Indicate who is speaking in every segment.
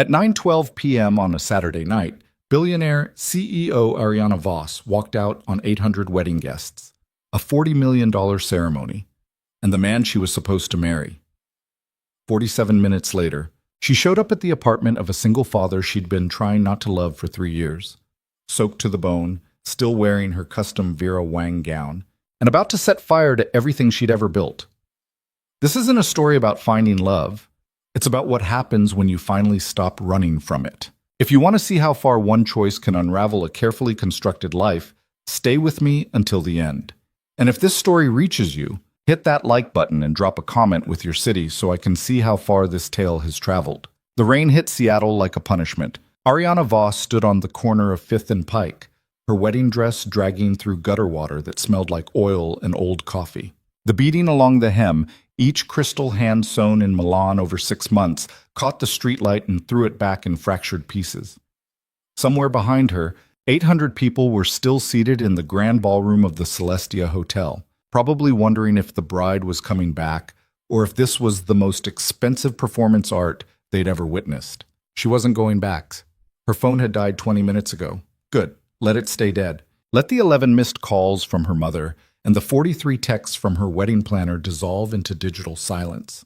Speaker 1: At 9:12 p.m. on a Saturday night, billionaire CEO Ariana Voss walked out on 800 wedding guests, a $40 million ceremony, and the man she was supposed to marry. 47 minutes later, she showed up at the apartment of a single father she'd been trying not to love for 3 years, soaked to the bone, still wearing her custom Vera Wang gown, and about to set fire to everything she'd ever built. This isn't a story about finding love. It's about what happens when you finally stop running from it. If you want to see how far one choice can unravel a carefully constructed life, stay with me until the end. And if this story reaches you, hit that like button and drop a comment with your city so I can see how far this tale has traveled. The rain hit Seattle like a punishment. Ariana Voss stood on the corner of 5th and Pike, her wedding dress dragging through gutter water that smelled like oil and old coffee. The beading along the hem, each crystal hand sewn in Milan over 6 months, caught the streetlight and threw it back in fractured pieces. Somewhere behind her, 800 people were still seated in the grand ballroom of the Celestia Hotel, probably wondering if the bride was coming back or if this was the most expensive performance art they'd ever witnessed. She wasn't going back. Her phone had died 20 minutes ago. Good. Let it stay dead. Let the 11 missed calls from her mother and the 43 texts from her wedding planner dissolve into digital silence.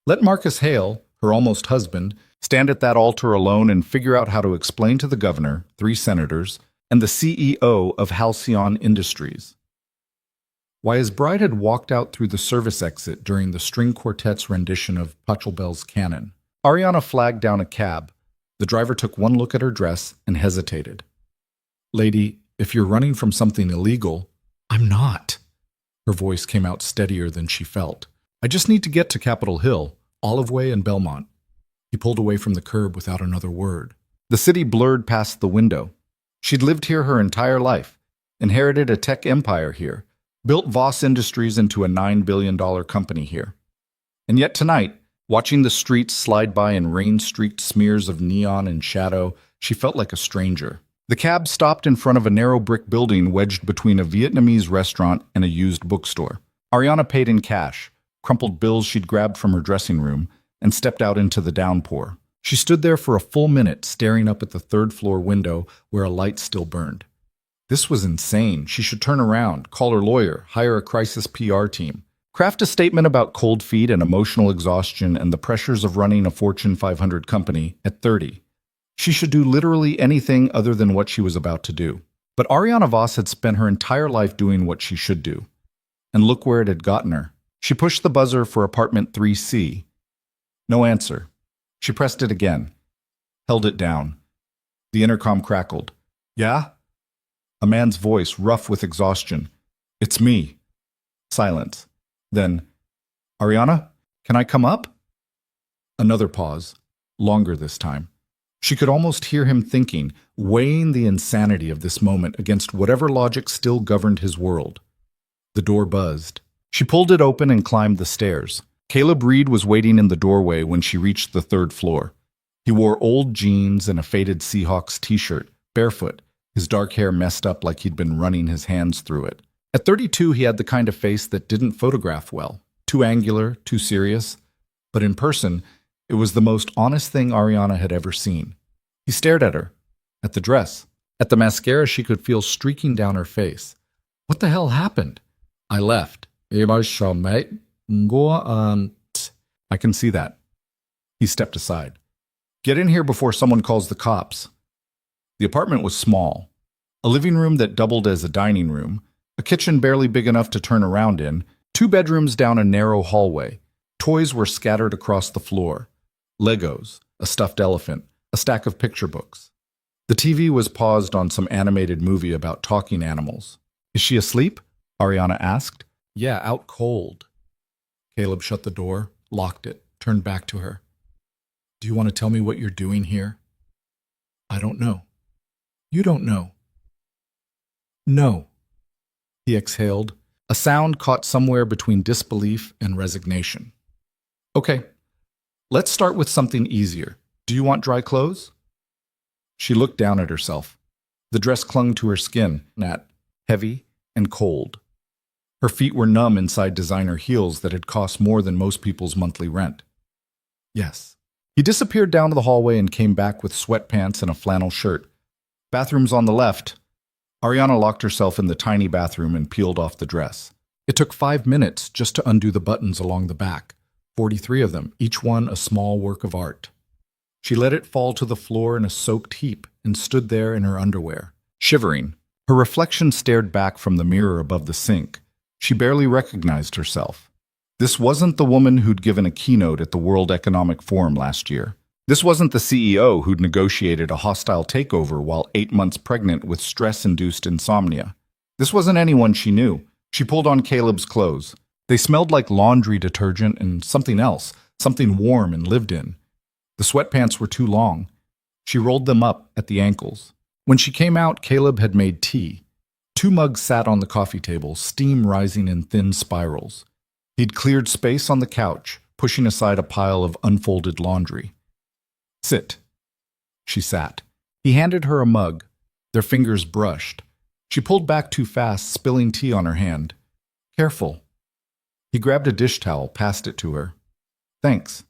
Speaker 1: Let Marcus Hale, her almost husband, stand at that altar alone and figure out how to explain to the governor, 3 senators, and the CEO of Halcyon Industries why his bride had walked out through the service exit during the string quartet's rendition of Pachelbel's Canon. Ariana flagged down a cab. The driver took one look at her dress and hesitated. "Lady, if you're running from something illegal—" "I'm not." Her voice came out steadier than she felt. "I just need to get to Capitol Hill, Olive Way, and Belmont." He pulled away from the curb without another word. The city blurred past the window. She'd lived here her entire life, inherited a tech empire here, built Voss Industries into a $9 billion company here. And yet tonight, watching the streets slide by in rain-streaked smears of neon and shadow, she felt like a stranger. The cab stopped in front of a narrow brick building wedged between a Vietnamese restaurant and a used bookstore. Ariana paid in cash, crumpled bills she'd grabbed from her dressing room, and stepped out into the downpour. She stood there for a full minute, staring up at the 3rd-floor window where a light still burned. This was insane. She should turn around, call her lawyer, hire a crisis PR team, craft a statement about cold feet and emotional exhaustion and the pressures of running a Fortune 500 company at 30. She should do literally anything other than what she was about to do. But Ariana Voss had spent her entire life doing what she should do. And look where it had gotten her. She pushed the buzzer for apartment 3C. No answer. She pressed it again. Held it down. The intercom crackled. "Yeah?" A man's voice, rough with exhaustion. "It's me." Silence. Then, "Ariana, can I come up?" Another pause. Longer this time. She could almost hear him thinking, weighing the insanity of this moment against whatever logic still governed his world. The door buzzed. She pulled it open and climbed the stairs. Caleb Reed was waiting in the doorway when she reached the 3rd floor. He wore old jeans and a faded Seahawks t-shirt, barefoot, his dark hair messed up like he'd been running his hands through it. At 32, he had the kind of face that didn't photograph well. Too angular, too serious. But in person, it was the most honest thing Ariana had ever seen. He stared at her, at the dress, at the mascara she could feel streaking down her face. "What the hell happened?" "I left." "I can see that." He stepped aside. "Get in here before someone calls the cops." The apartment was small. A living room that doubled as a dining room, a kitchen barely big enough to turn around in, 2 bedrooms down a narrow hallway. Toys were scattered across the floor. Legos, a stuffed elephant, a stack of picture books. The TV was paused on some animated movie about talking animals. "Is she asleep?" Ariana asked. "Yeah, out cold." Caleb shut the door, locked it, turned back to her. "Do you want to tell me what you're doing here?" "I don't know." "You don't know?" "No." He exhaled, a sound caught somewhere between disbelief and resignation. "Okay, let's start with something easier. Do you want dry clothes?" She looked down at herself. The dress clung to her skin, heavy and cold. Her feet were numb inside designer heels that had cost more than most people's monthly rent. "Yes." He disappeared down the hallway and came back with sweatpants and a flannel shirt. Bathroom's on the left. Ariana locked herself in the tiny bathroom and peeled off the dress. It took 5 minutes just to undo the buttons along the back, 43 of them, each one a small work of art. She let it fall to the floor in a soaked heap and stood there in her underwear, shivering. Her reflection stared back from the mirror above the sink. She barely recognized herself. This wasn't the woman who'd given a keynote at the World Economic Forum last year. This wasn't the CEO who'd negotiated a hostile takeover while 8 months pregnant with stress-induced insomnia. This wasn't anyone she knew. She pulled on Caleb's clothes. They smelled like laundry detergent and something else, something warm and lived in. The sweatpants were too long. She rolled them up at the ankles. When she came out, Caleb had made tea. 2 mugs sat on the coffee table, steam rising in thin spirals. He'd cleared space on the couch, pushing aside a pile of unfolded laundry. "Sit." She sat. He handed her a mug. Their fingers brushed. She pulled back too fast, spilling tea on her hand. "Careful." He grabbed a dish towel, passed it to her. "Thanks."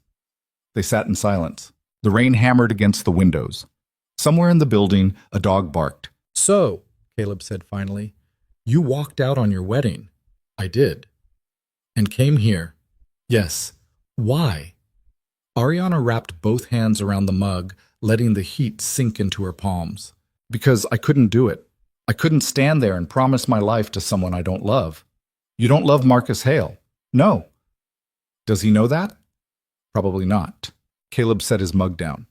Speaker 1: They sat in silence. The rain hammered against the windows. Somewhere in the building, a dog barked. "So," Caleb said finally, "you walked out on your wedding." "I did." "And came here." "Yes." "Why?" Ariana wrapped both hands around the mug, letting the heat sink into her palms. "Because I couldn't do it. I couldn't stand there and promise my life to someone I don't love." "You don't love Marcus Hale?" "No." "Does he know that?" "Probably not." Caleb set his mug down.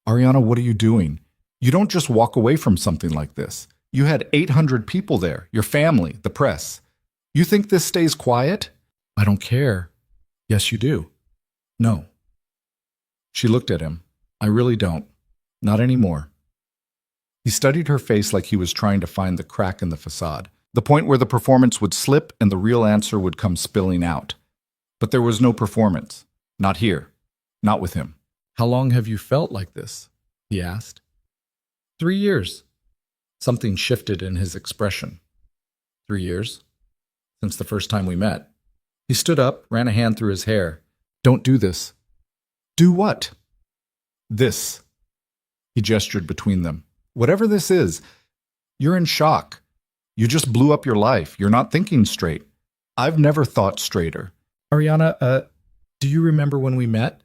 Speaker 1: "Ariana, what are you doing? You don't just walk away from something like this. You had 800 people there, your family, the press. You think this stays quiet?" "I don't care." "Yes, you do." "No." She looked at him. "I really don't. Not anymore." He studied her face like he was trying to find the crack in the facade, the point where the performance would slip and the real answer would come spilling out. But there was no performance. Not here. Not with him. "How long have you felt like this?" he asked. 3 years. Something shifted in his expression. 3 years? Since the first time we met. He stood up, ran a hand through his hair. "Don't do this." "Do what?" "This." He gestured between them. "Whatever this is, you're in shock. You just blew up your life. You're not thinking straight. I've never thought straighter." "Ariana, do you remember when we met?"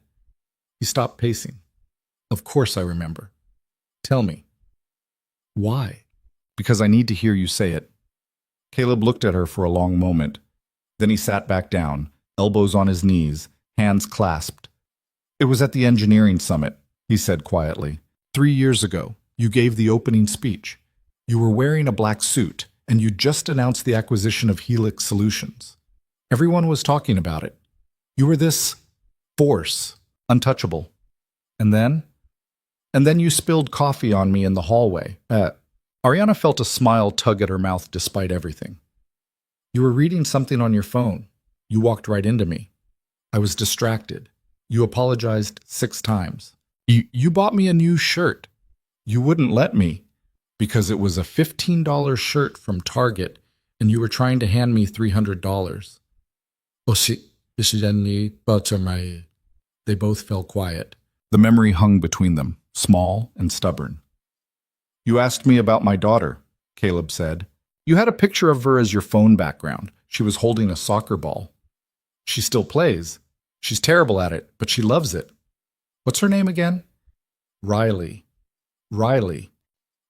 Speaker 1: He stopped pacing. "Of course I remember." "Tell me." "Why?" "Because I need to hear you say it." Caleb looked at her for a long moment. Then he sat back down, elbows on his knees, hands clasped. "It was at the engineering summit," he said quietly. 3 years ago, you gave the opening speech. You were wearing a black suit, and you just announced the acquisition of Helix Solutions. Everyone was talking about it. You were this force, untouchable. And then you spilled coffee on me in the hallway. Ariana felt a smile tug at her mouth despite everything. "You were reading something on your phone. You walked right into me. I was distracted. You apologized 6 times. You bought me a new shirt. You wouldn't let me because it was a $15 shirt from Target and you were trying to hand me $300. They both fell quiet. The memory hung between them, small and stubborn. "You asked me about my daughter," Caleb said. "You had a picture of her as your phone background. She was holding a soccer ball. She still plays. She's terrible at it, but she loves it. What's her name again?" "Riley." "Riley."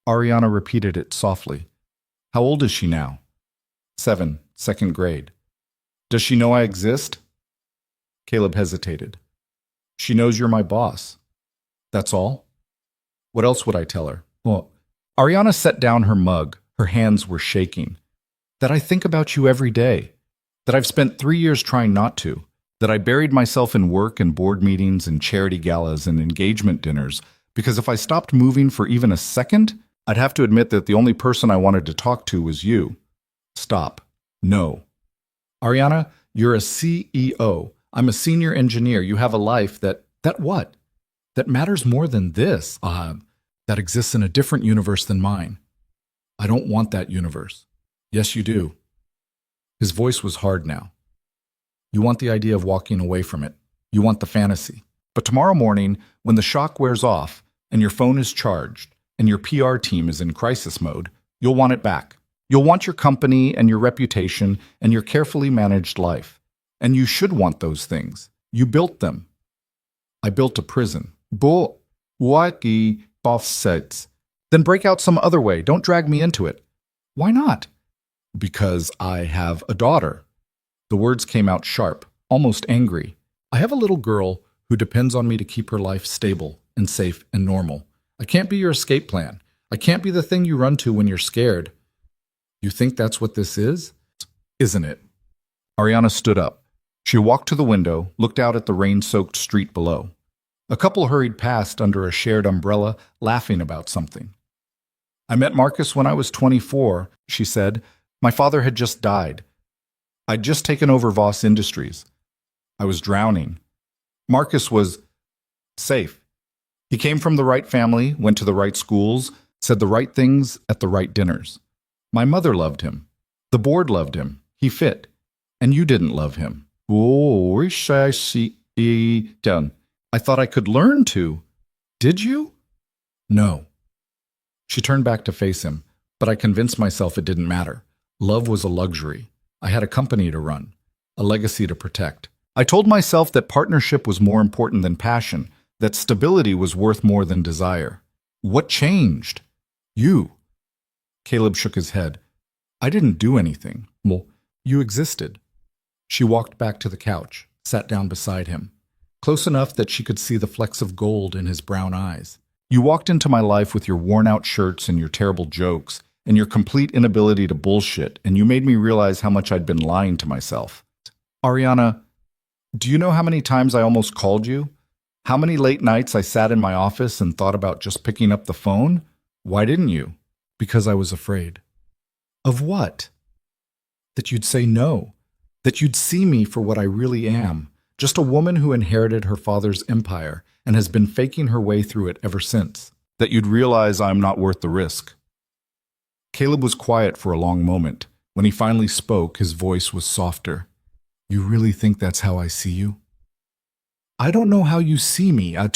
Speaker 1: Ariana repeated it softly. "How old is she now?" 7, 2nd grade. "Does she know I exist?" Caleb hesitated. "She knows you're my boss. That's all? What else would I tell her?" "Well," Ariana set down her mug. Her hands were shaking. "That I think about you every day. That I've spent 3 years trying not to. That I buried myself in work and board meetings and charity galas and engagement dinners, because if I stopped moving for even a second, I'd have to admit that the only person I wanted to talk to was you." "Stop. No. Ariana, you're a CEO. I'm a senior engineer. You have a life that what? That matters more than this. That exists in a different universe than mine. I don't want that universe." "Yes, you do." His voice was hard now. "You want the idea of walking away from it. You want the fantasy. But tomorrow morning, when the shock wears off and your phone is charged and your PR team is in crisis mode, you'll want it back. You'll want your company and your reputation and your carefully managed life. And you should want those things. You built them. I built a prison. Bull. What the boss says. Then break out some other way. Don't drag me into it. Why not? Because I have a daughter. The words came out sharp, almost angry. I have a little girl who depends on me to keep her life stable and safe and normal. I can't be your escape plan. I can't be the thing you run to when you're scared. You think that's what this is? Isn't it? Ariana stood up. She walked to the window, looked out at the rain-soaked street below. A couple hurried past under a shared umbrella, laughing about something. I met Marcus when I was 24, she said. My father had just died. I'd just taken over Voss Industries. I was drowning. Marcus was safe. He came from the right family, went to the right schools, said the right things at the right dinners. My mother loved him. The board loved him. He fit. And you didn't love him. Oh, wish I see done. I thought I could learn to. Did you? No. She turned back to face him, but I convinced myself it didn't matter. Love was a luxury. I had a company to run, a legacy to protect. I told myself that partnership was more important than passion, that stability was worth more than desire. What changed? You. Caleb shook his head. I didn't do anything. Well, you existed. She walked back to the couch, sat down beside him, close enough that she could see the flecks of gold in his brown eyes. You walked into my life with your worn-out shirts and your terrible jokes, and your complete inability to bullshit, and you made me realize how much I'd been lying to myself. Ariana, do you know how many times I almost called you? How many late nights I sat in my office and thought about just picking up the phone? Why didn't you? Because I was afraid. Of what? That you'd say no. That you'd see me for what I really am. Just a woman who inherited her father's empire and has been faking her way through it ever since. That you'd realize I'm not worth the risk. Caleb was quiet for a long moment. When he finally spoke, his voice was softer. You really think that's how I see you? I don't know how you see me. I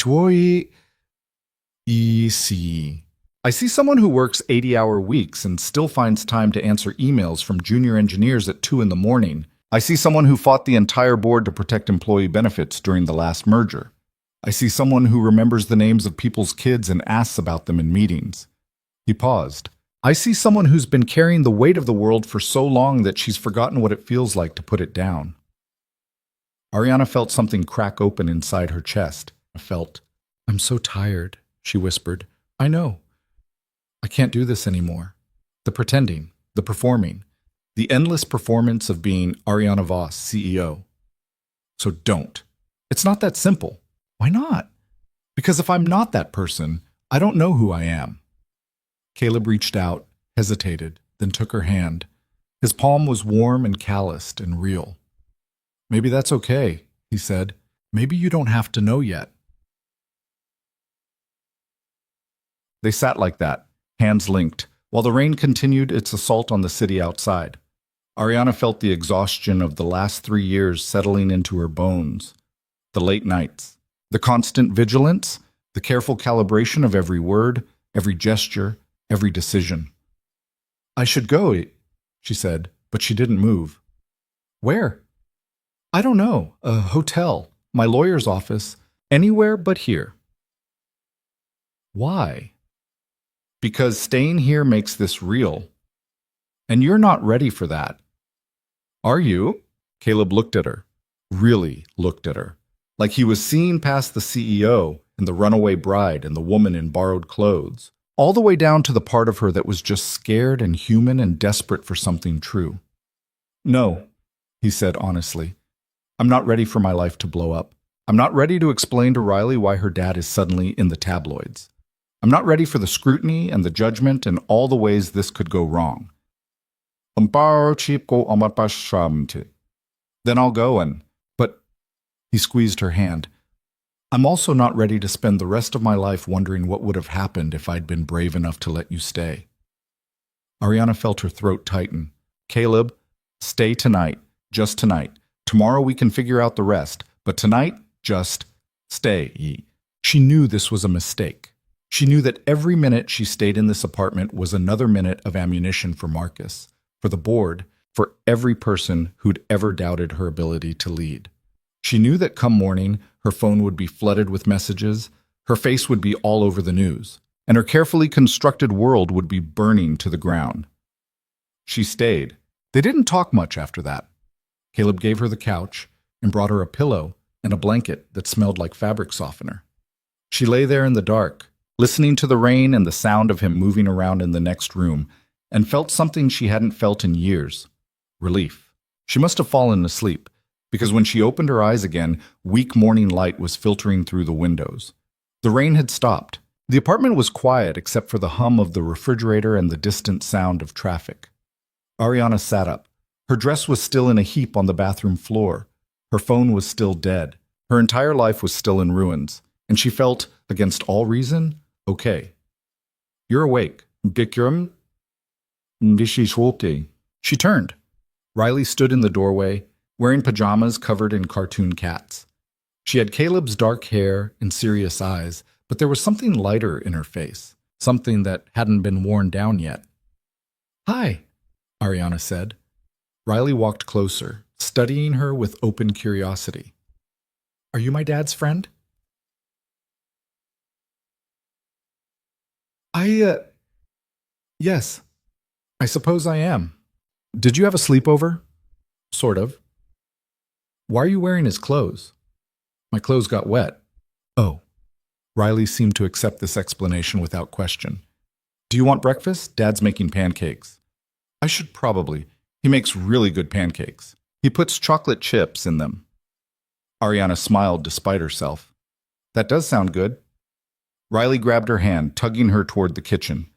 Speaker 1: see someone who works 80-hour weeks and still finds time to answer emails from junior engineers at 2 in the morning. I see someone who fought the entire board to protect employee benefits during the last merger. I see someone who remembers the names of people's kids and asks about them in meetings. He paused. I see someone who's been carrying the weight of the world for so long that she's forgotten what it feels like to put it down. Ariana felt something crack open inside her chest. I'm so tired, she whispered. I know. I can't do this anymore. The pretending, the performing, the endless performance of being Ariana Voss, CEO. So don't. It's not that simple. Why not? Because if I'm not that person, I don't know who I am. Caleb reached out, hesitated, then took her hand. His palm was warm and calloused and real. Maybe that's okay, he said. Maybe you don't have to know yet. They sat like that, hands linked, while the rain continued its assault on the city outside. Ariana felt the exhaustion of the last 3 years settling into her bones. The late nights, the constant vigilance, the careful calibration of every word, every gesture, every decision. I should go, she said, but she didn't move. Where? I don't know. A hotel, my lawyer's office, anywhere but here. Why? Because staying here makes this real. And you're not ready for that. Are you? Caleb looked at her. Really looked at her. Like he was seeing past the CEO and the runaway bride and the woman in borrowed clothes, all the way down to the part of her that was just scared and human and desperate for something true. No, he said honestly. I'm not ready for my life to blow up. I'm not ready to explain to Riley why her dad is suddenly in the tabloids. I'm not ready for the scrutiny and the judgment and all the ways this could go wrong. Then I'll go but he squeezed her hand. I'm also not ready to spend the rest of my life wondering what would have happened if I'd been brave enough to let you stay. Ariana felt her throat tighten. Caleb, stay tonight, just tonight. Tomorrow we can figure out the rest, but tonight, just Stay. She knew this was a mistake. She knew that every minute she stayed in this apartment was another minute of ammunition for Marcus, for the board, for every person who'd ever doubted her ability to lead. She knew that come morning, her phone would be flooded with messages, her face would be all over the news, and her carefully constructed world would be burning to the ground. She stayed. They didn't talk much after that. Caleb gave her the couch and brought her a pillow and a blanket that smelled like fabric softener. She lay there in the dark, listening to the rain and the sound of him moving around in the next room, and felt something she hadn't felt in years: relief. She must have fallen asleep, because when she opened her eyes again, weak morning light was filtering through the windows. The rain had stopped. The apartment was quiet except for the hum of the refrigerator and the distant sound of traffic. Ariana sat up. Her dress was still in a heap on the bathroom floor. Her phone was still dead. Her entire life was still in ruins, and she felt, against all reason, okay. "You're awake. Bikram?" She turned. Riley stood in the doorway, wearing pajamas covered in cartoon cats. She had Caleb's dark hair and serious eyes, but there was something lighter in her face, something that hadn't been worn down yet. "Hi," Ariana said. Riley walked closer, studying her with open curiosity. "Are you my dad's friend?" Yes, I suppose I am. Did you have a sleepover?" "Sort of." "Why are you wearing his clothes?" "My clothes got wet." "Oh." Riley seemed to accept this explanation without question. "Do you want breakfast? Dad's making pancakes." "I should probably. He makes really good pancakes. He puts chocolate chips in them." Ariana smiled despite herself. "That does sound good." Riley grabbed her hand, tugging her toward the kitchen.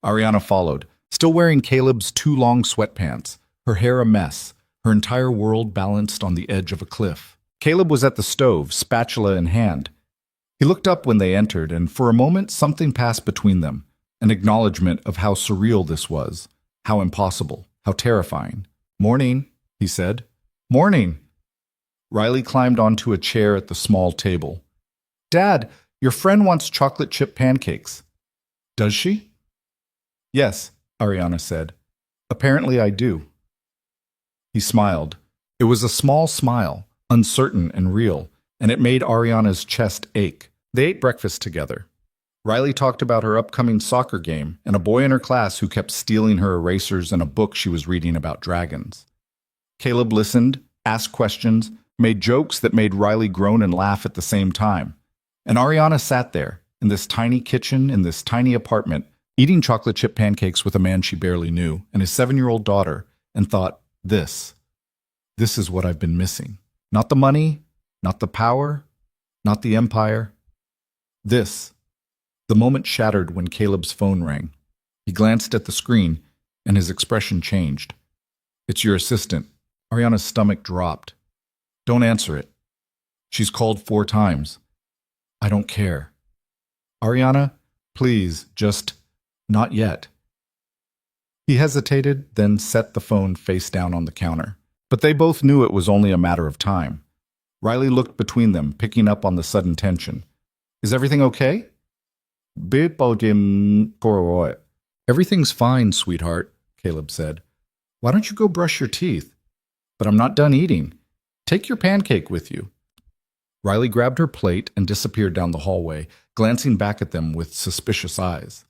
Speaker 1: Ariana followed, still wearing Caleb's too long sweatpants, her hair a mess, her entire world balanced on the edge of a cliff. Caleb was at the stove, spatula in hand. He looked up when they entered, and for a moment something passed between them, an acknowledgement of how surreal this was, how impossible, how terrifying. "Morning," he said. "Morning." Riley climbed onto a chair at the small table. "Dad, your friend wants chocolate chip pancakes." "Does she?" "Yes," Ariana said. "Apparently I do." He smiled. It was a small smile, uncertain and real, and it made Ariana's chest ache. They ate breakfast together. Riley talked about her upcoming soccer game and a boy in her class who kept stealing her erasers and a book she was reading about dragons. Caleb listened, asked questions, made jokes that made Riley groan and laugh at the same time. And Ariana sat there, in this tiny kitchen, in this tiny apartment, eating chocolate chip pancakes with a man she barely knew and his 7-year-old daughter, and thought, this is what I've been missing. Not the money, not the power, not the empire. This. The moment shattered when Caleb's phone rang. He glanced at the screen, and his expression changed. "It's your assistant." Ariana's stomach dropped. "Don't answer it. She's called 4 times. I don't care." "Ariana, please, just not yet." He hesitated, then set the phone face down on the counter. But they both knew it was only a matter of time. Riley looked between them, picking up on the sudden tension. "Is everything okay?" "Everything's fine, sweetheart," Caleb said. "Why don't you go brush your teeth?" "But I'm not done eating. Take your pancake with you." Riley grabbed her plate and disappeared down the hallway, glancing back at them with suspicious eyes.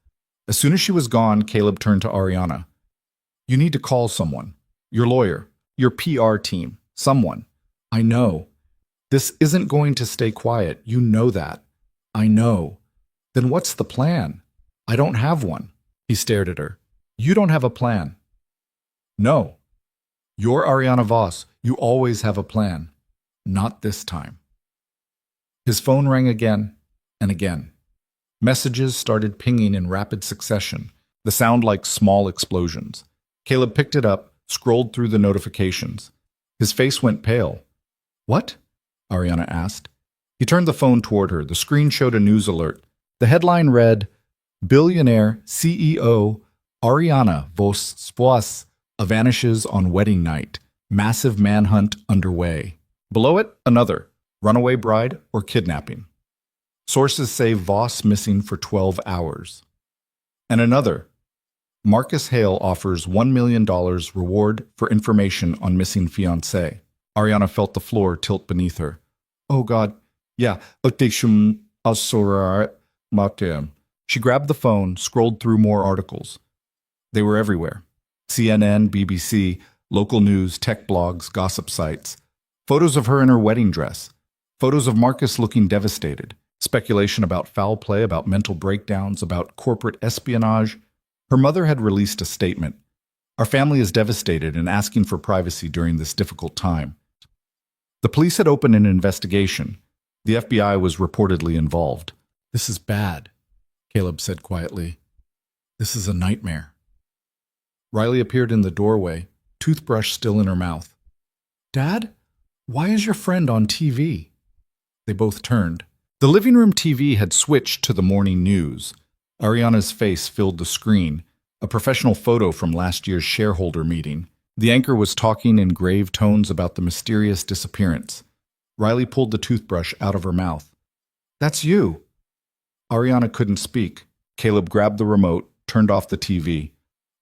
Speaker 1: As soon as she was gone, Caleb turned to Ariana. "You need to call someone. Your lawyer, your PR team, someone. I know. This isn't going to stay quiet. You know that. I know. Then what's the plan?" "I don't have one." He stared at her. "You don't have a plan." "No. You're Ariana Voss. You always have a plan. Not this time." His phone rang again and again. Messages started pinging in rapid succession, the sound like small explosions. Caleb picked it up, scrolled through the notifications. His face went pale. "What?" Ariana asked. He turned the phone toward her. The screen showed a news alert. The headline read, "Billionaire CEO Ariana Voss vanishes on wedding night. Massive manhunt underway." Below it, another. Runaway bride or kidnapping. Sources say Voss missing for 12 hours. And another, Marcus Hale offers $1 million reward for information on missing fiancé. Ariana felt the floor tilt beneath her. Oh God, yeah, she grabbed the phone, scrolled through more articles. They were everywhere. CNN, BBC, local news, tech blogs, gossip sites. Photos of her in her wedding dress. Photos of Marcus looking devastated. Speculation about foul play, about mental breakdowns, about corporate espionage. Her mother had released a statement. Our family is devastated and asking for privacy during this difficult time. The police had opened an investigation. The FBI was reportedly involved. This is bad, Caleb said quietly. This is a nightmare. Riley appeared in the doorway, toothbrush still in her mouth. Dad, why is your friend on TV? They both turned. The living room TV had switched to the morning news. Ariana's face filled the screen, a professional photo from last year's shareholder meeting. The anchor was talking in grave tones about the mysterious disappearance. Riley pulled the toothbrush out of her mouth. That's you. Ariana couldn't speak. Caleb grabbed the remote, turned off the TV.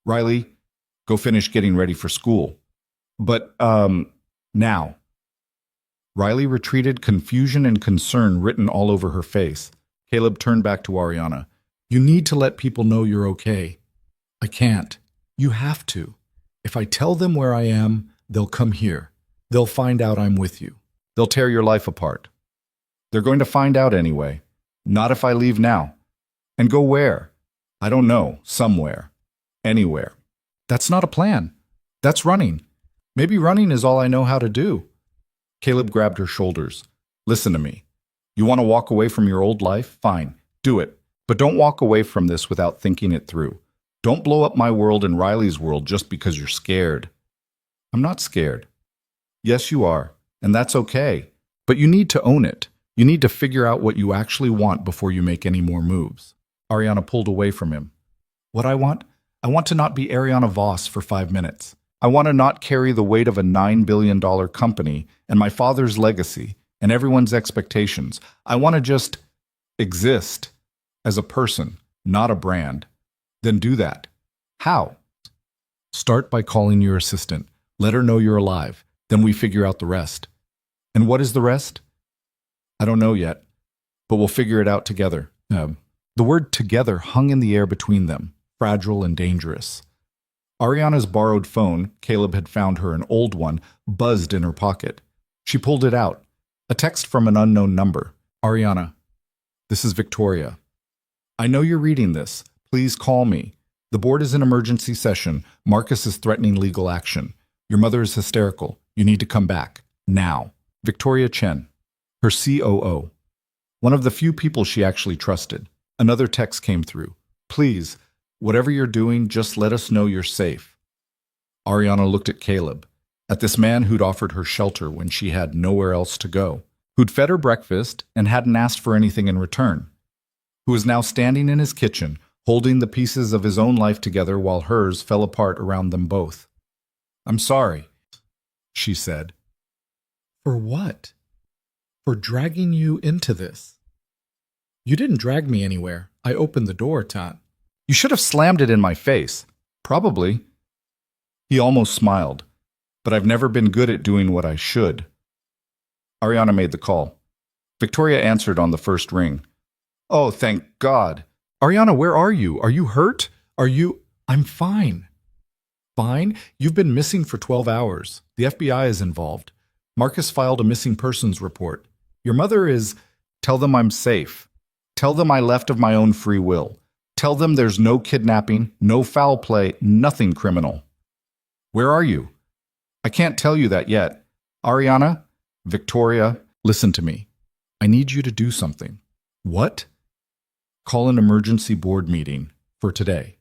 Speaker 1: Riley, go finish getting ready for school. But, now. Riley retreated, confusion and concern written all over her face. Caleb turned back to Ariana. You need to let people know you're okay. I can't. You have to. If I tell them where I am, they'll come here. They'll find out I'm with you. They'll tear your life apart. They're going to find out anyway. Not if I leave now. And go where? I don't know. Somewhere. Anywhere. That's not a plan. That's running. Maybe running is all I know how to do. Caleb grabbed her shoulders. Listen to me. You want to walk away from your old life? Fine. Do it. But don't walk away from this without thinking it through. Don't blow up my world and Riley's world just because you're scared. I'm not scared. Yes, you are. And that's okay. But you need to own it. You need to figure out what you actually want before you make any more moves. Ariana pulled away from him. What I want? I want to not be Ariana Voss for 5 minutes. I want to not carry the weight of a $9 billion company and my father's legacy and everyone's expectations. I want to just exist as a person, not a brand. Then do that. How? Start by calling your assistant. Let her know you're alive. Then we figure out the rest. And what is the rest? I don't know yet, but we'll figure it out together. The word together hung in the air between them, fragile and dangerous. Ariana's borrowed phone, Caleb had found her an old one, buzzed in her pocket. She pulled it out. A text from an unknown number. Ariana, this is Victoria. I know you're reading this. Please call me. The board is in emergency session. Marcus is threatening legal action. Your mother is hysterical. You need to come back. Now. Victoria Chen, her COO. One of the few people she actually trusted. Another text came through. Please, whatever you're doing, just let us know you're safe. Ariana looked at Caleb, at this man who'd offered her shelter when she had nowhere else to go, who'd fed her breakfast and hadn't asked for anything in return, who was now standing in his kitchen, holding the pieces of his own life together while hers fell apart around them both. I'm sorry, she said. For what? For dragging you into this. You didn't drag me anywhere. I opened the door, Tot. You should have slammed it in my face. Probably. He almost smiled. But I've never been good at doing what I should. Ariana made the call. Victoria answered on the first ring. Oh, thank God. Ariana, where are you? Are you hurt? I'm fine. Fine? You've been missing for 12 hours. The FBI is involved. Marcus filed a missing persons report. Your mother is... Tell them I'm safe. Tell them I left of my own free will. Tell them there's no kidnapping, no foul play, nothing criminal. Where are you? I can't tell you that yet. Ariana, Victoria, listen to me. I need you to do something. What? Call an emergency board meeting for today.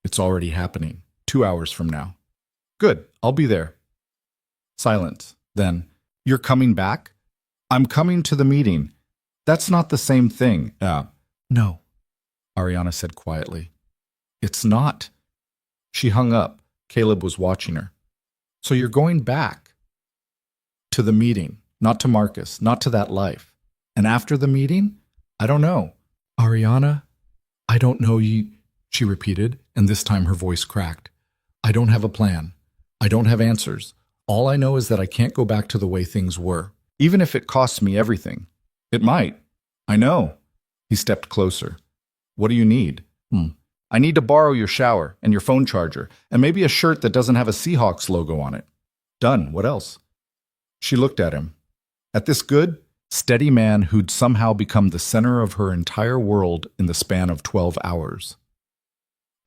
Speaker 1: It's already happening, 2 hours from now. Good, I'll be there. Silence. Then, you're coming back? I'm coming to the meeting. That's not the same thing. No, Ariana said quietly. It's not. She hung up. Caleb was watching her. So you're going back to the meeting. not to Marcus, not to that life. And after the meeting? I don't know. Ariana, I don't know you, she repeated, and this time her voice cracked. I don't have a plan. I don't have answers. All I know is that I can't go back to the way things were, even if it costs me everything. It might. I know. He stepped closer. What do you need? I need to borrow your shower and your phone charger, and maybe a shirt that doesn't have a Seahawks logo on it. Done. What else? She looked at him. At this good, steady man who'd somehow become the center of her entire world in the span of 12 hours.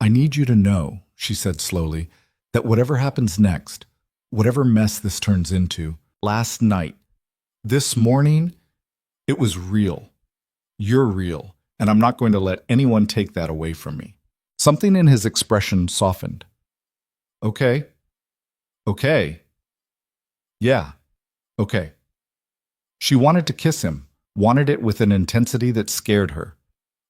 Speaker 1: I need you to know, she said slowly, that whatever happens next, whatever mess this turns into, last night, this morning, it was real. You're real, and I'm not going to let anyone take that away from me. Something in his expression softened. Okay. Okay. Yeah. Okay. She wanted to kiss him, wanted it with an intensity that scared her.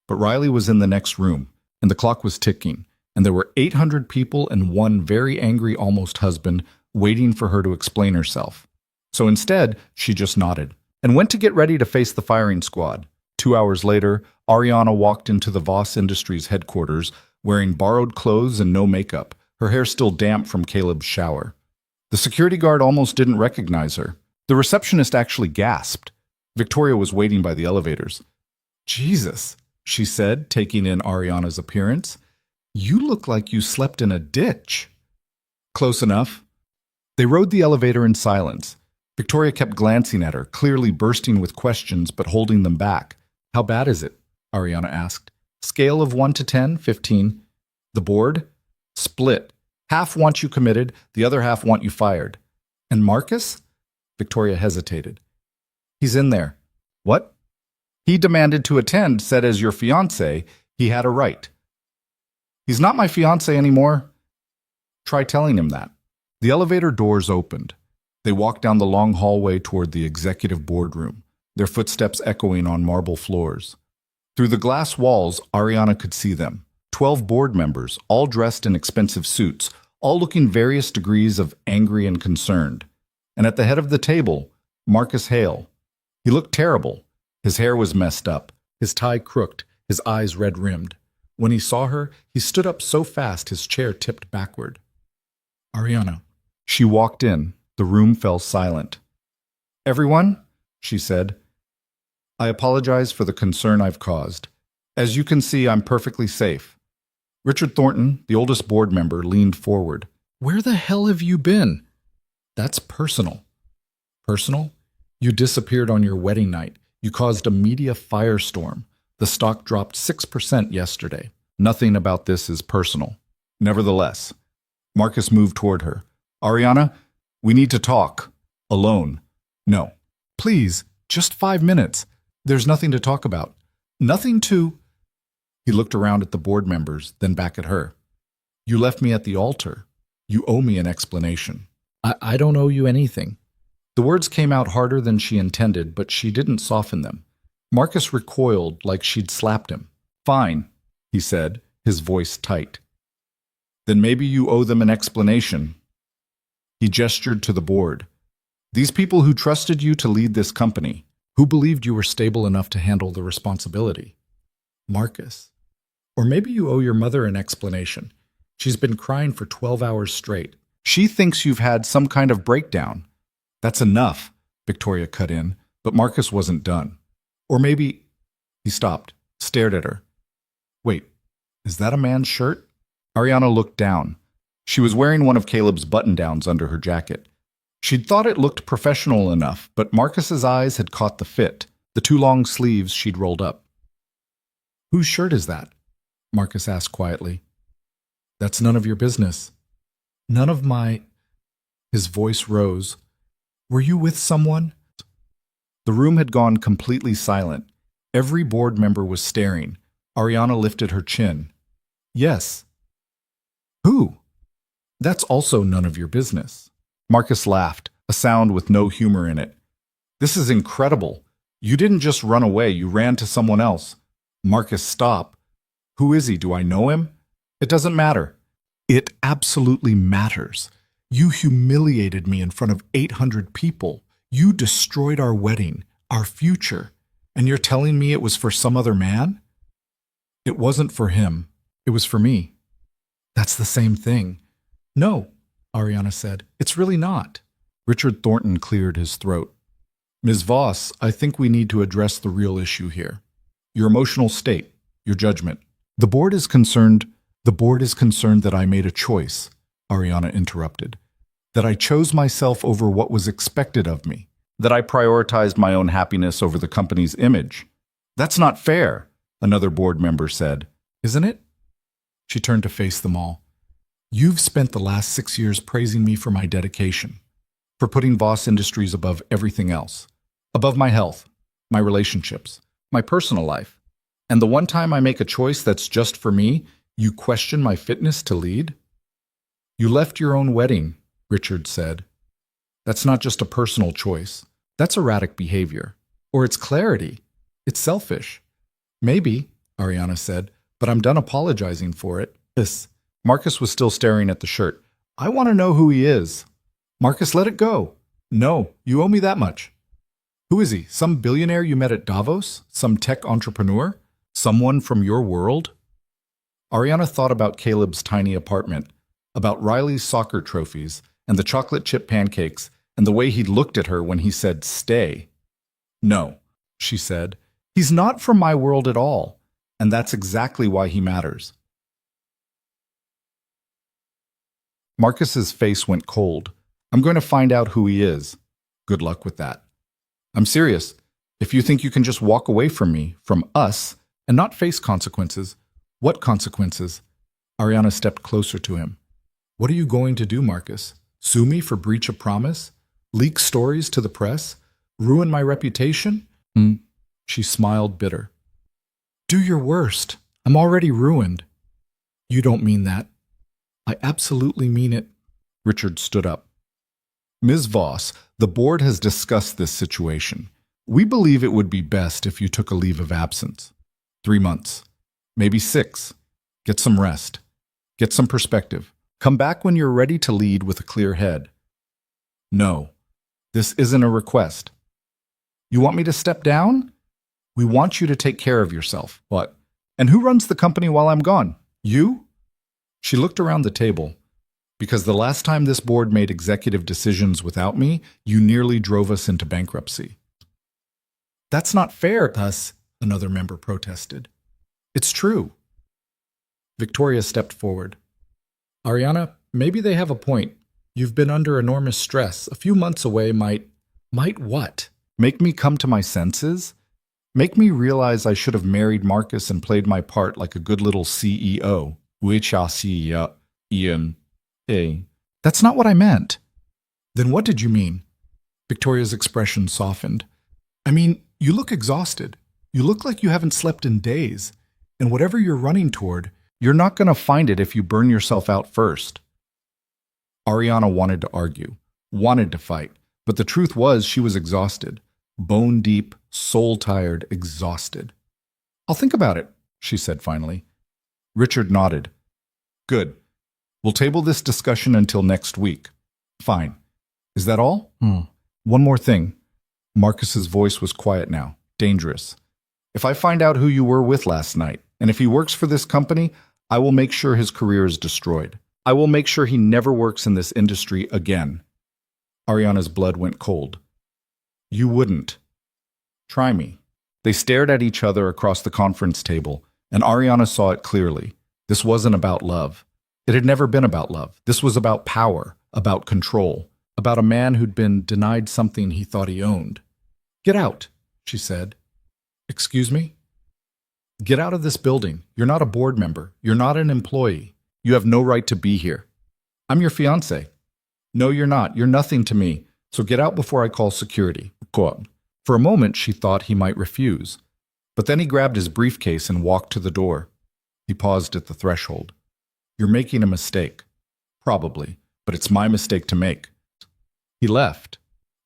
Speaker 1: But Riley was in the next room, and the clock was ticking, and there were 800 people and one very angry almost husband waiting for her to explain herself. So instead, she just nodded and went to get ready to face the firing squad. 2 hours later, Ariana walked into the Voss Industries headquarters wearing borrowed clothes and no makeup, her hair still damp from Caleb's shower. The security guard almost didn't recognize her. The receptionist actually gasped. Victoria was waiting by the elevators. Jesus, she said, taking in Ariana's appearance. You look like you slept in a ditch. Close enough. They rode the elevator in silence. Victoria kept glancing at her, clearly bursting with questions but holding them back. How bad is it? Ariana asked. Scale of 1 to 10, 15. The board? Split. Half want you committed, the other half want you fired. And Marcus? Victoria hesitated. He's in there. What? He demanded to attend, said as your fiancé, he had a right. He's not my fiancé anymore. Try telling him that. The elevator doors opened. They walked down the long hallway toward the executive boardroom, their footsteps echoing on marble floors. Through the glass walls, Ariana could see them. 12 board members, all dressed in expensive suits, all looking various degrees of angry and concerned. And at the head of the table, Marcus Hale. He looked terrible. His hair was messed up, his tie crooked, his eyes red-rimmed. When he saw her, he stood up so fast his chair tipped backward. Ariana. She walked in. The room fell silent. Everyone, she said, I apologize for the concern I've caused. As you can see, I'm perfectly safe. Richard Thornton, the oldest board member, leaned forward. Where the hell have you been? That's personal. Personal? You disappeared on your wedding night. You caused a media firestorm. The stock dropped 6% yesterday. Nothing about this is personal. Nevertheless, Marcus moved toward her. Ariana, we need to talk. Alone. No. Please, just 5 minutes. There's nothing to talk about. Nothing to... He looked around at the board members, then back at her. You left me at the altar. You owe me an explanation. I don't owe you anything. The words came out harder than she intended, but she didn't soften them. Marcus recoiled like she'd slapped him. Fine, he said, his voice tight. Then maybe you owe them an explanation. He gestured to the board. These people who trusted you to lead this company, who believed you were stable enough to handle the responsibility. Marcus. Or maybe you owe your mother an explanation. She's been crying for 12 hours straight. She thinks you've had some kind of breakdown. That's enough, Victoria cut in, but Marcus wasn't done. Or maybe... He stopped, stared at her. Wait, is that a man's shirt? Ariana looked down. She was wearing one of Caleb's button-downs under her jacket. She'd thought it looked professional enough, but Marcus's eyes had caught the fit, the 2 long sleeves she'd rolled up. Whose shirt is that? Marcus asked quietly. That's none of your business. None of my... His voice rose. Were you with someone? The room had gone completely silent. Every board member was staring. Ariana lifted her chin. Yes. Who? That's also none of your business. Marcus laughed, a sound with no humor in it. This is incredible. You didn't just run away, you ran to someone else. Marcus, stop. Who is he? Do I know him? It doesn't matter. It absolutely matters. You humiliated me in front of 800 people. You destroyed our wedding, our future, and you're telling me it was for some other man? It wasn't for him. It was for me. That's the same thing. No, Ariana said. It's really not. Richard Thornton cleared his throat. Ms. Voss, I think we need to address the real issue here. Your emotional state, your judgment. The board is concerned that I made a choice, Ariana interrupted. That I chose myself over what was expected of me. That I prioritized my own happiness over the company's image. That's not fair, another board member said. Isn't it? She turned to face them all. You've spent the last 6 years praising me for my dedication, for putting Voss Industries above everything else, above my health, my relationships, my personal life. And the one time I make a choice that's just for me, you question my fitness to lead? You left your own wedding, Richard said. That's not just a personal choice. That's erratic behavior. Or it's clarity. It's selfish. Maybe, Ariana said, but I'm done apologizing for it. Marcus was still staring at the shirt. I want to know who he is. Marcus, let it go. No, you owe me that much. Who is he? Some billionaire you met at Davos? Some tech entrepreneur? Someone from your world? Ariana thought about Caleb's tiny apartment, about Riley's soccer trophies, and the chocolate chip pancakes, and the way he'd looked at her when he said, stay. No, she said. He's not from my world at all, and that's exactly why he matters. Marcus's face went cold. I'm going to find out who he is. Good luck with that. I'm serious. If you think you can just walk away from me, from us, and not face consequences, what consequences? Ariana stepped closer to him. What are you going to do, Marcus? Sue me for breach of promise? Leak stories to the press? Ruin my reputation? She smiled bitter. Do your worst. I'm already ruined. You don't mean that. I absolutely mean it. Richard stood up. Ms. Voss, the board has discussed this situation. We believe it would be best if you took a leave of absence. 3 months. Maybe 6. Get some rest. Get some perspective. Come back when you're ready to lead with a clear head. No, this isn't a request. You want me to step down? We want you to take care of yourself. What? And who runs the company while I'm gone? You? She looked around the table. Because the last time this board made executive decisions without me, you nearly drove us into bankruptcy. That's not fair to us, another member protested. It's true. Victoria stepped forward. Ariana, maybe they have a point. You've been under enormous stress. A few months away might what? Make me come to my senses? Make me realize I should have married Marcus and played my part like a good little CEO. That's not what I meant. Then what did you mean? Victoria's expression softened. I mean, you look exhausted. You look like you haven't slept in days. And whatever you're running toward, you're not going to find it if you burn yourself out first. Ariana wanted to argue, wanted to fight, but the truth was she was exhausted. Bone deep, soul tired, exhausted. I'll think about it, she said finally. Richard nodded. Good. We'll table this discussion until next week. Fine. Is that all? One more thing. Marcus's voice was quiet now, dangerous. If I find out who you were with last night, and if he works for this company, I will make sure his career is destroyed. I will make sure he never works in this industry again. Ariana's blood went cold. You wouldn't. Try me. They stared at each other across the conference table, and Ariana saw it clearly. This wasn't about love. It had never been about love. This was about power, about control, about a man who'd been denied something he thought he owned. Get out, she said. Excuse me? Get out of this building. You're not a board member. You're not an employee. You have no right to be here. I'm your fiancé. No, you're not. You're nothing to me. So get out before I call security. For a moment, she thought he might refuse. But then he grabbed his briefcase and walked to the door. He paused at the threshold. You're making a mistake. Probably, but it's my mistake to make. He left.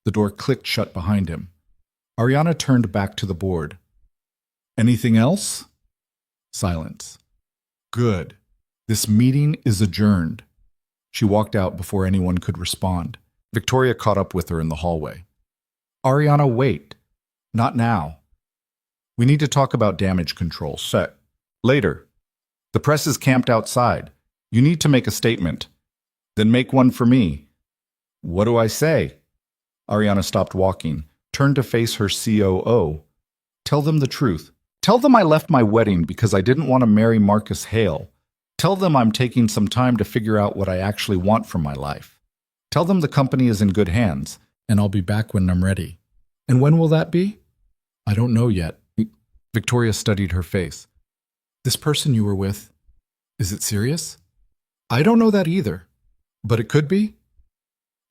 Speaker 1: The door clicked shut behind him. Ariana turned back to the board. Anything else? Silence. Good. This meeting is adjourned. She walked out before anyone could respond. Victoria caught up with her in the hallway. Ariana, wait. Not now. We need to talk about damage control. Set. Later. The press is camped outside. You need to make a statement. Then make one for me. What do I say? Ariana stopped walking, turned to face her COO. Tell them the truth. Tell them I left my wedding because I didn't want to marry Marcus Hale. Tell them I'm taking some time to figure out what I actually want from my life. Tell them the company is in good hands, and I'll be back when I'm ready. And when will that be? I don't know yet. Victoria studied her face. This person you were with, is it serious? I don't know that either, but it could be.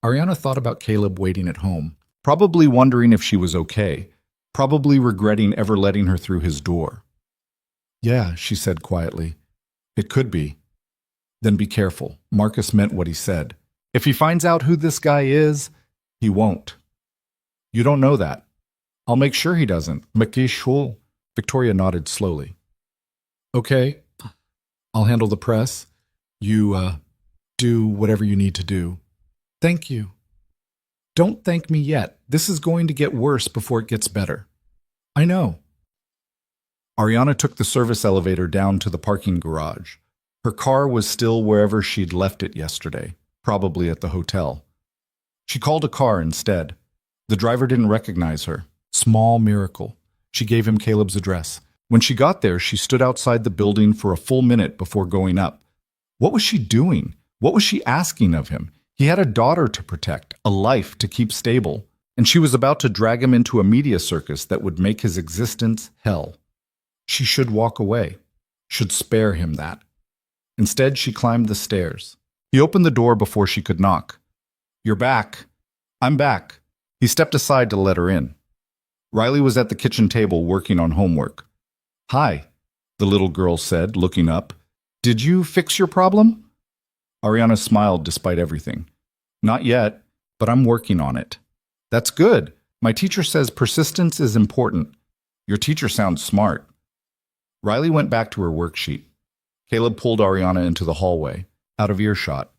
Speaker 1: Ariana thought about Caleb waiting at home, probably wondering if she was okay, probably regretting ever letting her through his door. Yeah, she said quietly. It could be. Then be careful. Marcus meant what he said. If he finds out who this guy is, he won't. You don't know that. I'll make sure he doesn't. Makishul. Victoria nodded slowly. Okay, I'll handle the press. You, do whatever you need to do. Thank you. Don't thank me yet. This is going to get worse before it gets better. I know. Ariana took the service elevator down to the parking garage. Her car was still wherever she'd left it yesterday, probably at the hotel. She called a car instead. The driver didn't recognize her. Small miracle. She gave him Caleb's address. When she got there, she stood outside the building for a full minute before going up. What was she doing? What was she asking of him? He had a daughter to protect, a life to keep stable, and she was about to drag him into a media circus that would make his existence hell. She should walk away, should spare him that. Instead, she climbed the stairs. He opened the door before she could knock. You're back. I'm back. He stepped aside to let her in. Riley was at the kitchen table working on homework. Hi, the little girl said, looking up. Did you fix your problem? Ariana smiled despite everything. Not yet, but I'm working on it. That's good. My teacher says persistence is important. Your teacher sounds smart. Riley went back to her worksheet. Caleb pulled Ariana into the hallway, out of earshot.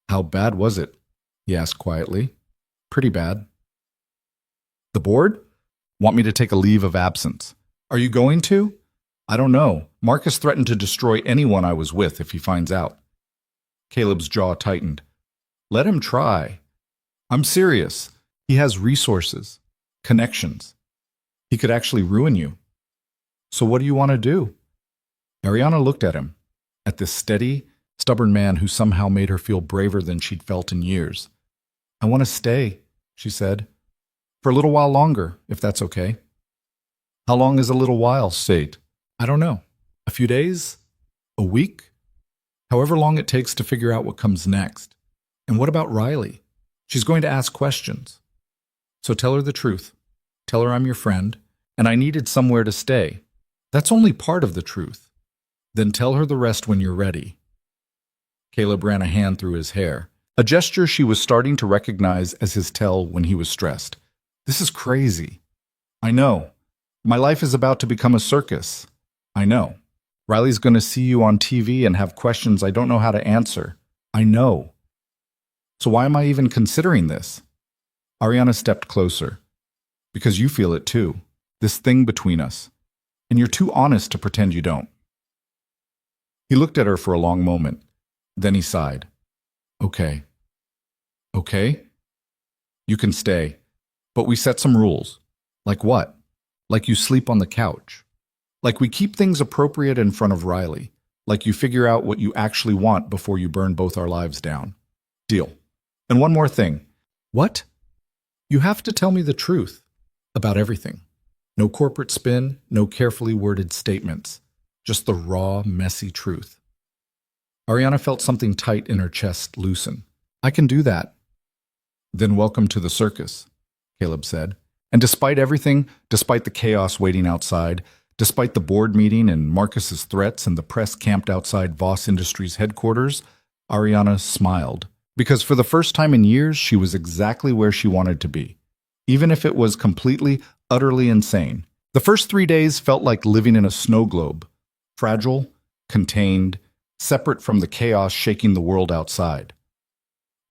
Speaker 1: How bad was it? He asked quietly. Pretty bad. The board? Want me to take a leave of absence? Are you going to? I don't know. Marcus threatened to destroy anyone I was with if he finds out. Caleb's jaw tightened. Let him try. I'm serious. He has resources, connections. He could actually ruin you. So what do you want to do? Ariana looked at him, at this steady, stubborn man who somehow made her feel braver than she'd felt in years. I want to stay, she said. For a little while longer, if that's okay. How long is a little while, Sate? I don't know. A few days? A week? However long it takes to figure out what comes next. And what about Riley? She's going to ask questions. So tell her the truth. Tell her I'm your friend, and I needed somewhere to stay. That's only part of the truth. Then tell her the rest when you're ready. Caleb ran a hand through his hair, a gesture she was starting to recognize as his tell when he was stressed. This is crazy. I know. My life is about to become a circus. I know. Riley's going to see you on TV and have questions I don't know how to answer. I know. So why am I even considering this? Ariana stepped closer. Because you feel it too. This thing between us. And you're too honest to pretend you don't. He looked at her for a long moment. Then he sighed. Okay. Okay? You can stay. But we set some rules. Like what? Like you sleep on the couch. Like we keep things appropriate in front of Riley. Like you figure out what you actually want before you burn both our lives down. Deal. And one more thing. What? You have to tell me the truth. About everything. No corporate spin, no carefully worded statements. Just the raw, messy truth. Ariana felt something tight in her chest loosen. I can do that. Then welcome to the circus, Caleb said. And despite everything, despite the chaos waiting outside, despite the board meeting and Marcus's threats and the press camped outside Voss Industries headquarters, Ariana smiled. Because for the first time in years, she was exactly where she wanted to be. Even if it was completely, utterly insane. The first 3 days felt like living in a snow globe. Fragile, contained, separate from the chaos shaking the world outside.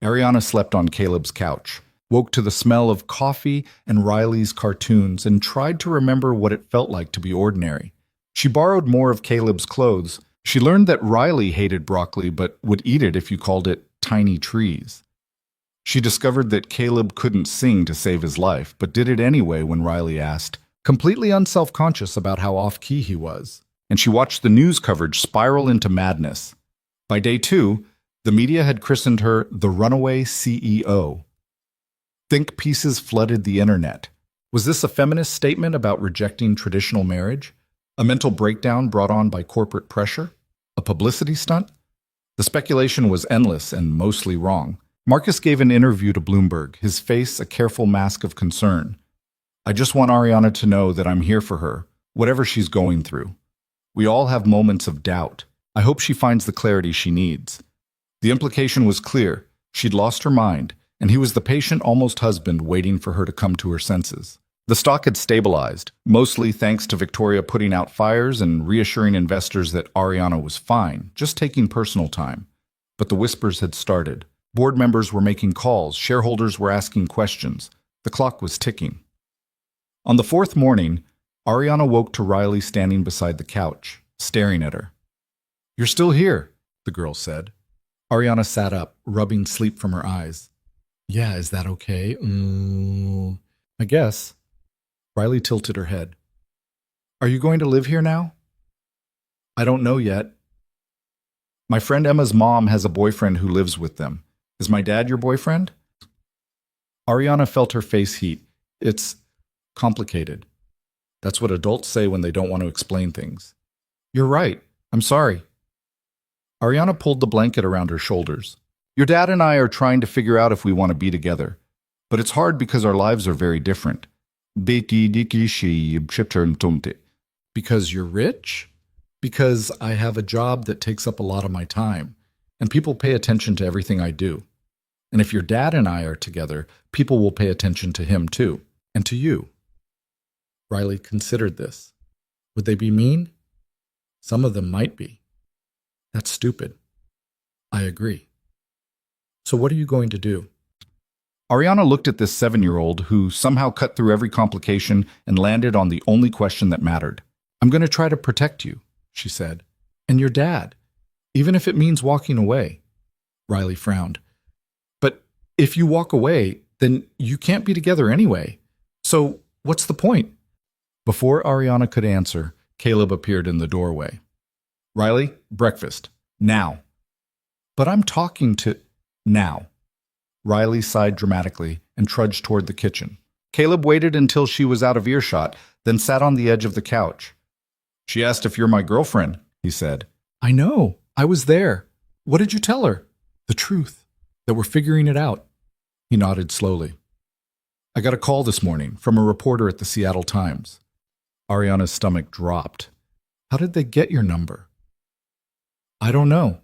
Speaker 1: Ariana slept on Caleb's couch, woke to the smell of coffee and Riley's cartoons, and tried to remember what it felt like to be ordinary. She borrowed more of Caleb's clothes. She learned that Riley hated broccoli but would eat it if you called it tiny trees. She discovered that Caleb couldn't sing to save his life, but did it anyway when Riley asked, completely unself-conscious about how off-key he was. And she watched the news coverage spiral into madness. By day 2, the media had christened her the runaway CEO. Think pieces flooded the internet. Was this a feminist statement about rejecting traditional marriage? A mental breakdown brought on by corporate pressure? A publicity stunt? The speculation was endless and mostly wrong. Marcus gave an interview to Bloomberg, his face a careful mask of concern. I just want Ariana to know that I'm here for her, whatever she's going through. We all have moments of doubt. I hope she finds the clarity she needs. The implication was clear. She'd lost her mind, and he was the patient, almost husband waiting for her to come to her senses. The stock had stabilized, mostly thanks to Victoria putting out fires and reassuring investors that Ariana was fine, just taking personal time. But the whispers had started. Board members were making calls, shareholders were asking questions. The clock was ticking. On the 4th morning, Ariana woke to Riley standing beside the couch, staring at her. "You're still here," the girl said. Ariana sat up, rubbing sleep from her eyes. "Yeah, is that okay? I guess." Riley tilted her head. "Are you going to live here now?" "I don't know yet. My friend Emma's mom has a boyfriend who lives with them. Is my dad your boyfriend?" Ariana felt her face heat. "It's complicated. That's what adults say when they don't want to explain things." "You're right. I'm sorry." Ariana pulled the blanket around her shoulders. "Your dad and I are trying to figure out if we want to be together. But it's hard because our lives are very different." "Because you're rich?" "Because I have a job that takes up a lot of my time, and people pay attention to everything I do. And if your dad and I are together, people will pay attention to him too, and to you." Riley considered this. Would they be mean? Some of them might be. That's stupid. I agree. So what are you going to do? Ariana looked at this 7-year-old who somehow cut through every complication and landed on the only question that mattered. "I'm going to try to protect you," she said. "And your dad, even if it means walking away." Riley frowned. "But if you walk away, then you can't be together anyway. So what's the point?" Before Ariana could answer, Caleb appeared in the doorway. "Riley, breakfast. Now." "But I'm talking to—" "Now." Riley sighed dramatically and trudged toward the kitchen. Caleb waited until she was out of earshot, then sat on the edge of the couch. "She asked if you're my girlfriend," he said. "I know. I was there. What did you tell her?" "The truth. That we're figuring it out." He nodded slowly. "I got a call this morning from a reporter at the Seattle Times." Ariana's stomach dropped. "How did they get your number?" "I don't know.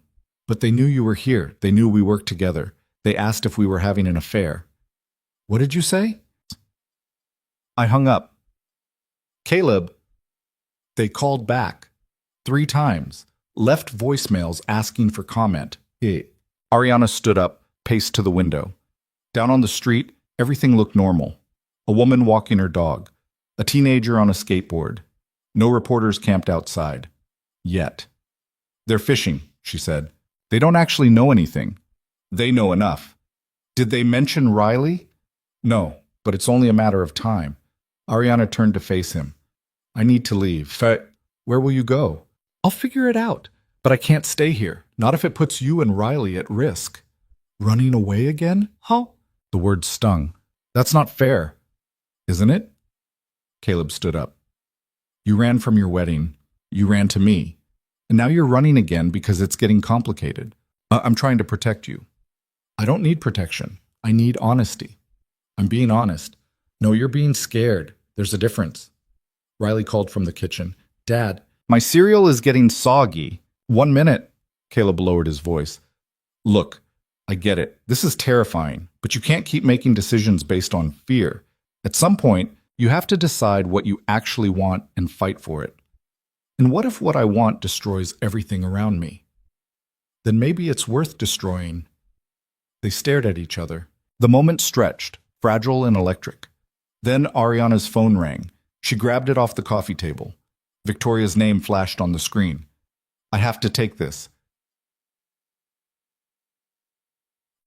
Speaker 1: But they knew you were here. They knew we worked together. They asked if we were having an affair." "What did you say?" I hung up. "Caleb." They called back 3 times, left voicemails asking for comment. Ariana stood up, paced to the window. Down on the street, everything looked normal. A woman walking her dog. A teenager on a skateboard. No reporters camped outside. Yet. "They're fishing," she said. "They don't actually know anything. They know enough." "Did they mention Riley?" "No, but it's only a matter of time." Ariana turned to face him. "I need to leave." "Where will you go?" "I'll figure it out. But I can't stay here. Not if it puts you and Riley at risk." "Running away again?" "Huh?" The word stung. "That's not fair." "Isn't it?" Caleb stood up. "You ran from your wedding. You ran to me. And now you're running again because it's getting complicated. I'm trying to protect you." "I don't need protection. I need honesty." "I'm being honest." "No, you're being scared. There's a difference." Riley called from the kitchen. "Dad, my cereal is getting soggy." "1 minute." Caleb lowered his voice. "Look, I get it. This is terrifying, but you can't keep making decisions based on fear. At some point, you have to decide what you actually want and fight for it. And what if what I want destroys everything around me? Then maybe it's worth destroying." They stared at each other. The moment stretched, fragile and electric. Then Ariana's phone rang. She grabbed it off the coffee table. Victoria's name flashed on the screen. I have to take this.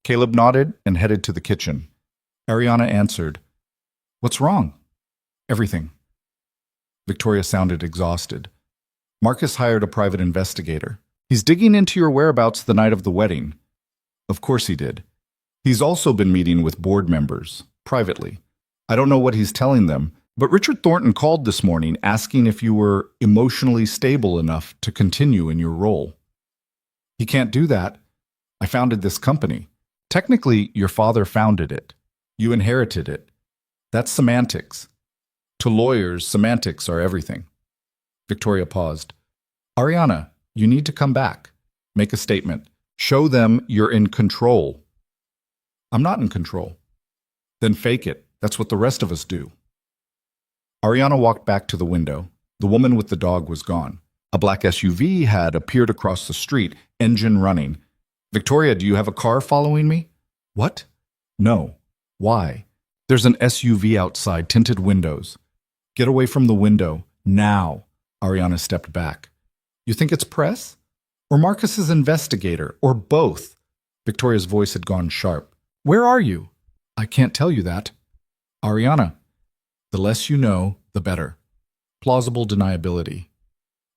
Speaker 1: Caleb nodded and headed to the kitchen. Ariana answered, What's wrong? Everything. Victoria sounded exhausted. Marcus hired a private investigator. He's digging into your whereabouts the night of the wedding. Of course he did. He's also been meeting with board members, privately. I don't know what he's telling them, but Richard Thornton called this morning asking if you were emotionally stable enough to continue in your role. He can't do that. I founded this company. Technically, your father founded it. You inherited it. That's semantics. To lawyers, semantics are everything. Victoria paused. Ariana, you need to come back. Make a statement. Show them you're in control. I'm not in control. Then fake it. That's what the rest of us do. Ariana walked back to the window. The woman with the dog was gone. A black SUV had appeared across the street, engine running. Victoria, do you have a car following me? What? No. Why? There's an SUV outside, tinted windows. Get away from the window, now. Ariana stepped back. You think it's press? Or Marcus's investigator? Or both? Victoria's voice had gone sharp. Where are you? I can't tell you that. Ariana, the less you know, the better. Plausible deniability.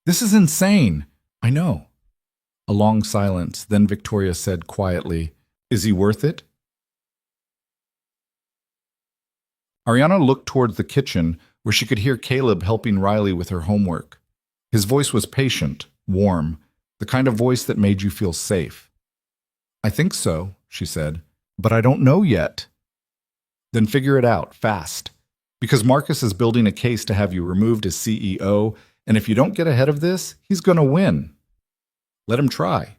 Speaker 1: This is insane. I know. A long silence, then Victoria said quietly, Is he worth it? Ariana looked toward the kitchen, where she could hear Caleb helping Riley with her homework. His voice was patient, warm, the kind of voice that made you feel safe. I think so, she said, but I don't know yet. Then figure it out, fast. Because Marcus is building a case to have you removed as CEO, and if you don't get ahead of this, he's going to win. Let him try.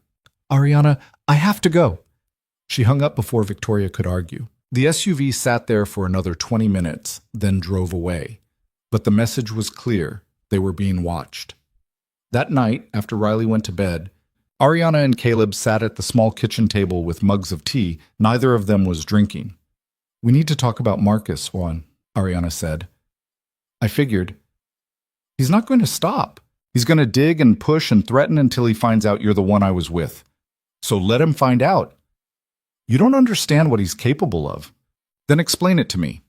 Speaker 1: Ariana, I have to go. She hung up before Victoria could argue. The SUV sat there for another 20 minutes, then drove away. But the message was clear. They were being watched. That night, after Riley went to bed, Ariana and Caleb sat at the small kitchen table with mugs of tea. Neither of them was drinking. We need to talk about Marcus, Juan, Ariana said. I figured. He's not going to stop. He's going to dig and push and threaten until he finds out you're the one I was with. So let him find out. You don't understand what he's capable of. Then explain it to me.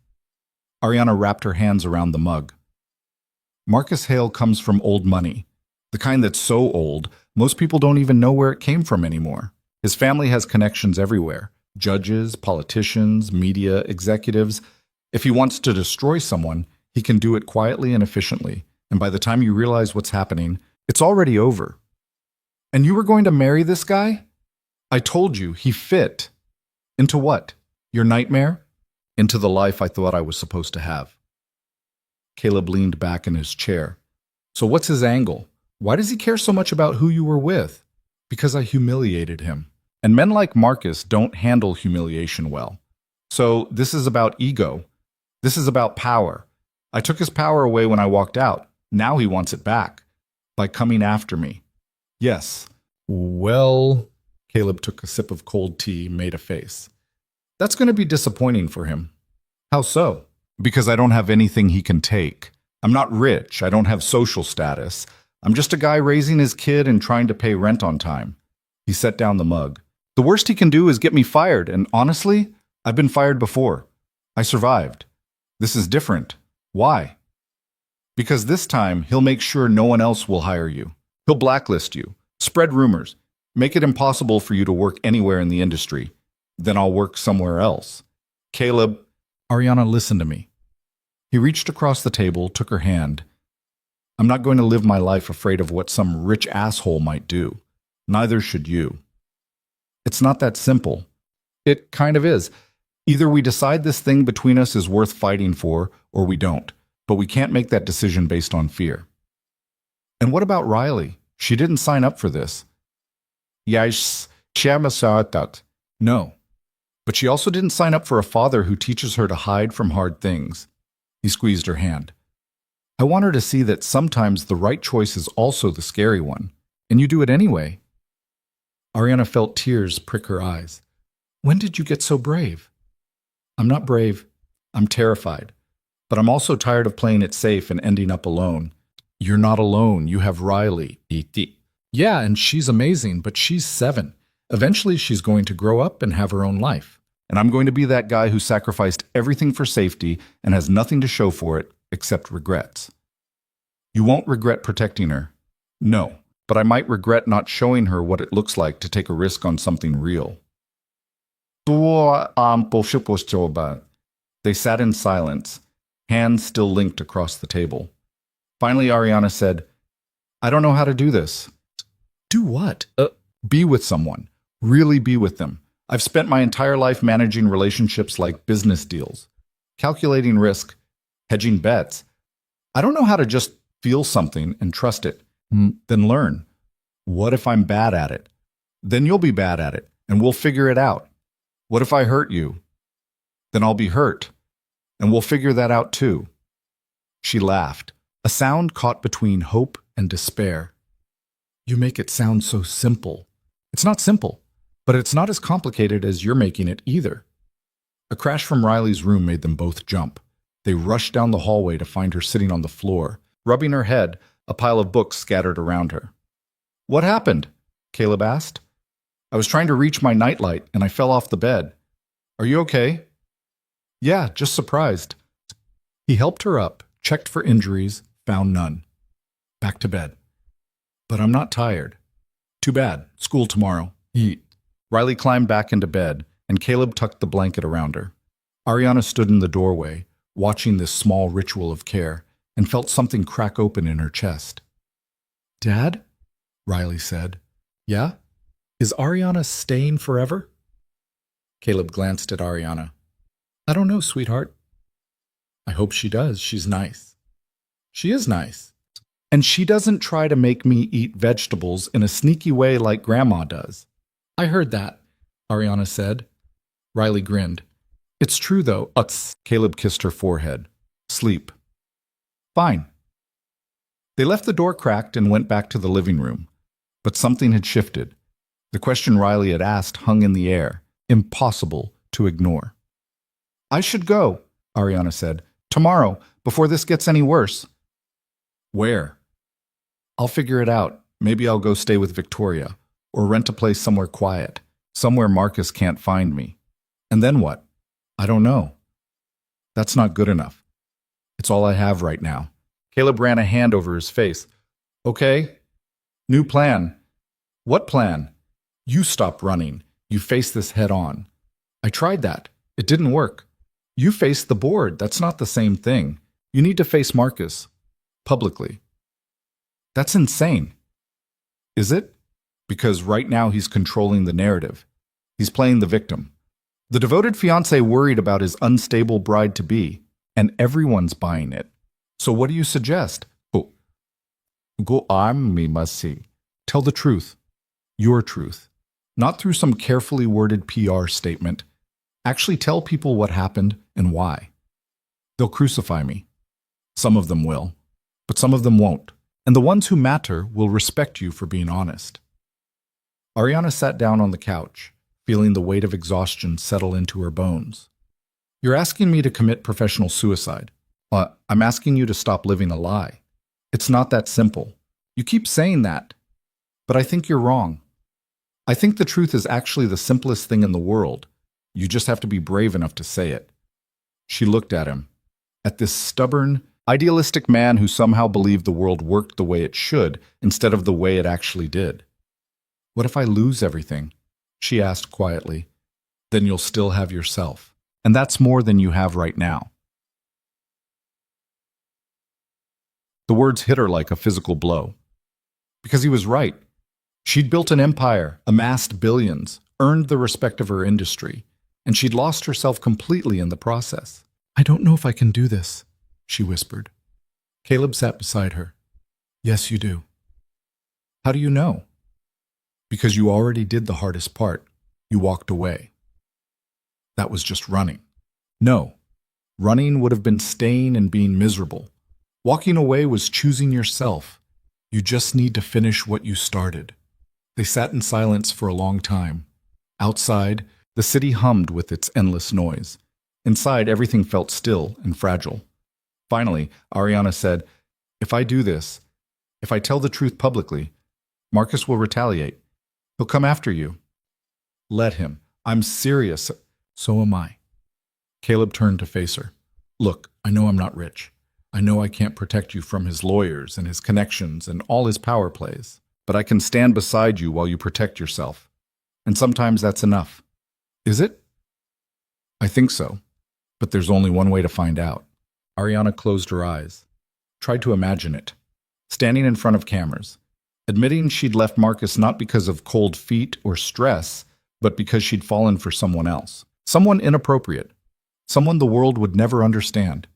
Speaker 1: Ariana wrapped her hands around the mug. Marcus Hale comes from old money. The kind that's so old, most people don't even know where it came from anymore. His family has connections everywhere. Judges, politicians, media, executives. If he wants to destroy someone, he can do it quietly and efficiently. And by the time you realize what's happening, it's already over. And you were going to marry this guy? I told you, he fit. Into what? Your nightmare? Into the life I thought I was supposed to have. Caleb leaned back in his chair. So what's his angle? Why does he care so much about who you were with? Because I humiliated him. And men like Marcus don't handle humiliation well. So this is about ego. This is about power. I took his power away when I walked out. Now he wants it back. By coming after me. Yes. Well, Caleb took a sip of cold tea, made a face. That's going to be disappointing for him. How so? Because I don't have anything he can take. I'm not rich. I don't have social status. I'm just a guy raising his kid and trying to pay rent on time. He set down the mug. The worst he can do is get me fired, and honestly, I've been fired before. I survived. This is different. Why? Because this time, he'll make sure no one else will hire you. He'll blacklist you, spread rumors, make it impossible for you to work anywhere in the industry. Then I'll work somewhere else. Caleb, Ariana, listen to me. He reached across the table, took her hand. I'm not going to live my life afraid of what some rich asshole might do. Neither should you. It's not that simple. It kind of is. Either we decide this thing between us is worth fighting for, or we don't. But we can't make that decision based on fear. And what about Riley? She didn't sign up for this. Yes, no. But she also didn't sign up for a father who teaches her to hide from hard things. He squeezed her hand. I want her to see that sometimes the right choice is also the scary one, and you do it anyway. Ariana felt tears prick her eyes. When did you get so brave? I'm not brave. I'm terrified, but I'm also tired of playing it safe and ending up alone. You're not alone. You have Riley. E.T. Yeah, and she's amazing, but she's 7. Eventually, she's going to grow up and have her own life. And I'm going to be that guy who sacrificed everything for safety and has nothing to show for it except regrets. You won't regret protecting her. No, but I might regret not showing her what it looks like to take a risk on something real. They sat in silence, hands still linked across the table. Finally, Ariana said, I don't know how to do this. Do what? Be with someone. Really be with them. I've spent my entire life managing relationships like business deals, calculating risk, hedging bets. I don't know how to just feel something and trust it, then learn. What if I'm bad at it? Then you'll be bad at it, and we'll figure it out. What if I hurt you? Then I'll be hurt, and we'll figure that out too. She laughed, a sound caught between hope and despair. You make it sound so simple. It's not simple, but it's not as complicated as you're making it either. A crash from Riley's room made them both jump. They rushed down the hallway to find her sitting on the floor, rubbing her head, a pile of books scattered around her. What happened? Caleb asked. I was trying to reach my nightlight and I fell off the bed. Are you okay? Yeah, just surprised. He helped her up, checked for injuries, found none. Back to bed. But I'm not tired. Too bad. School tomorrow. Riley climbed back into bed, and Caleb tucked the blanket around her. Ariana stood in the doorway, watching this small ritual of care, and felt something crack open in her chest. Dad? Riley said. Yeah? Is Ariana staying forever? Caleb glanced at Ariana. I don't know, sweetheart. I hope she does. She's nice. She is nice. And she doesn't try to make me eat vegetables in a sneaky way like Grandma does. I heard that, Ariana said. Riley grinned. It's true, though. Caleb kissed her forehead. Sleep. Fine. They left the door cracked and went back to the living room. But something had shifted. The question Riley had asked hung in the air, impossible to ignore. I should go, Ariana said. Tomorrow, before this gets any worse. Where? I'll figure it out. Maybe I'll go stay with Victoria, or rent a place somewhere quiet, somewhere Marcus can't find me. And then what? I don't know. That's not good enough. It's all I have right now. Caleb ran a hand over his face. Okay. New plan. What plan? You stop running. You face this head on. I tried that. It didn't work. You faced the board. That's not the same thing. You need to face Marcus. Publicly. That's insane. Is it? Because right now he's controlling the narrative. He's playing the victim. The devoted fiancé worried about his unstable bride-to-be, and everyone's buying it. So what do you suggest? Go arm me, must see. Tell the truth. Your truth. Not through some carefully worded PR statement. Actually tell people what happened and why. They'll crucify me. Some of them will, but some of them won't. And the ones who matter will respect you for being honest. Ariana sat down on the couch, feeling the weight of exhaustion settle into her bones. You're asking me to commit professional suicide. I'm asking you to stop living a lie. It's not that simple. You keep saying that, but I think you're wrong. I think the truth is actually the simplest thing in the world. You just have to be brave enough to say it. She looked at him, at this stubborn, idealistic man who somehow believed the world worked the way it should instead of the way it actually did. What if I lose everything? She asked quietly. Then you'll still have yourself. And that's more than you have right now. The words hit her like a physical blow. Because he was right. She'd built an empire, amassed billions, earned the respect of her industry, and she'd lost herself completely in the process. I don't know if I can do this, she whispered. Caleb sat beside her. Yes, you do. How do you know? Because you already did the hardest part. You walked away. That was just running. No, running would have been staying and being miserable. Walking away was choosing yourself. You just need to finish what you started. They sat in silence for a long time. Outside, the city hummed with its endless noise. Inside, everything felt still and fragile. Finally, Ariana said, "If I do this, if I tell the truth publicly, Marcus will retaliate. He'll come after you." "Let him. I'm serious." "So am I." Caleb turned to face her. "Look, I know I'm not rich. I know I can't protect you from his lawyers and his connections and all his power plays. But I can stand beside you while you protect yourself. And sometimes that's enough." "Is it?" "I think so. But there's only one way to find out." Ariana closed her eyes, tried to imagine it. Standing in front of cameras, admitting she'd left Marcus not because of cold feet or stress, but because she'd fallen for someone else. Someone inappropriate. Someone the world would never understand.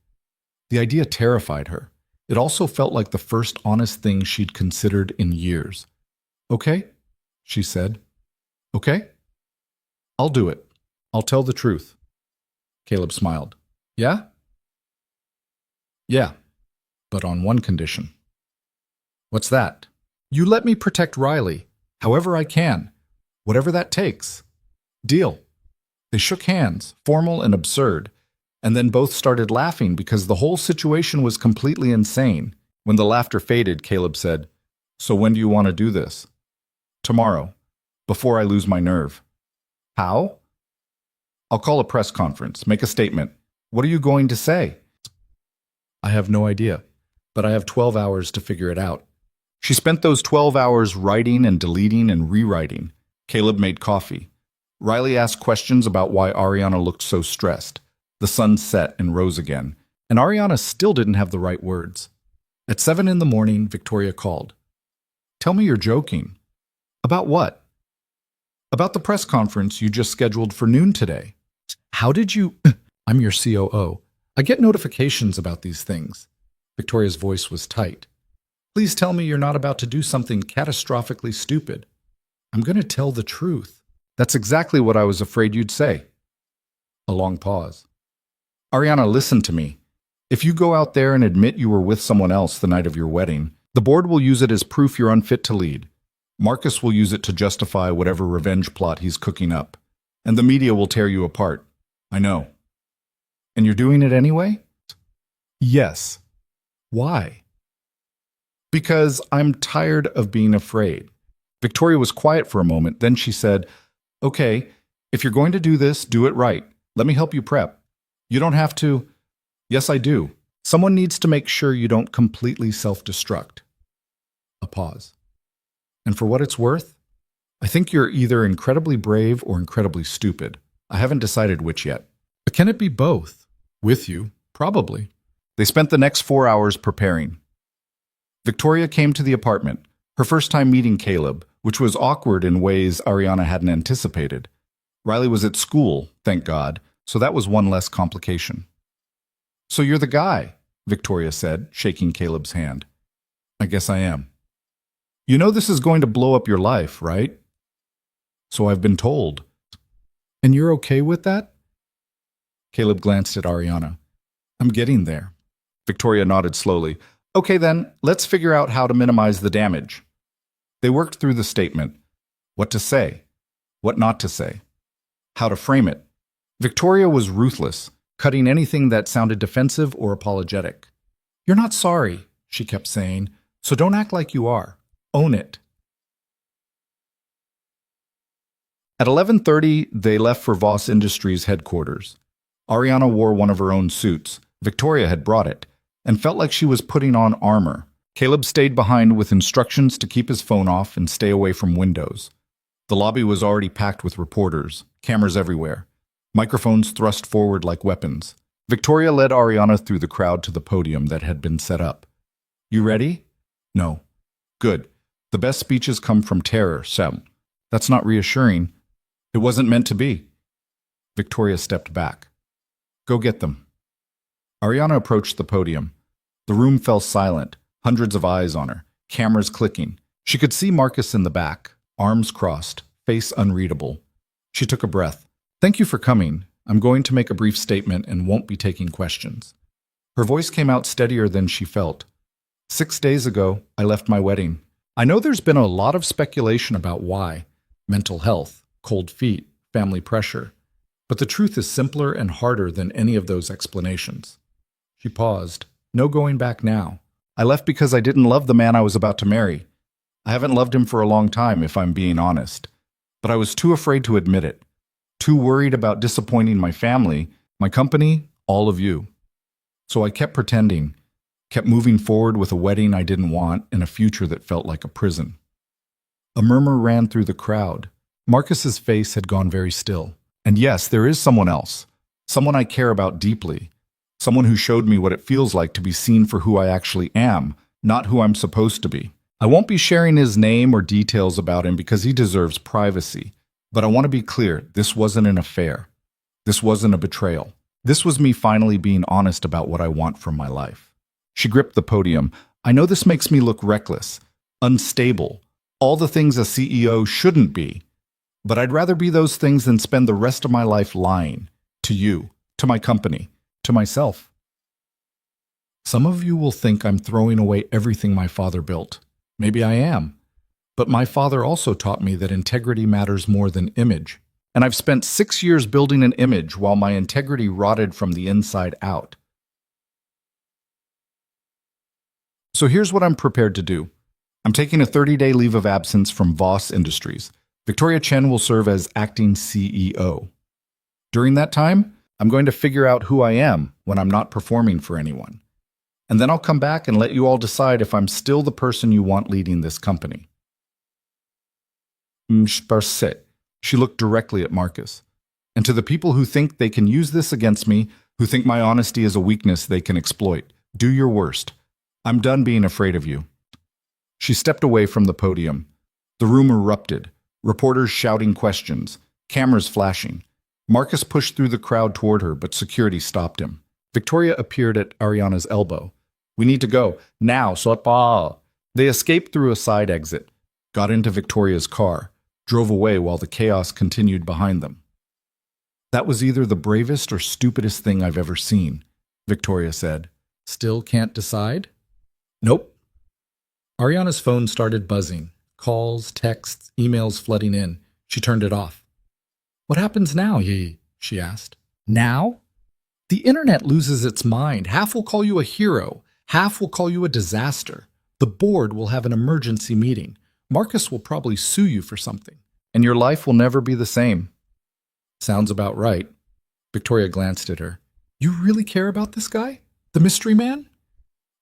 Speaker 1: The idea terrified her. It also felt like the first honest thing she'd considered in years. "Okay," she said. "Okay? I'll do it. I'll tell the truth." Caleb smiled. "Yeah?" "Yeah, but on one condition." "What's that?" "You let me protect Riley, however I can, whatever that takes." "Deal." They shook hands, formal and absurd, and then both started laughing because the whole situation was completely insane. When the laughter faded, Caleb said, "So when do you want to do this?" "Tomorrow, before I lose my nerve." "How?" "I'll call a press conference, make a statement. What are you going to say?" "I have no idea, but I have 12 hours to figure it out." She spent those 12 hours writing and deleting and rewriting. Caleb made coffee. Riley asked questions about why Ariana looked so stressed. The sun set and rose again, and Ariana still didn't have the right words. At 7 in the morning, Victoria called. "Tell me you're joking." "About what?" "About the press conference you just scheduled for noon today." "How did you—" "I'm your COO. I get notifications about these things." Victoria's voice was tight. "Please tell me you're not about to do something catastrophically stupid." "I'm going to tell the truth." "That's exactly what I was afraid you'd say." A long pause. "Ariana, listen to me. If you go out there and admit you were with someone else the night of your wedding, the board will use it as proof you're unfit to lead. Marcus will use it to justify whatever revenge plot he's cooking up. And the media will tear you apart. I know." "And you're doing it anyway?" "Yes." "Why?" "Because I'm tired of being afraid." Victoria was quiet for a moment, then she said, "Okay, if you're going to do this, do it right. Let me help you prep. You don't have to—" "Yes, I do. Someone needs to make sure you don't completely self-destruct." A pause. "And for what it's worth, I think you're either incredibly brave or incredibly stupid. I haven't decided which yet." "But can it be both?" "With you, probably." They spent the next 4 hours preparing. Victoria came to the apartment, her first time meeting Caleb, which was awkward in ways Ariana hadn't anticipated. Riley was at school, thank God, so that was one less complication. "So you're the guy," Victoria said, shaking Caleb's hand. "I guess I am." "You know this is going to blow up your life, right?" "So I've been told." "And you're okay with that?" Caleb glanced at Ariana. "I'm getting there." Victoria nodded slowly. "Okay then, let's figure out how to minimize the damage." They worked through the statement. What to say, what not to say, how to frame it. Victoria was ruthless, cutting anything that sounded defensive or apologetic. "You're not sorry," she kept saying, "so don't act like you are. Own it." At 11:30, they left for Voss Industries headquarters. Ariana wore one of her own suits. Victoria had brought it, and felt like she was putting on armor. Caleb stayed behind with instructions to keep his phone off and stay away from windows. The lobby was already packed with reporters, cameras everywhere, microphones thrust forward like weapons. Victoria led Ariana through the crowd to the podium that had been set up. "You ready?" "No." "Good. The best speeches come from terror, Sam." "That's not reassuring." "It wasn't meant to be." Victoria stepped back. "Go get them." Ariana approached the podium. The room fell silent, hundreds of eyes on her, cameras clicking. She could see Marcus in the back, arms crossed, face unreadable. She took a breath. "Thank you for coming. I'm going to make a brief statement and won't be taking questions." Her voice came out steadier than she felt. 6 days ago, I left my wedding. I know there's been a lot of speculation about why. Mental health, cold feet, family pressure. But the truth is simpler and harder than any of those explanations. She paused. No going back now. I left because I didn't love the man I was about to marry. I haven't loved him for a long time, if I'm being honest. But I was too afraid to admit it. Too worried about disappointing my family, my company, all of you. So I kept pretending, kept moving forward with a wedding I didn't want and a future that felt like a prison. A murmur ran through the crowd. Marcus's face had gone very still. And yes, there is someone else. Someone I care about deeply. Someone who showed me what it feels like to be seen for who I actually am, not who I'm supposed to be. I won't be sharing his name or details about him because he deserves privacy. But I want to be clear, this wasn't an affair. This wasn't a betrayal. This was me finally being honest about what I want from my life. She gripped the podium. I know this makes me look reckless, unstable, all the things a CEO shouldn't be. But I'd rather be those things than spend the rest of my life lying. To you, to my company, to myself. Some of you will think I'm throwing away everything my father built. Maybe I am. But my father also taught me that integrity matters more than image. And I've spent 6 years building an image while my integrity rotted from the inside out. So here's what I'm prepared to do. I'm taking a 30-day leave of absence from Voss Industries. Victoria Chen will serve as acting CEO. During that time, I'm going to figure out who I am when I'm not performing for anyone. And then I'll come back and let you all decide if I'm still the person you want leading this company. She looked directly at Marcus. And to the people who think they can use this against me, who think my honesty is a weakness they can exploit, do your worst. I'm done being afraid of you. She stepped away from the podium. The room erupted, reporters shouting questions, cameras flashing. Marcus pushed through the crowd toward her, but security stopped him. Victoria appeared at Ariana's elbow. We need to go. Now, Sotpa! They escaped through a side exit, got into Victoria's car, drove away while the chaos continued behind them. That was either the bravest or stupidest thing I've ever seen, Victoria said. Still can't decide? Nope. Ariana's phone started buzzing. Calls, texts, emails flooding in. She turned it off. What happens now, Yi? She asked. Now? The internet loses its mind. Half will call you a hero. Half will call you a disaster. The board will have an emergency meeting. Marcus will probably sue you for something. And your life will never be the same. Sounds about right. Victoria glanced at her. You really care about this guy? The mystery man?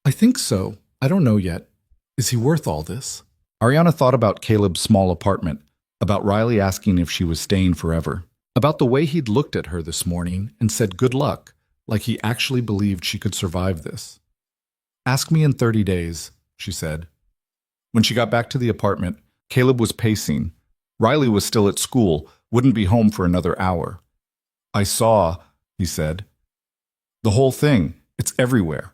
Speaker 1: I think so. I don't know yet. Is he worth all this? Ariana thought about Caleb's small apartment, about Riley asking if she was staying forever, about the way he'd looked at her this morning and said good luck, like he actually believed she could survive this. Ask me in 30 days, she said. When she got back to the apartment, Caleb was pacing. Riley was still at school, wouldn't be home for another hour. I saw, he said. The whole thing, it's everywhere.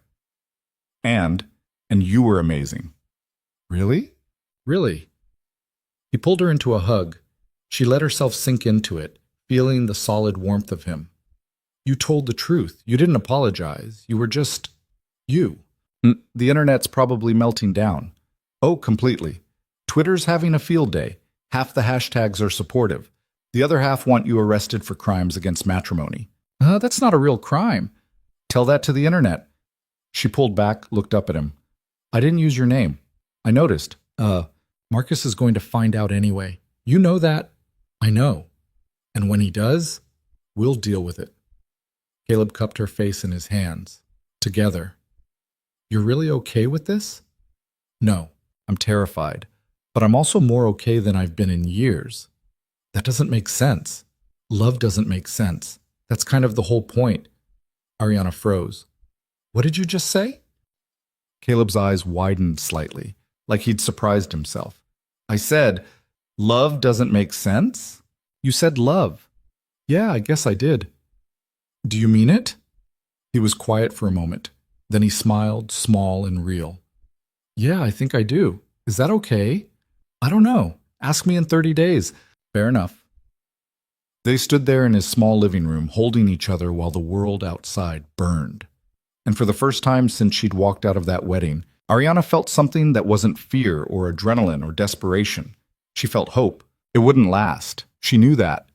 Speaker 1: And you were amazing. Really? Really? He pulled her into a hug. She let herself sink into it, feeling the solid warmth of him. You told the truth. You didn't apologize. You were just you. The internet's probably melting down. Oh, completely. Twitter's having a field day. Half the hashtags are supportive. The other half want you arrested for crimes against matrimony. That's not a real crime. Tell that to the internet. She pulled back, looked up at him. I didn't use your name. I noticed. Marcus is going to find out anyway. You know that? I know. And when he does, we'll deal with it. Caleb cupped her face in his hands. Together. You're really okay with this? No, I'm terrified. But I'm also more okay than I've been in years. That doesn't make sense. Love doesn't make sense. That's kind of the whole point. Ariana froze. What did you just say? Caleb's eyes widened slightly, like he'd surprised himself. I said, love doesn't make sense? You said love. Yeah, I guess I did. Do you mean it? He was quiet for a moment. Then he smiled, small and real. Yeah, I think I do. Is that okay? I don't know. Ask me in 30 days. Fair enough. They stood there in his small living room, holding each other while the world outside burned. And for the first time since she'd walked out of that wedding, Ariana felt something that wasn't fear or adrenaline or desperation. She felt hope. It wouldn't last. She knew that.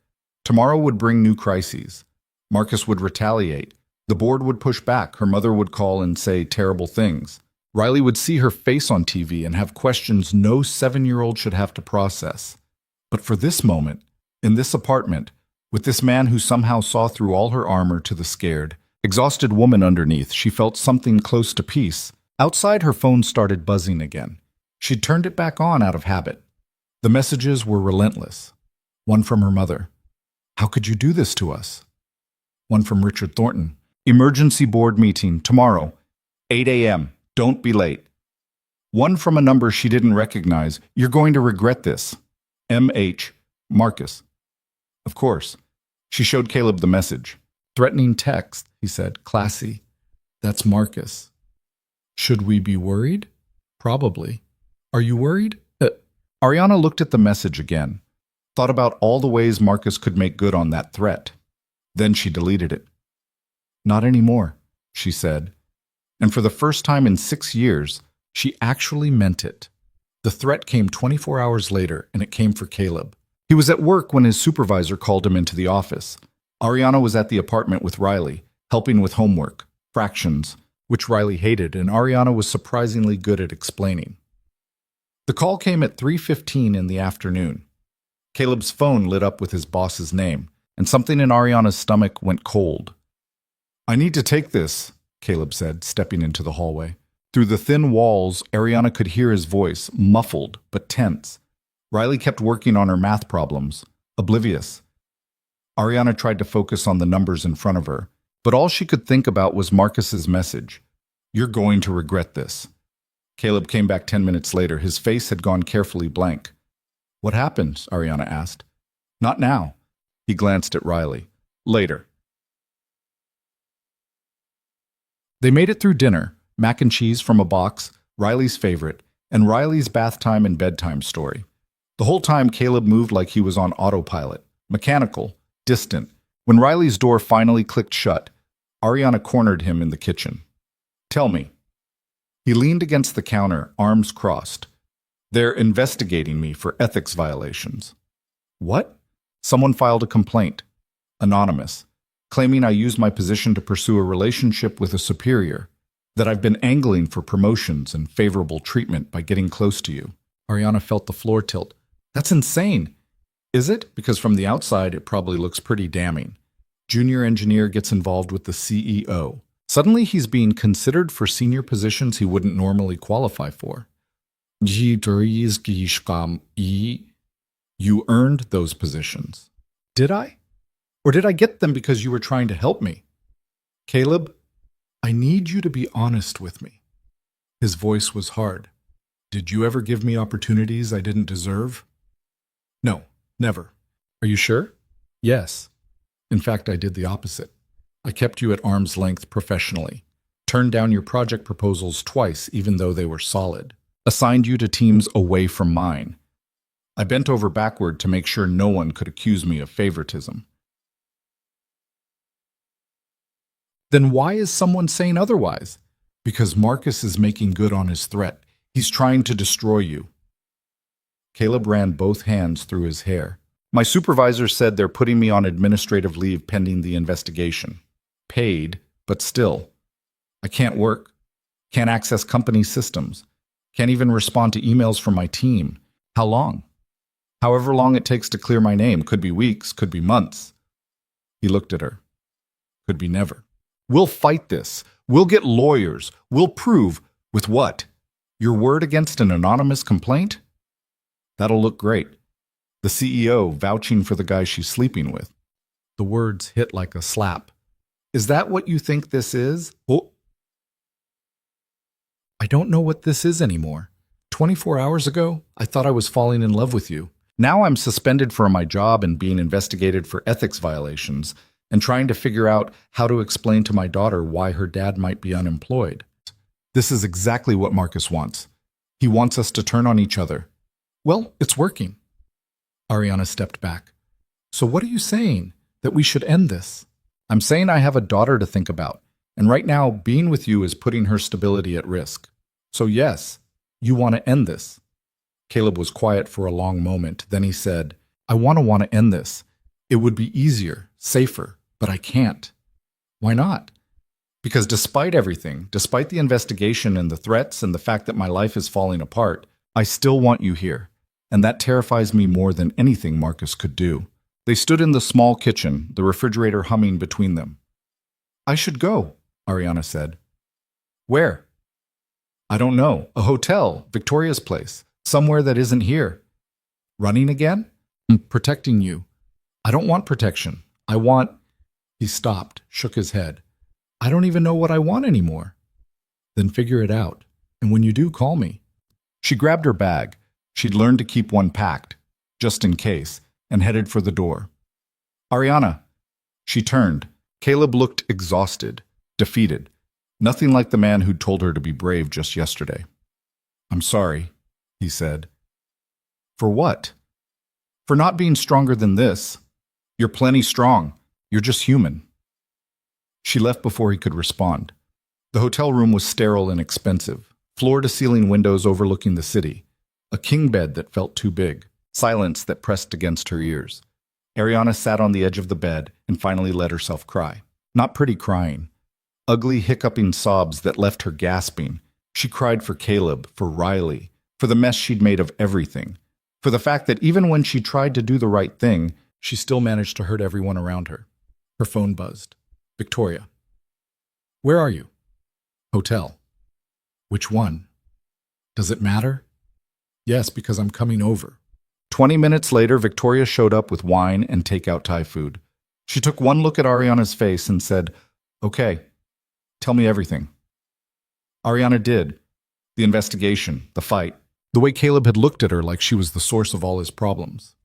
Speaker 1: Tomorrow would bring new crises. Marcus would retaliate. The board would push back. Her mother would call and say terrible things. Riley would see her face on TV and have questions no 7-year-old should have to process. But for this moment, in this apartment, with this man who somehow saw through all her armor to the scared, exhausted woman underneath, she felt something close to peace. Outside, her phone started buzzing again. She'd turned it back on out of habit. The messages were relentless. One from her mother. "How could you do this to us?" One from Richard Thornton. "Emergency board meeting tomorrow, 8 a.m. Don't be late." One from a number she didn't recognize. "You're going to regret this. M.H. Marcus." Of course. She showed Caleb the message. "Threatening text," he said. "Classy. That's Marcus." "Should we be worried?" "Probably. Are you worried?" Ariana looked at the message again, thought about all the ways Marcus could make good on that threat. Then she deleted it. "Not anymore," she said. And for the first time in 6 years, she actually meant it. The threat came 24 hours later, and it came for Caleb. He was at work when his supervisor called him into the office. Ariana was at the apartment with Riley, helping with homework, fractions, which Riley hated, and Ariana was surprisingly good at explaining. The call came at 3:15 in the afternoon. Caleb's phone lit up with his boss's name, and something in Ariana's stomach went cold. "I need to take this," Caleb said, stepping into the hallway. Through the thin walls, Ariana could hear his voice, muffled but tense. Riley kept working on her math problems, oblivious. Ariana tried to focus on the numbers in front of her, but all she could think about was Marcus's message. "You're going to regret this." Caleb came back 10 minutes later. His face had gone carefully blank. "What happened?" Ariana asked. "Not now." He glanced at Riley. "Later." They made it through dinner, mac and cheese from a box, Riley's favorite, and Riley's bath time and bedtime story. The whole time Caleb moved like he was on autopilot, mechanical, distant. When Riley's door finally clicked shut, Ariana cornered him in the kitchen. "Tell me." He leaned against the counter, arms crossed. "They're investigating me for ethics violations." "What?" "Someone filed a complaint. Anonymous. Claiming I used my position to pursue a relationship with a superior. That I've been angling for promotions and favorable treatment by getting close to you." Ariana felt the floor tilt. "That's insane." "Is it? Because from the outside, it probably looks pretty damning. Junior engineer gets involved with the CEO. Suddenly he's being considered for senior positions he wouldn't normally qualify for. You earned those positions." "Did I? Or did I get them because you were trying to help me?" "Caleb, I need you to be honest with me." His voice was hard. "Did you ever give me opportunities I didn't deserve?" "No, never." "Are you sure?" "Yes. In fact, I did the opposite. I kept you at arm's length professionally, turned down your project proposals twice even though they were solid, assigned you to teams away from mine. I bent over backward to make sure no one could accuse me of favoritism." "Then why is someone saying otherwise?" "Because Marcus is making good on his threat. He's trying to destroy you." Caleb ran both hands through his hair. "My supervisor said they're putting me on administrative leave pending the investigation. Paid, but still. I can't work, can't access company systems, can't even respond to emails from my team. How long? However long it takes to clear my name. Could be weeks, could be months." He looked at her. "Could be never. We'll fight this. We'll get lawyers. We'll prove. With what? Your word against an anonymous complaint? That'll look great. The CEO vouching for the guy she's sleeping with." The words hit like a slap. "Is that what you think this is?" "Oh, I don't know what this is anymore. 24 hours ago, I thought I was falling in love with you. Now I'm suspended from my job and being investigated for ethics violations and trying to figure out how to explain to my daughter why her dad might be unemployed. This is exactly what Marcus wants. He wants us to turn on each other. Well, it's working." Ariana stepped back. "So what are you saying? That we should end this?" "I'm saying I have a daughter to think about, and right now being with you is putting her stability at risk. So yes, you want to end this." Caleb was quiet for a long moment. Then he said, "I want to end this. It would be easier, safer, but I can't. Why not? Because despite everything, despite the investigation and the threats and the fact that my life is falling apart, I still want you here. And that terrifies me more than anything Marcus could do. They stood in the small kitchen, the refrigerator humming between them. I should go, Ariana said. Where? I don't know. A hotel, Victoria's place, somewhere that isn't here. Running again? Protecting you. I don't want protection. I want... He stopped, shook his head. I don't even know what I want anymore. Then figure it out. And when you do, call me. She grabbed her bag. She'd learned to keep one packed, just in case, and headed for the door. Ariana. She turned. Caleb looked exhausted, defeated. Nothing like the man who'd told her to be brave just yesterday. I'm sorry, he said. For what? For not being stronger than this. You're plenty strong. You're just human. She left before he could respond. The hotel room was sterile and expensive, floor-to-ceiling windows overlooking the city, a king bed that felt too big, silence that pressed against her ears. Ariana sat on the edge of the bed and finally let herself cry. Not pretty crying. Ugly, hiccuping sobs that left her gasping. She cried for Caleb, for Riley, for the mess she'd made of everything, for the fact that even when she tried to do the right thing, she still managed to hurt everyone around her. Her phone buzzed. Victoria. Where are you? Hotel. Which one? Does it matter? Yes, because I'm coming over. 20 minutes later, Victoria showed up with wine and takeout Thai food. She took one look at Ariana's face and said, Okay, tell me everything. Ariana did. The investigation, the fight, the way Caleb had looked at her like she was the source of all his problems.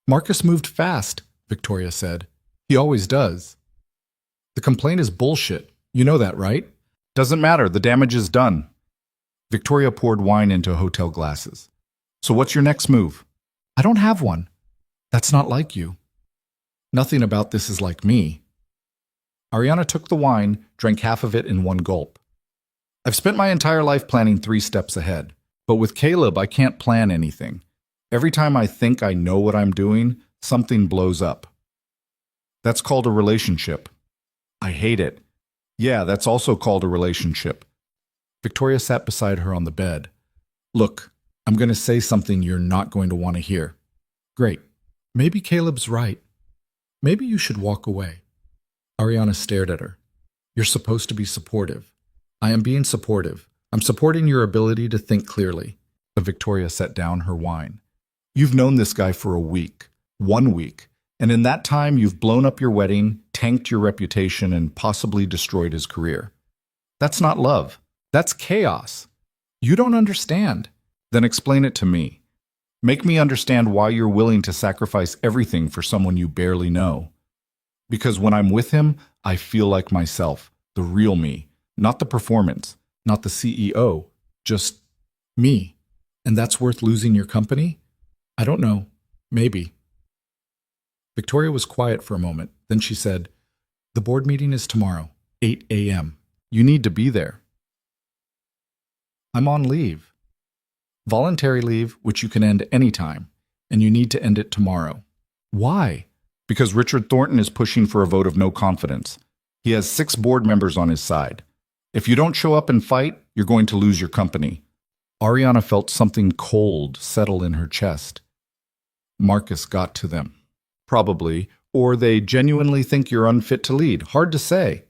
Speaker 1: Marcus moved fast, Victoria said. He always does. The complaint is bullshit. You know that, right? Doesn't matter. The damage is done. Victoria poured wine into hotel glasses. So what's your next move? I don't have one. That's not like you. Nothing about this is like me. Ariana took the wine, drank half of it in one gulp. I've spent my entire life planning 3 steps ahead. But with Caleb, I can't plan anything. Every time I think I know what I'm doing, something blows up. That's called a relationship. I hate it. Yeah, that's also called a relationship. Victoria sat beside her on the bed. Look, I'm going to say something you're not going to want to hear. Great. Maybe Caleb's right. Maybe you should walk away. Ariana stared at her. You're supposed to be supportive. I am being supportive. I'm supporting your ability to think clearly. But Victoria set down her wine. You've known this guy for a week. 1 week. And in that time, you've blown up your wedding, tanked your reputation, and possibly destroyed his career. That's not love. That's chaos. You don't understand. Then explain it to me. Make me understand why you're willing to sacrifice everything for someone you barely know. Because when I'm with him, I feel like myself, the real me, not the performance, not the CEO, just me. And that's worth losing your company? I don't know. Maybe. Victoria was quiet for a moment. Then she said, The board meeting is tomorrow, 8 a.m. You need to be there. I'm on leave. Voluntary leave, which you can end anytime, and you need to end it tomorrow. Why? Because Richard Thornton is pushing for a vote of no confidence. He has 6 board members on his side. If you don't show up and fight, you're going to lose your company. Ariana felt something cold settle in her chest. Marcus got to them. Probably, or they genuinely think you're unfit to lead. Hard to say.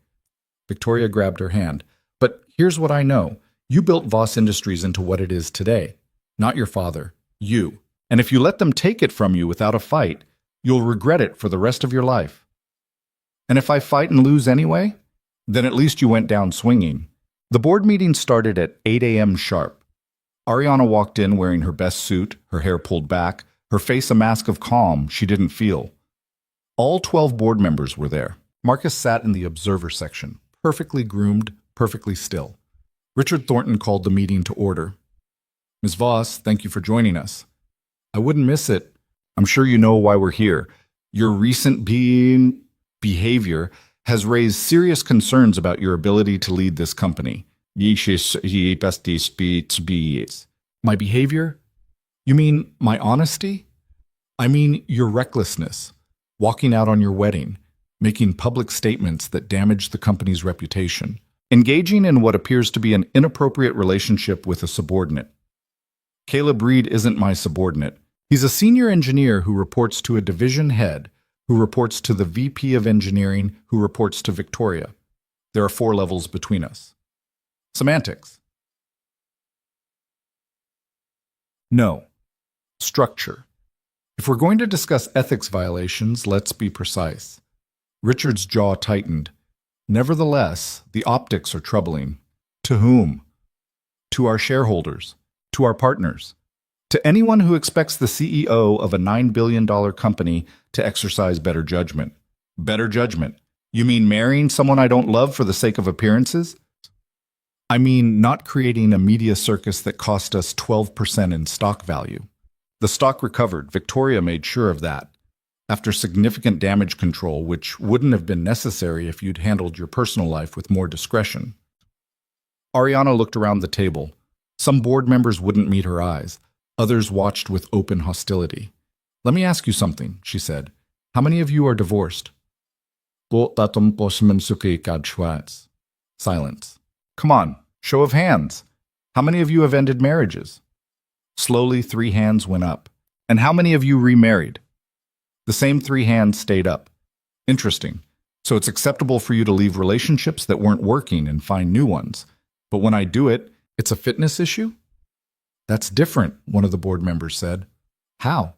Speaker 1: Victoria grabbed her hand. But here's what I know. You built Voss Industries into what it is today. Not your father. You. And if you let them take it from you without a fight, you'll regret it for the rest of your life. And if I fight and lose anyway, then at least you went down swinging. The board meeting started at 8 a.m. sharp. Ariana walked in wearing her best suit, her hair pulled back, her face a mask of calm she didn't feel. All 12 board members were there. Marcus sat in the observer section, perfectly groomed, perfectly still. Richard Thornton called the meeting to order. Ms. Voss, thank you for joining us. I wouldn't miss it. I'm sure you know why we're here. Your recent behavior has raised serious concerns about your ability to lead this company. My behavior? You mean my honesty? I mean your recklessness. walking out on your wedding, making public statements that damage the company's reputation, engaging in what appears to be an inappropriate relationship with a subordinate. Caleb Reed isn't my subordinate. He's a senior engineer who reports to a division head, who reports to the VP of engineering, who reports to Victoria. There are 4 levels between us. Semantics. No. Structure. If we're going to discuss ethics violations, let's be precise. Richard's jaw tightened. Nevertheless, the optics are troubling. To whom? To our shareholders. To our partners. To anyone who expects the CEO of a $9 billion company to exercise better judgment. Better judgment? You mean marrying someone I don't love for the sake of appearances? I mean not creating a media circus that cost us 12% in stock value. The stock recovered. Victoria made sure of that. After significant damage control, which wouldn't have been necessary if you'd handled your personal life with more discretion. Ariana looked around the table. Some board members wouldn't meet her eyes. Others watched with open hostility. Let me ask you something, she said. How many of you are divorced? Silence. Come on, show of hands. How many of you have ended marriages? Slowly, 3 hands went up. And how many of you remarried? The same 3 hands stayed up. Interesting. So it's acceptable for you to leave relationships that weren't working and find new ones. But when I do it, it's a fitness issue? That's different, one of the board members said. How?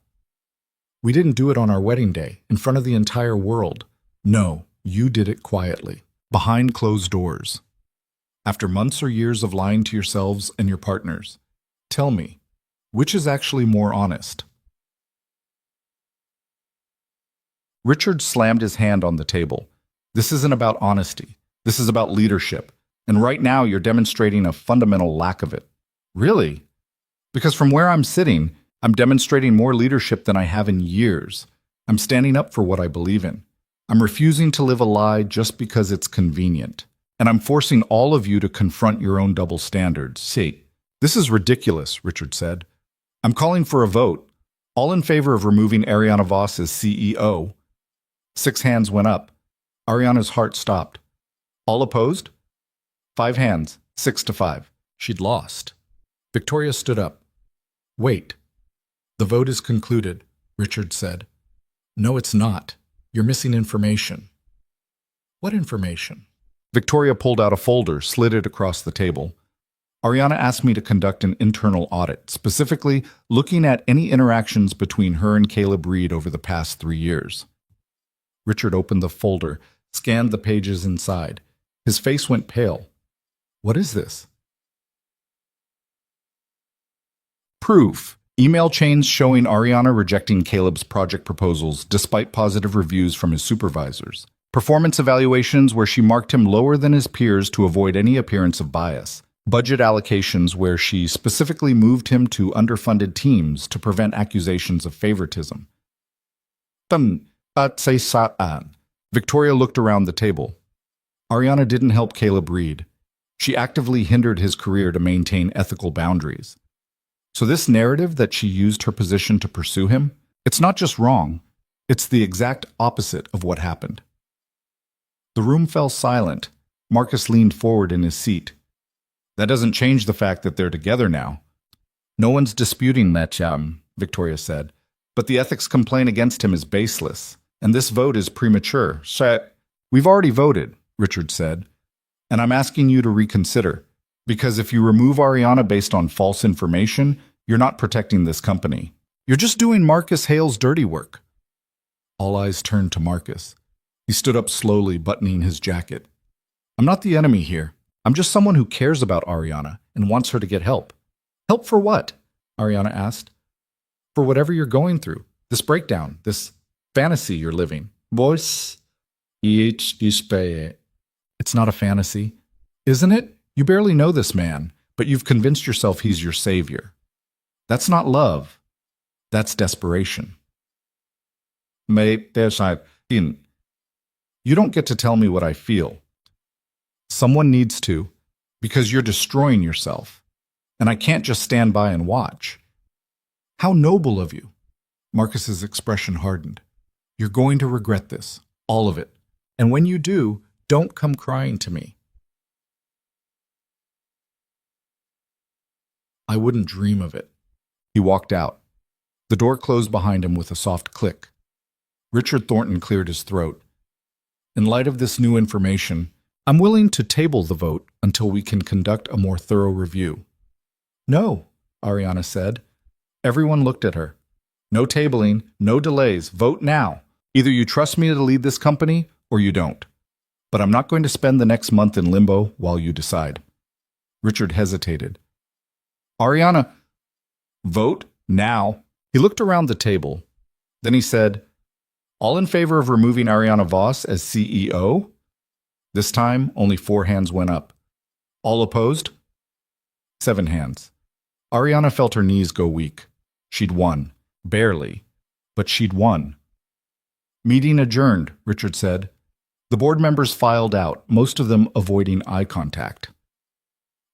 Speaker 1: We didn't do it on our wedding day, in front of the entire world. No, you did it quietly, behind closed doors. After months or years of lying to yourselves and your partners, tell me, which is actually more honest? Richard slammed his hand on the table. This isn't about honesty. This is about leadership. And right now you're demonstrating a fundamental lack of it. Really? Because from where I'm sitting, I'm demonstrating more leadership than I have in years. I'm standing up for what I believe in. I'm refusing to live a lie just because it's convenient. And I'm forcing all of you to confront your own double standards. See, this is ridiculous, Richard said. I'm calling for a vote. All in favor of removing Ariana Voss as CEO. 6 hands went up. Ariana's heart stopped. All opposed? 5 hands, 6-5. She'd lost. Victoria stood up. Wait. The vote is concluded, Richard said. No, it's not. You're missing information. What information? Victoria pulled out a folder, slid it across the table. Ariana asked me to conduct an internal audit, specifically looking at any interactions between her and Caleb Reed over the past 3 years. Richard opened the folder, scanned the pages inside. His face went pale. What is this? Proof. Email chains showing Ariana rejecting Caleb's project proposals despite positive reviews from his supervisors. Performance evaluations where she marked him lower than his peers to avoid any appearance of bias. Budget allocations where she specifically moved him to underfunded teams to prevent accusations of favoritism. Victoria looked around the table. Ariana didn't help Caleb Reed. She actively hindered his career to maintain ethical boundaries. So this narrative that she used her position to pursue him, it's not just wrong, it's the exact opposite of what happened. The room fell silent. Marcus leaned forward in his seat. That doesn't change the fact that they're together now. No one's disputing that, Victoria said. But the ethics complaint against him is baseless, and this vote is premature. We've already voted, Richard said, and I'm asking you to reconsider. Because if you remove Ariana based on false information, you're not protecting this company. You're just doing Marcus Hale's dirty work. All eyes turned to Marcus. He stood up slowly, buttoning his jacket. I'm not the enemy here. I'm just someone who cares about Ariana and wants her to get help. Help for what? Ariana asked. For whatever you're going through. This breakdown, this fantasy you're living. It's not a fantasy. Isn't it? You barely know this man, but you've convinced yourself he's your savior. That's not love. That's desperation. You don't get to tell me what I feel. Someone needs to, because you're destroying yourself, and I can't just stand by and watch. How noble of you. Marcus's expression hardened. You're going to regret this, all of it. And when you do, don't come crying to me. I wouldn't dream of it. He walked out. The door closed behind him with a soft click. Richard Thornton cleared his throat. In light of this new information, I'm willing to table the vote until we can conduct a more thorough review. No, Ariana said. Everyone looked at her. No tabling, no delays, vote now. Either you trust me to lead this company or you don't. But I'm not going to spend the next month in limbo while you decide. Richard hesitated. Ariana, vote now. He looked around the table. Then he said, all in favor of removing Ariana Voss as CEO? This time, only 4 hands went up. All opposed? 7 hands. Ariana felt her knees go weak. She'd won. Barely. But she'd won. Meeting adjourned, Richard said. The board members filed out, most of them avoiding eye contact.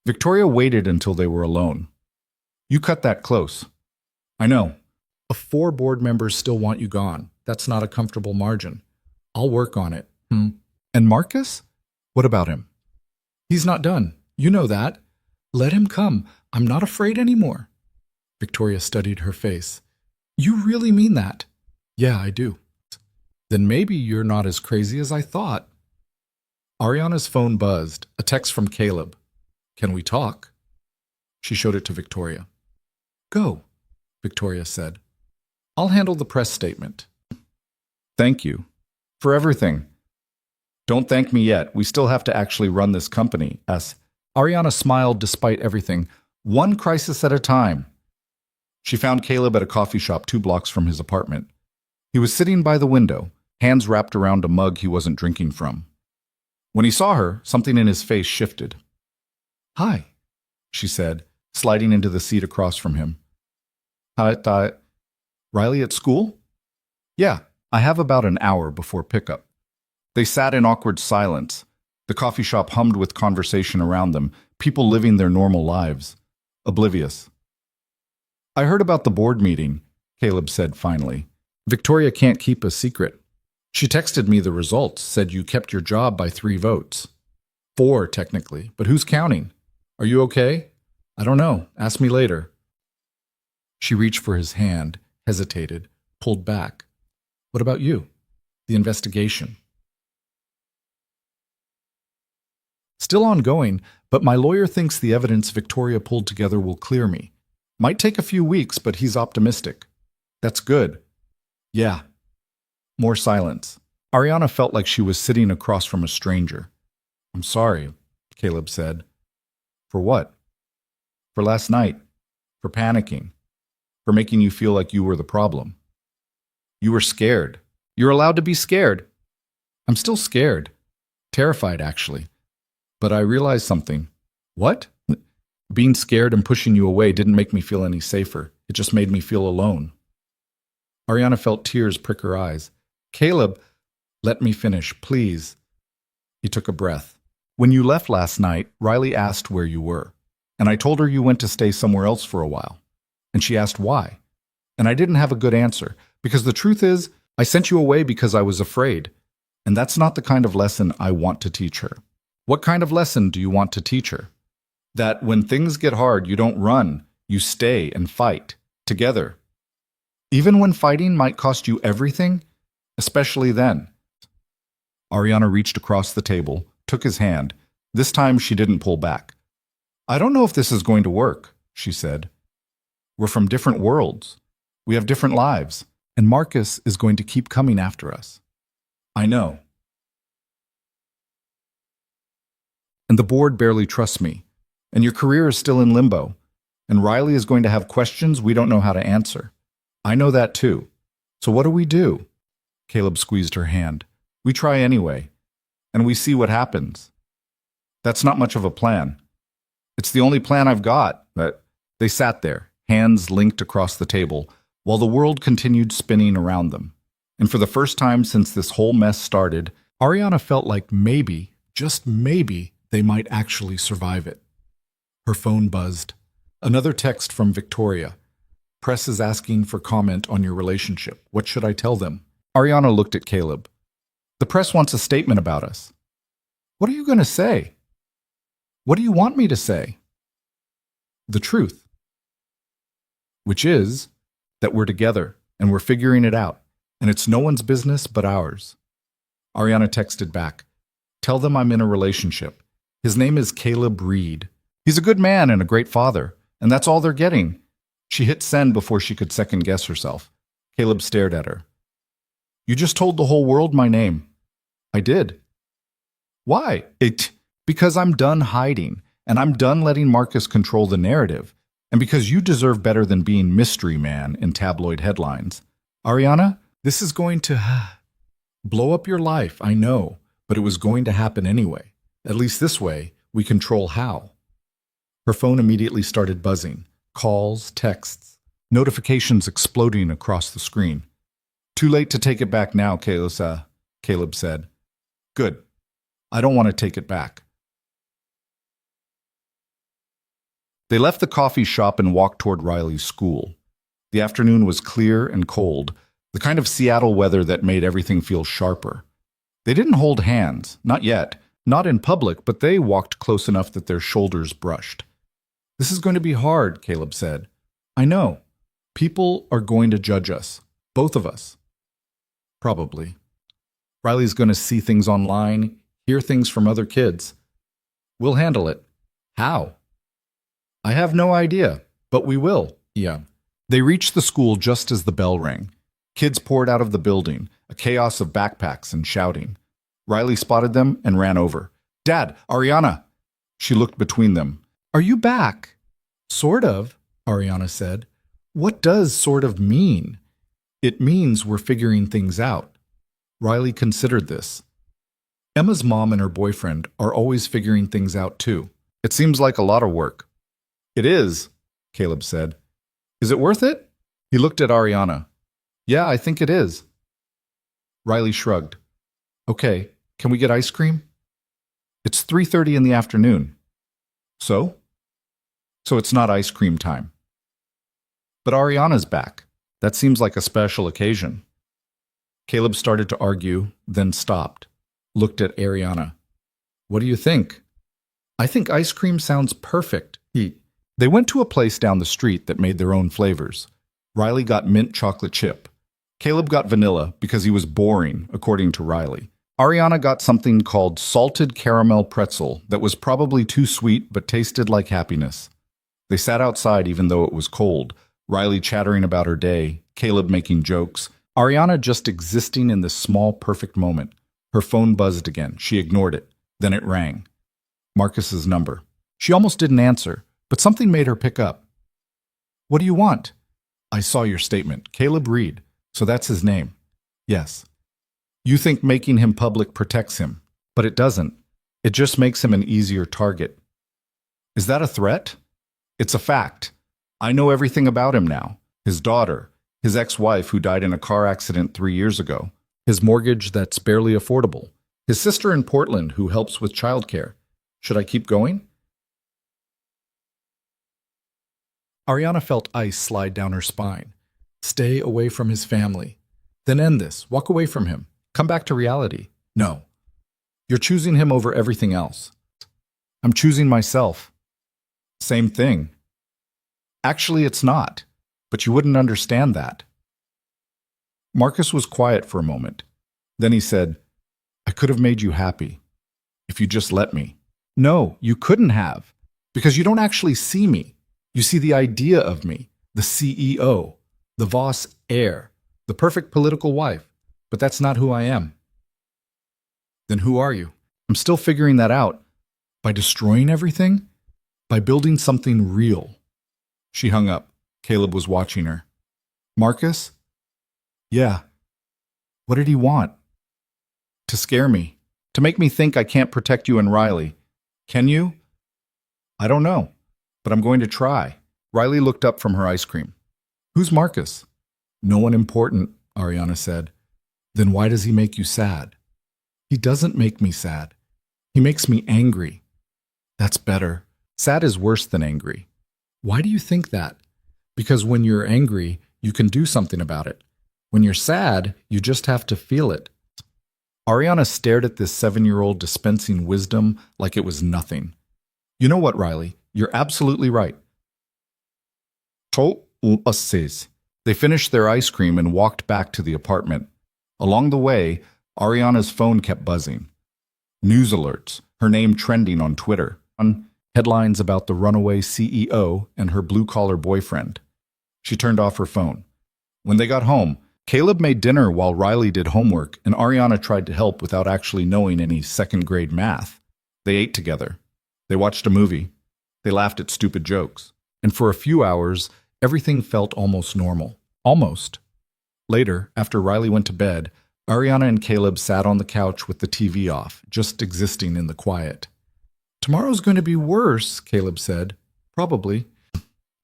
Speaker 1: Victoria waited until they were alone. You cut that close. I know. 4 board members still want you gone. That's not a comfortable margin. I'll work on it. And Marcus? What about him? He's not done. You know that. Let him come. I'm not afraid anymore. Victoria studied her face. You really mean that? Yeah, I do. Then maybe you're not as crazy as I thought. Ariana's phone buzzed. A text from Caleb. Can we talk? She showed it to Victoria. Go, Victoria said. I'll handle the press statement. Thank you. For everything. Don't thank me yet. We still have to actually run this company. Ariana smiled despite everything. One crisis at a time. She found Caleb at a coffee shop 2 blocks from his apartment. He was sitting by the window, hands wrapped around a mug he wasn't drinking from. When he saw her, something in his face shifted. Hi, she said, sliding into the seat across from him. Hi, Riley at school? Yeah, I have about an hour before pickup. They sat in awkward silence. The coffee shop hummed with conversation around them, people living their normal lives, oblivious. I heard about the board meeting, Caleb said finally. Victoria can't keep a secret. She texted me the results, said you kept your job by 3 votes. 4, technically, but who's counting? Are you okay? I don't know. Ask me later. She reached for his hand, hesitated, pulled back. What about you? The investigation. Still ongoing, but my lawyer thinks the evidence Victoria pulled together will clear me. Might take a few weeks, but he's optimistic. That's good. Yeah. More silence. Ariana felt like she was sitting across from a stranger. I'm sorry, Caleb said. For what? For last night. For panicking. For making you feel like you were the problem. You were scared. You're allowed to be scared. I'm still scared. Terrified, actually. But I realized something. What? Being scared and pushing you away didn't make me feel any safer. It just made me feel alone. Ariana felt tears prick her eyes. Caleb, let me finish, please. He took a breath. When you left last night, Riley asked where you were. And I told her you went to stay somewhere else for a while. And she asked why. And I didn't have a good answer, because the truth is, I sent you away because I was afraid. And that's not the kind of lesson I want to teach her. What kind of lesson do you want to teach her? That when things get hard, you don't run, you stay and fight, together. Even when fighting might cost you everything, especially then. Ariana reached across the table, took his hand. This time she didn't pull back. I don't know if this is going to work, she said. We're from different worlds. We have different lives, and Marcus is going to keep coming after us. I know. And the board barely trusts me, and your career is still in limbo, and Riley is going to have questions we don't know how to answer. I know that too. So what do we do? Caleb squeezed her hand. We try anyway, and we see what happens. That's not much of a plan. It's the only plan I've got. They sat there, hands linked across the table, while the world continued spinning around them. And for the first time since this whole mess started, Ariana felt like maybe, just maybe, they might actually survive it. Her phone buzzed. Another text from Victoria. Press is asking for comment on your relationship. What should I tell them? Ariana looked at Caleb. The press wants a statement about us. What are you going to say? What do you want me to say? The truth. Which is that we're together and we're figuring it out, and it's no one's business but ours. Ariana texted back, "Tell them I'm in a relationship. His name is Caleb Reed. He's a good man and a great father, and that's all they're getting." She hit send before she could second guess herself. Caleb stared at her. "You just told the whole world my name." "I did." "Why?" Because I'm done hiding, and I'm done letting Marcus control the narrative, and because you deserve better than being mystery man in tabloid headlines. Ariana, this is going to blow up your life, I know, but it was going to happen anyway. At least this way, we control how. Her phone immediately started buzzing. Calls, texts, notifications exploding across the screen. "Too late to take it back now, Caleb said. "Good. I don't want to take it back." They left the coffee shop and walked toward Riley's school. The afternoon was clear and cold, the kind of Seattle weather that made everything feel sharper. They didn't hold hands, not yet, not in public, but they walked close enough that their shoulders brushed. "This is going to be hard," Caleb said. "I know. People are going to judge us, both of us." Probably. Riley's going to see things online, hear things from other kids. We'll handle it. How? I have no idea, but we will. Yeah. They reached the school just as the bell rang. Kids poured out of the building, a chaos of backpacks and shouting. Riley spotted them and ran over. "Dad, Ariana!" She looked between them. "Are you back?" "Sort of," Ariana said. "What does sort of mean?" "It means we're figuring things out." Riley considered this. Emma's mom and her boyfriend are always figuring things out too. It seems like a lot of work. "It is," Caleb said. "Is it worth it?" He looked at Ariana. "Yeah, I think it is." Riley shrugged. "Okay, can we get ice cream?" "It's 3:30 in the afternoon." "So?" "So it's not ice cream time." "But Ariana's back. That seems like a special occasion." Caleb started to argue, then stopped, looked at Ariana. "What do you think?" "I think ice cream sounds perfect." They went to a place down the street that made their own flavors. Riley got mint chocolate chip. Caleb got vanilla because he was boring, according to Riley. Ariana got something called salted caramel pretzel that was probably too sweet but tasted like happiness. They sat outside even though it was cold, Riley chattering about her day, Caleb making jokes, Ariana just existing in this small, perfect moment. Her phone buzzed again. She ignored it. Then it rang. Marcus's number. She almost didn't answer, but something made her pick up. "What do you want?" "I saw your statement. Caleb Reed. So that's his name." "Yes." "You think making him public protects him, but it doesn't. It just makes him an easier target." "Is that a threat?" "It's a fact. I know everything about him now. His daughter, his ex-wife who died in a car accident 3 years ago, his mortgage that's barely affordable, his sister in Portland who helps with childcare. Should I keep going?" Ariana felt ice slide down her spine. Stay away from his family. Then end this. Walk away from him. Come back to reality. No. You're choosing him over everything else. I'm choosing myself. Same thing. Actually, it's not. But you wouldn't understand that. Marcus was quiet for a moment. Then he said, "I could have made you happy. If you just let me." "No, you couldn't have. Because you don't actually see me. You see the idea of me, the CEO, the Voss heir, the perfect political wife, but that's not who I am." "Then who are you?" "I'm still figuring that out. By destroying everything? By building something real." She hung up. Caleb was watching her. "Marcus?" "Yeah." "What did he want?" "To scare me. To make me think I can't protect you and Riley. Can you?" "I don't know. But I'm going to try." Riley looked up from her ice cream. "Who's Marcus?" "No one important," Ariana said. "Then why does he make you sad?" "He doesn't make me sad. He makes me angry." "That's better. Sad is worse than angry." "Why do you think that?" "Because when you're angry, you can do something about it. When you're sad, you just have to feel it. Ariana stared at this 7-year-old dispensing wisdom like it was nothing. You know what, Riley? You're absolutely right. They finished their ice cream and walked back to the apartment. Along the way, Ariana's phone kept buzzing. News alerts, her name trending on Twitter. Headlines about the runaway CEO and her blue-collar boyfriend. She turned off her phone. When they got home, Caleb made dinner while Riley did homework, and Ariana tried to help without actually knowing any second-grade math. They ate together. They watched a movie. They laughed at stupid jokes. And for a few hours, everything felt almost normal. Almost. Later, after Riley went to bed, Ariana and Caleb sat on the couch with the TV off, just existing in the quiet. Tomorrow's going to be worse, Caleb said. Probably.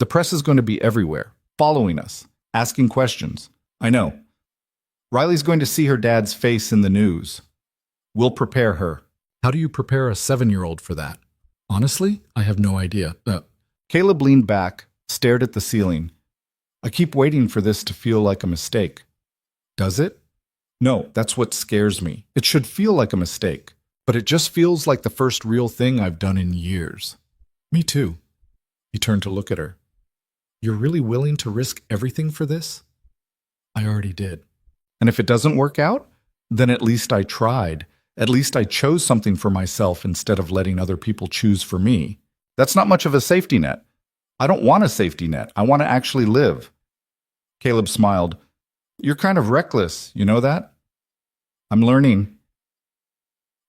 Speaker 1: The press is going to be everywhere, following us, asking questions. I know. Riley's going to see her dad's face in the news. We'll prepare her. How do you prepare a 7-year-old for that? Honestly, I have no idea. Caleb leaned back, stared at the ceiling. I keep waiting for this to feel like a mistake. Does it? No, that's what scares me. It should feel like a mistake, but it just feels like the first real thing I've done in years. Me too. He turned to look at her. You're really willing to risk everything for this? I already did. And if it doesn't work out, then at least I tried. At least I chose something for myself instead of letting other people choose for me. That's not much of a safety net. I don't want a safety net. I want to actually live. Caleb smiled. You're kind of reckless, you know that? I'm learning.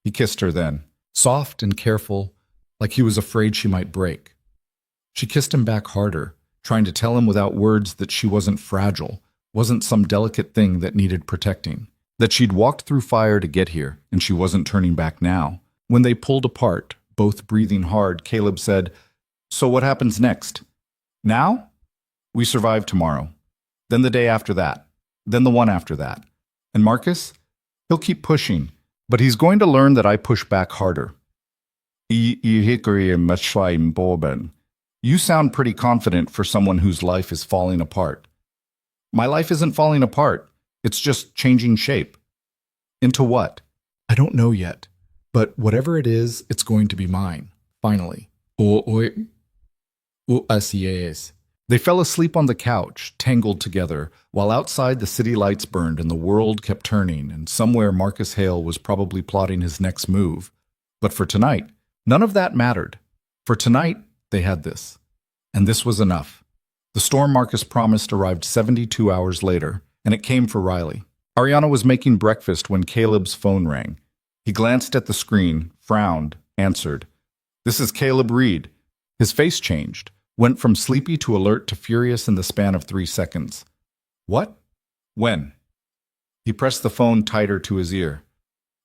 Speaker 1: He kissed her then, soft and careful, like he was afraid she might break. She kissed him back harder, trying to tell him without words that she wasn't fragile, wasn't some delicate thing that needed protecting, that she'd walked through fire to get here, and she wasn't turning back now. When they pulled apart, both breathing hard, Caleb said, So what happens next? Now? We survive tomorrow. Then the day after that. Then the one after that. And Marcus? He'll keep pushing, but he's going to learn that I push back harder. You sound pretty confident for someone whose life is falling apart. My life isn't falling apart. It's just changing shape. Into what? I don't know yet. But whatever it is, it's going to be mine. Finally. They fell asleep on the couch, tangled together, while outside the city lights burned and the world kept turning, and somewhere Marcus Hale was probably plotting his next move. But for tonight, none of that mattered. For tonight, they had this. And this was enough. The storm Marcus promised arrived 72 hours later, and it came for Riley. Ariana was making breakfast when Caleb's phone rang. He glanced at the screen, frowned, answered. This is Caleb Reed. His face changed, went from sleepy to alert to furious in the span of 3 seconds. What? When? He pressed the phone tighter to his ear.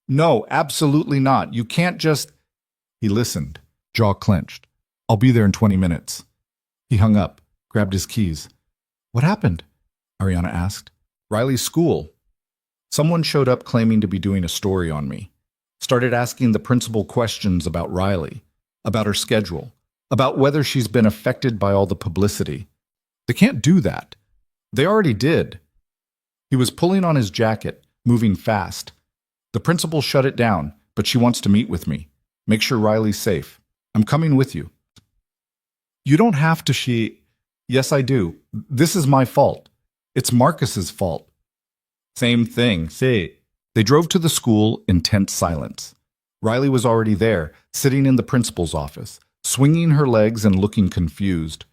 Speaker 1: No, absolutely not. You can't just... He listened, jaw clenched. I'll be there in 20 minutes. He hung up, grabbed his keys. What happened? Ariana asked. Riley's school. Someone showed up claiming to be doing a story on me. Started asking the principal questions about Riley, about her schedule, about whether she's been affected by all the publicity. They can't do that. They already did. He was pulling on his jacket, moving fast. The principal shut it down, but she wants to meet with me. Make sure Riley's safe. I'm coming with you. You don't have to, Yes, I do. This is my fault. It's Marcus's fault. Same thing, see. They drove to the school in tense silence. Riley was already there, sitting in the principal's office, swinging her legs and looking confused.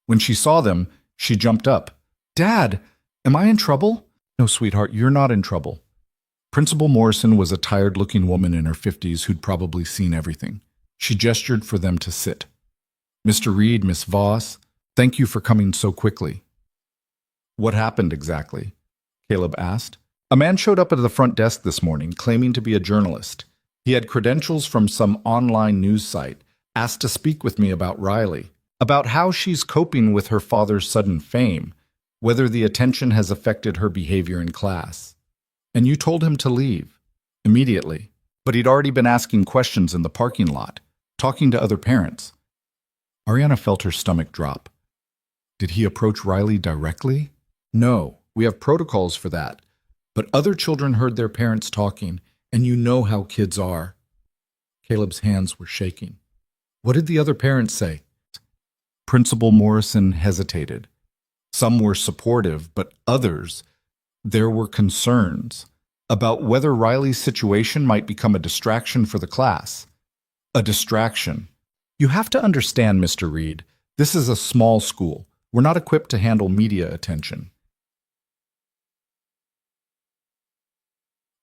Speaker 1: When she saw them, she jumped up. Dad, am I in trouble? No, sweetheart, you're not in trouble. Principal Morrison was a tired-looking woman in her 50s who'd probably seen everything. She gestured for them to sit. Mr. Reed, Miss Voss, thank you for coming so quickly. What happened exactly? Caleb asked. A man showed up at the front desk this morning, claiming to be a journalist. He had credentials from some online news site, asked to speak with me about Riley, about how she's coping with her father's sudden fame, whether the attention has affected her behavior in class. And you told him to leave, immediately. But he'd already been asking questions in the parking lot, talking to other parents. Ariana felt her stomach drop. Did he approach Riley directly? No, We have protocols for that. But other children heard their parents talking, and you know how kids are. Caleb's hands were shaking. What did the other parents say? Principal Morrison hesitated. Some were supportive, but others, there were concerns about whether Riley's situation might become a distraction for the class. A distraction. You have to understand, Mr. Reed, this is a small school. We're not equipped to handle media attention.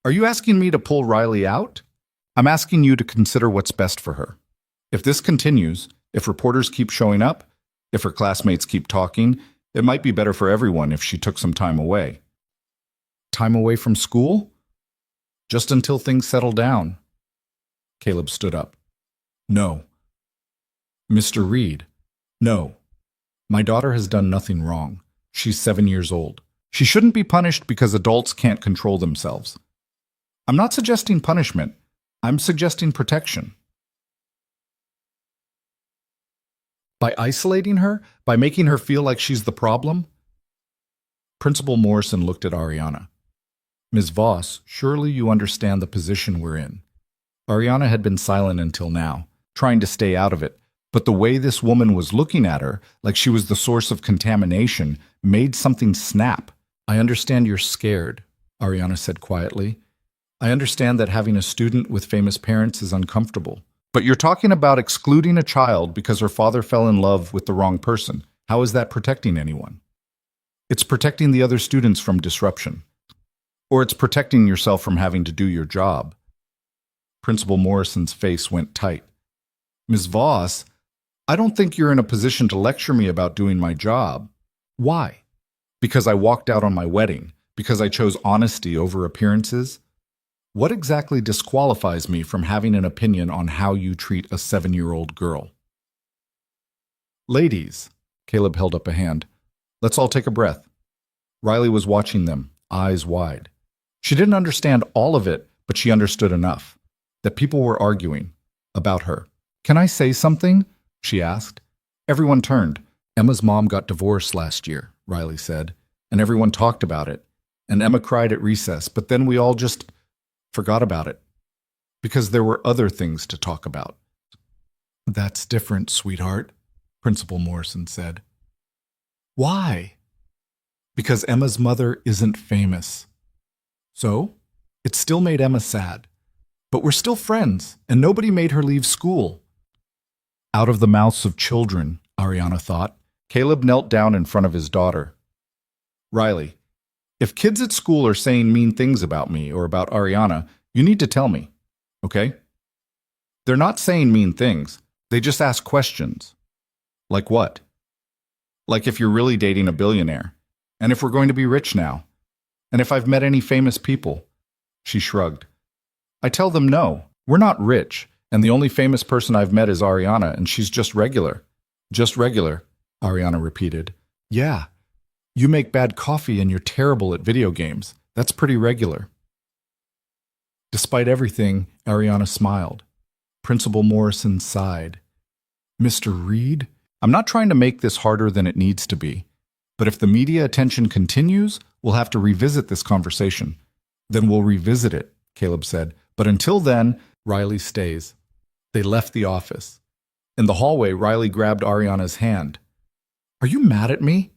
Speaker 1: Are you asking me to pull Riley out? I'm asking you to consider what's best for her. If this continues, if reporters keep showing up, if her classmates keep talking, it might be better for everyone if she took some time away. Time away from school? Just until things settle down. Caleb stood up. No. Mr. Reed, no. My daughter has done nothing wrong. She's 7 years old. She shouldn't be punished because adults can't control themselves. I'm not suggesting punishment. I'm suggesting protection. By isolating her? By making her feel like she's the problem? Principal Morrison looked at Ariana. Ms. Voss, surely you understand the position we're in. Ariana had been silent until now, trying to stay out of it, but the way this woman was looking at her, like she was the source of contamination, made something snap. I understand you're scared, Ariana said quietly. I understand that having a student with famous parents is uncomfortable. But you're talking about excluding a child because her father fell in love with the wrong person. How is that protecting anyone? It's protecting the other students from disruption. Or it's protecting yourself from having to do your job. Principal Morrison's face went tight. Ms. Voss, I don't think you're in a position to lecture me about doing my job. Why? Because I walked out on my wedding? Because I chose honesty over appearances? What exactly disqualifies me from having an opinion on how you treat a 7-year-old girl? Ladies, Caleb held up a hand. Let's all take a breath. Riley was watching them, eyes wide. She didn't understand all of it, but she understood enough. That people were arguing about her. Can I say something? She asked. Everyone turned. Emma's mom got divorced last year, Riley said, and everyone talked about it. And Emma cried at recess, but then we all just forgot about it. Because there were other things to talk about. That's different, sweetheart, Principal Morrison said. Why? Because Emma's mother isn't famous. So, it still made Emma sad. But we're still friends, and nobody made her leave school. Out of the mouths of children, Ariana thought. Caleb knelt down in front of his daughter. Riley, if kids at school are saying mean things about me or about Ariana, you need to tell me, okay? They're not saying mean things. They just ask questions. Like what? Like if you're really dating a billionaire, and if we're going to be rich now, and if I've met any famous people. She shrugged. I tell them no, we're not rich, and the only famous person I've met is Ariana, and she's just regular. Just regular, Ariana repeated. Yeah. You make bad coffee and you're terrible at video games. That's pretty regular. Despite everything, Ariana smiled. Principal Morrison sighed. Mr. Reed, I'm not trying to make this harder than it needs to be. But if the media attention continues, we'll have to revisit this conversation. Then we'll revisit it, Caleb said. But until then, Riley stays. They left the office. In the hallway, Riley grabbed Ariana's hand. Are you mad at me?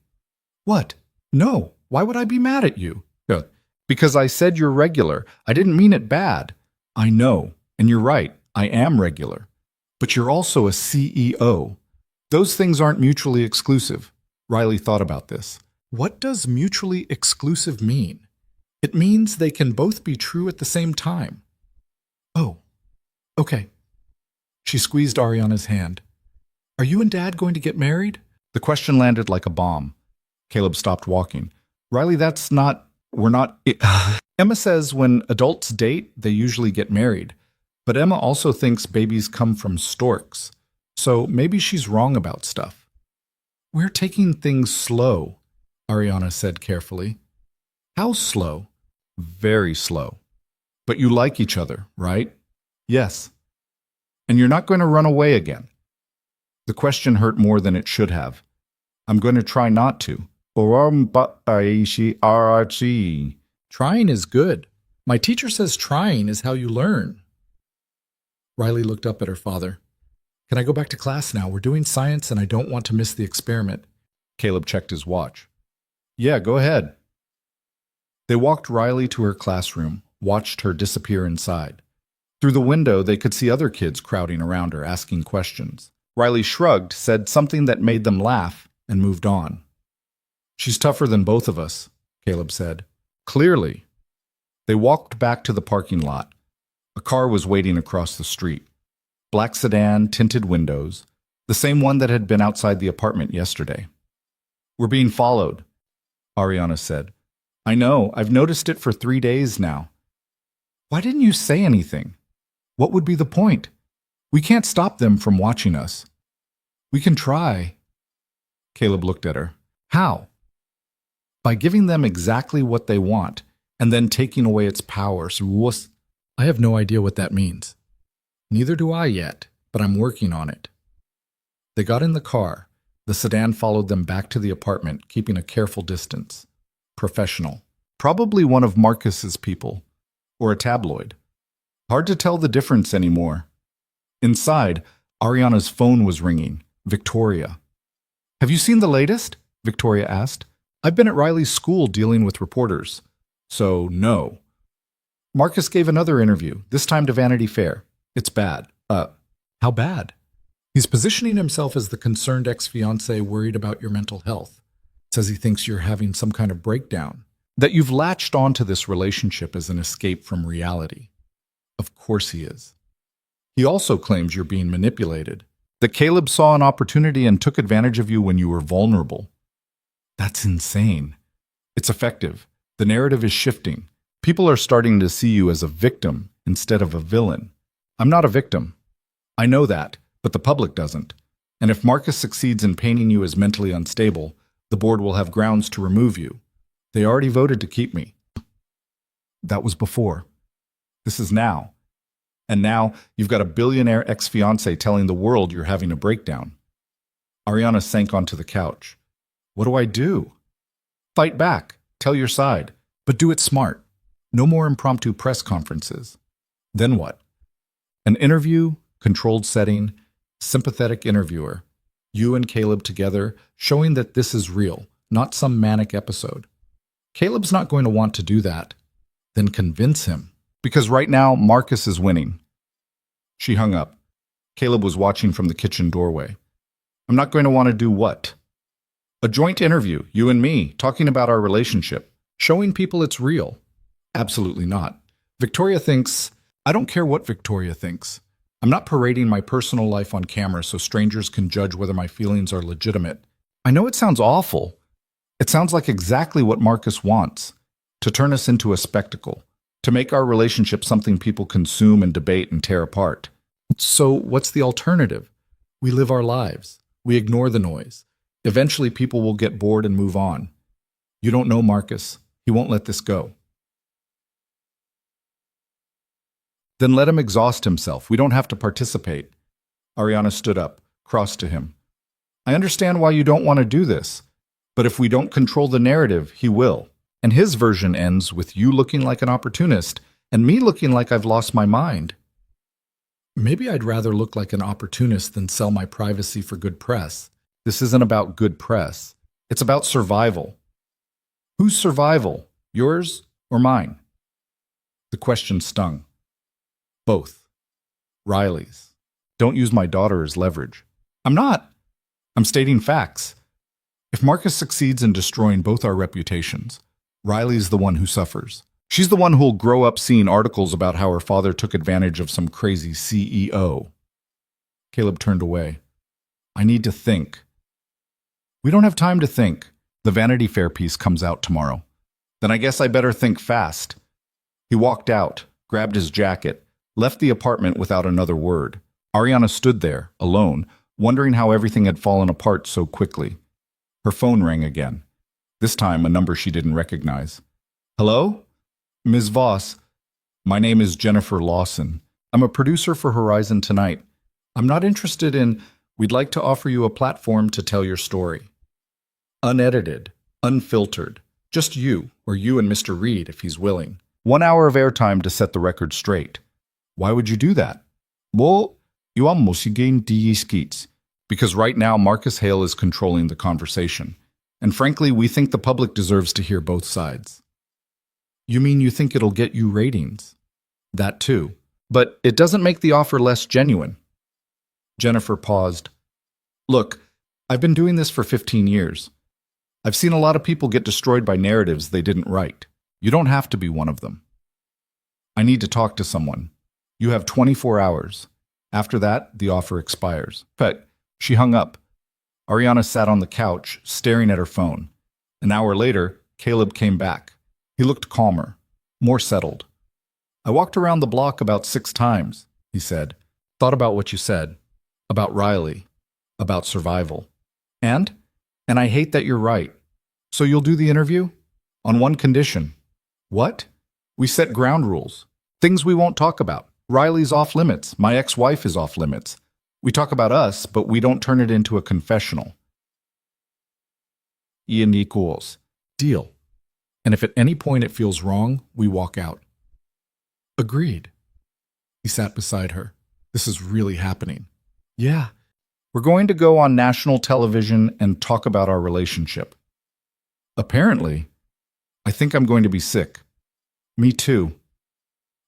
Speaker 1: What? No. Why would I be mad at you? Because I said you're regular. I didn't mean it bad. I know. And you're right. I am regular. But you're also a CEO. Those things aren't mutually exclusive. Riley thought about this. What does mutually exclusive mean? It means they can both be true at the same time. Oh, okay. She squeezed Ariana's hand. Are you and Dad going to get married? The question landed like a bomb. Caleb stopped walking. Riley, we're not... Emma says when adults date, they usually get married. But Emma also thinks babies come from storks. So maybe she's wrong about stuff. We're taking things slow, Ariana said carefully. How slow? Very slow. But you like each other, right? Yes. And you're not going to run away again. The question hurt more than it should have. I'm going to try not to. Orambaishi. Trying is good. My teacher says trying is how you learn. Riley looked up at her father. Can I go back to class now? We're doing science and I don't want to miss the experiment. Caleb checked his watch. Yeah, go ahead. They walked Riley to her classroom, watched her disappear inside. Through the window, they could see other kids crowding around her, asking questions. Riley shrugged, said something that made them laugh, and moved on. She's tougher than both of us, Caleb said. Clearly. They walked back to the parking lot. A car was waiting across the street. Black sedan, tinted windows, the same one that had been outside the apartment yesterday. We're being followed, Ariana said. I know, I've noticed it for 3 days now. Why didn't you say anything? What would be the point? We can't stop them from watching us. We can try. Caleb looked at her. How? By giving them exactly what they want, and then taking away its power. I have no idea what that means. Neither do I yet, but I'm working on it. They got in the car. The sedan followed them back to the apartment, keeping a careful distance. Professional. Probably one of Marcus's people. Or a tabloid. Hard to tell the difference anymore. Inside, Ariana's phone was ringing. Victoria. Have you seen the latest? Victoria asked. I've been at Riley's school dealing with reporters. So, no. Marcus gave another interview, this time to Vanity Fair. It's bad. How bad? He's positioning himself as the concerned ex-fiancé worried about your mental health. Says he thinks you're having some kind of breakdown. That you've latched onto this relationship as an escape from reality. Of course he is. He also claims you're being manipulated. That Caleb saw an opportunity and took advantage of you when you were vulnerable. That's insane. It's effective. The narrative is shifting. People are starting to see you as a victim instead of a villain. I'm not a victim. I know that, but the public doesn't. And if Marcus succeeds in painting you as mentally unstable, the board will have grounds to remove you. They already voted to keep me. That was before. This is now. And now you've got a billionaire ex-fiancé telling the world you're having a breakdown. Ariana sank onto the couch. What do I do? Fight back. Tell your side. But do it smart. No more impromptu press conferences. Then what? An interview, controlled setting, sympathetic interviewer. You and Caleb together, showing that this is real, not some manic episode. Caleb's not going to want to do that. Then convince him. Because right now, Marcus is winning. She hung up. Caleb was watching from the kitchen doorway. I'm not going to want to do what? A joint interview, you and me, talking about our relationship. Showing people it's real. Absolutely not. Victoria thinks... I don't care what Victoria thinks. I'm not parading my personal life on camera so strangers can judge whether my feelings are legitimate. I know it sounds awful. It sounds like exactly what Marcus wants. To turn us into a spectacle. To make our relationship something people consume and debate and tear apart. So what's the alternative? We live our lives. We ignore the noise. Eventually people will get bored and move on. You don't know Marcus. He won't let this go. Then let him exhaust himself. We don't have to participate. Ariana stood up, crossed to him. I understand why you don't want to do this, but if we don't control the narrative, he will. And his version ends with you looking like an opportunist and me looking like I've lost my mind. Maybe I'd rather look like an opportunist than sell my privacy for good press. This isn't about good press. It's about survival. Whose survival? Yours or mine? The question stung. Both. Riley's. Don't use my daughter as leverage. I'm not. I'm stating facts. If Marcus succeeds in destroying both our reputations, Riley's the one who suffers. She's the one who'll grow up seeing articles about how her father took advantage of some crazy CEO. Caleb turned away. I need to think. We don't have time to think. The Vanity Fair piece comes out tomorrow. Then I guess I better think fast. He walked out, grabbed his jacket, left the apartment without another word. Ariana stood there, alone, wondering how everything had fallen apart so quickly. Her phone rang again. This time, a number she didn't recognize. Hello? Ms. Voss. My name is Jennifer Lawson. I'm a producer for Horizon Tonight. I'm not interested in... We'd like to offer you a platform to tell your story. Unedited, Unfiltered. Just you, or you and Mr. Reed if he's willing. 1 hour of airtime to set the record straight. Why would you do that? Well, you are musigin diiskits. Because right now Marcus Hale is controlling the conversation. And frankly, we think the public deserves to hear both sides. You mean you think it'll get you ratings? That too. But it doesn't make the offer less genuine. Jennifer paused. Look, I've been doing this for 15 years. I've seen a lot of people get destroyed by narratives they didn't write. You don't have to be one of them. I need to talk to someone. You have 24 hours. After that, the offer expires. But she hung up. Ariana sat on the couch, staring at her phone. An hour later, Caleb came back. He looked calmer, more settled. I walked around the block about 6 times, he said. Thought about what you said. About Riley. About survival. And I hate that you're right. So you'll do the interview? On one condition. What? We set ground rules. Things we won't talk about. Riley's off limits. My ex-wife is off limits. We talk about us, but we don't turn it into a confessional. Ian equals. Deal. And if at any point it feels wrong, we walk out. Agreed. He sat beside her. This is really happening. Yeah. We're going to go on national television and talk about our relationship. Apparently, I think I'm going to be sick. Me too.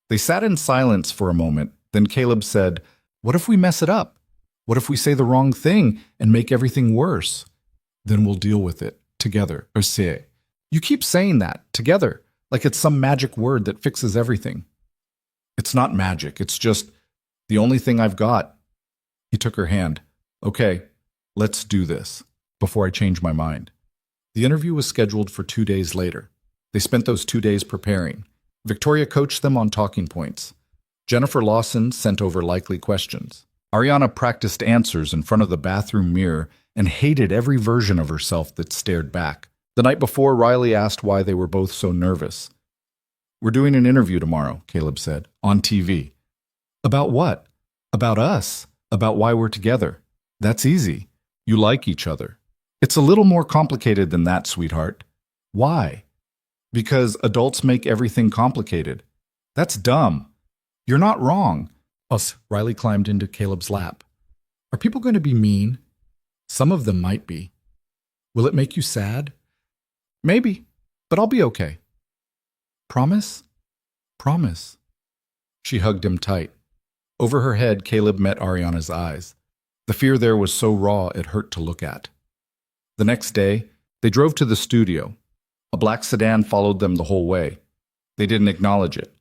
Speaker 1: They sat in silence for a moment. Then Caleb said, what if we mess it up? What if we say the wrong thing and make everything worse? Then we'll deal with it together. Say. You keep saying that, together, like it's some magic word that fixes everything. It's not magic. It's just the only thing I've got. He took her hand. Okay, let's do this, before I change my mind. The interview was scheduled for 2 days later. They spent those 2 days preparing. Victoria coached them on talking points. Jennifer Lawson sent over likely questions. Ariana practiced answers in front of the bathroom mirror and hated every version of herself that stared back. The night before, Riley asked why they were both so nervous. We're doing an interview tomorrow, Caleb said, on TV. About what? About us. About why we're together. That's easy. You like each other. It's a little more complicated than that, sweetheart. Why? Because adults make everything complicated. That's dumb. You're not wrong. Riley climbed into Caleb's lap. Are people going to be mean? Some of them might be. Will it make you sad? Maybe, but I'll be okay. Promise? Promise. She hugged him tight. Over her head, Caleb met Ariana's eyes. The fear there was so raw it hurt to look at. The next day, they drove to the studio. A black sedan followed them the whole way. They didn't acknowledge it.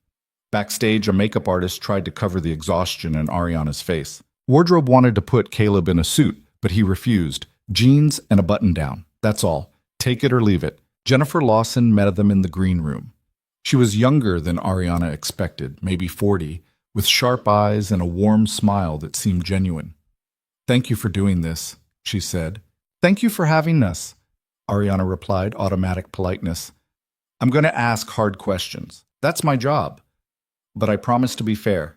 Speaker 1: Backstage, a makeup artist tried to cover the exhaustion in Ariana's face. Wardrobe wanted to put Caleb in a suit, but he refused. Jeans and a button-down. That's all. Take it or leave it. Jennifer Lawson met them in the green room. She was younger than Ariana expected, maybe 40, with sharp eyes and a warm smile that seemed genuine. Thank you for doing this, she said. Thank you for having us, Ariana replied, automatic politeness. I'm going to ask hard questions. That's my job. But I promise to be fair.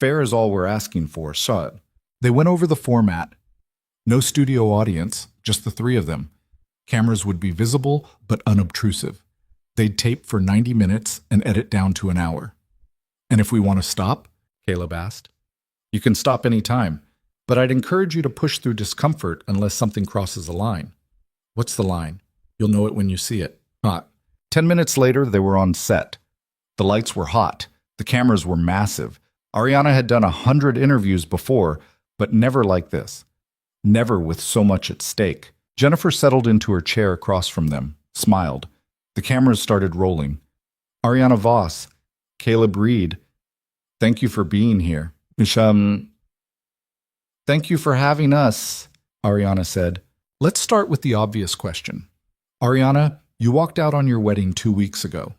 Speaker 1: Fair is all we're asking for, so. They went over the format. No studio audience, just the 3 of them. Cameras would be visible but unobtrusive. They'd tape for 90 minutes and edit down to an hour. And if we want to stop? Caleb asked. You can stop any time, but I'd encourage you to push through discomfort unless something crosses a line. What's the line? You'll know it when you see it. 10 minutes later, they were on set. The lights were hot. The cameras were massive. Ariana had done 100 interviews before, but never like this. Never with so much at stake. Jennifer settled into her chair across from them, smiled. The cameras started rolling. Ariana Voss, Caleb Reed, thank you for being here. Thank you for having us, Ariana said. Let's start with the obvious question. Ariana, you walked out on your wedding 2 weeks ago.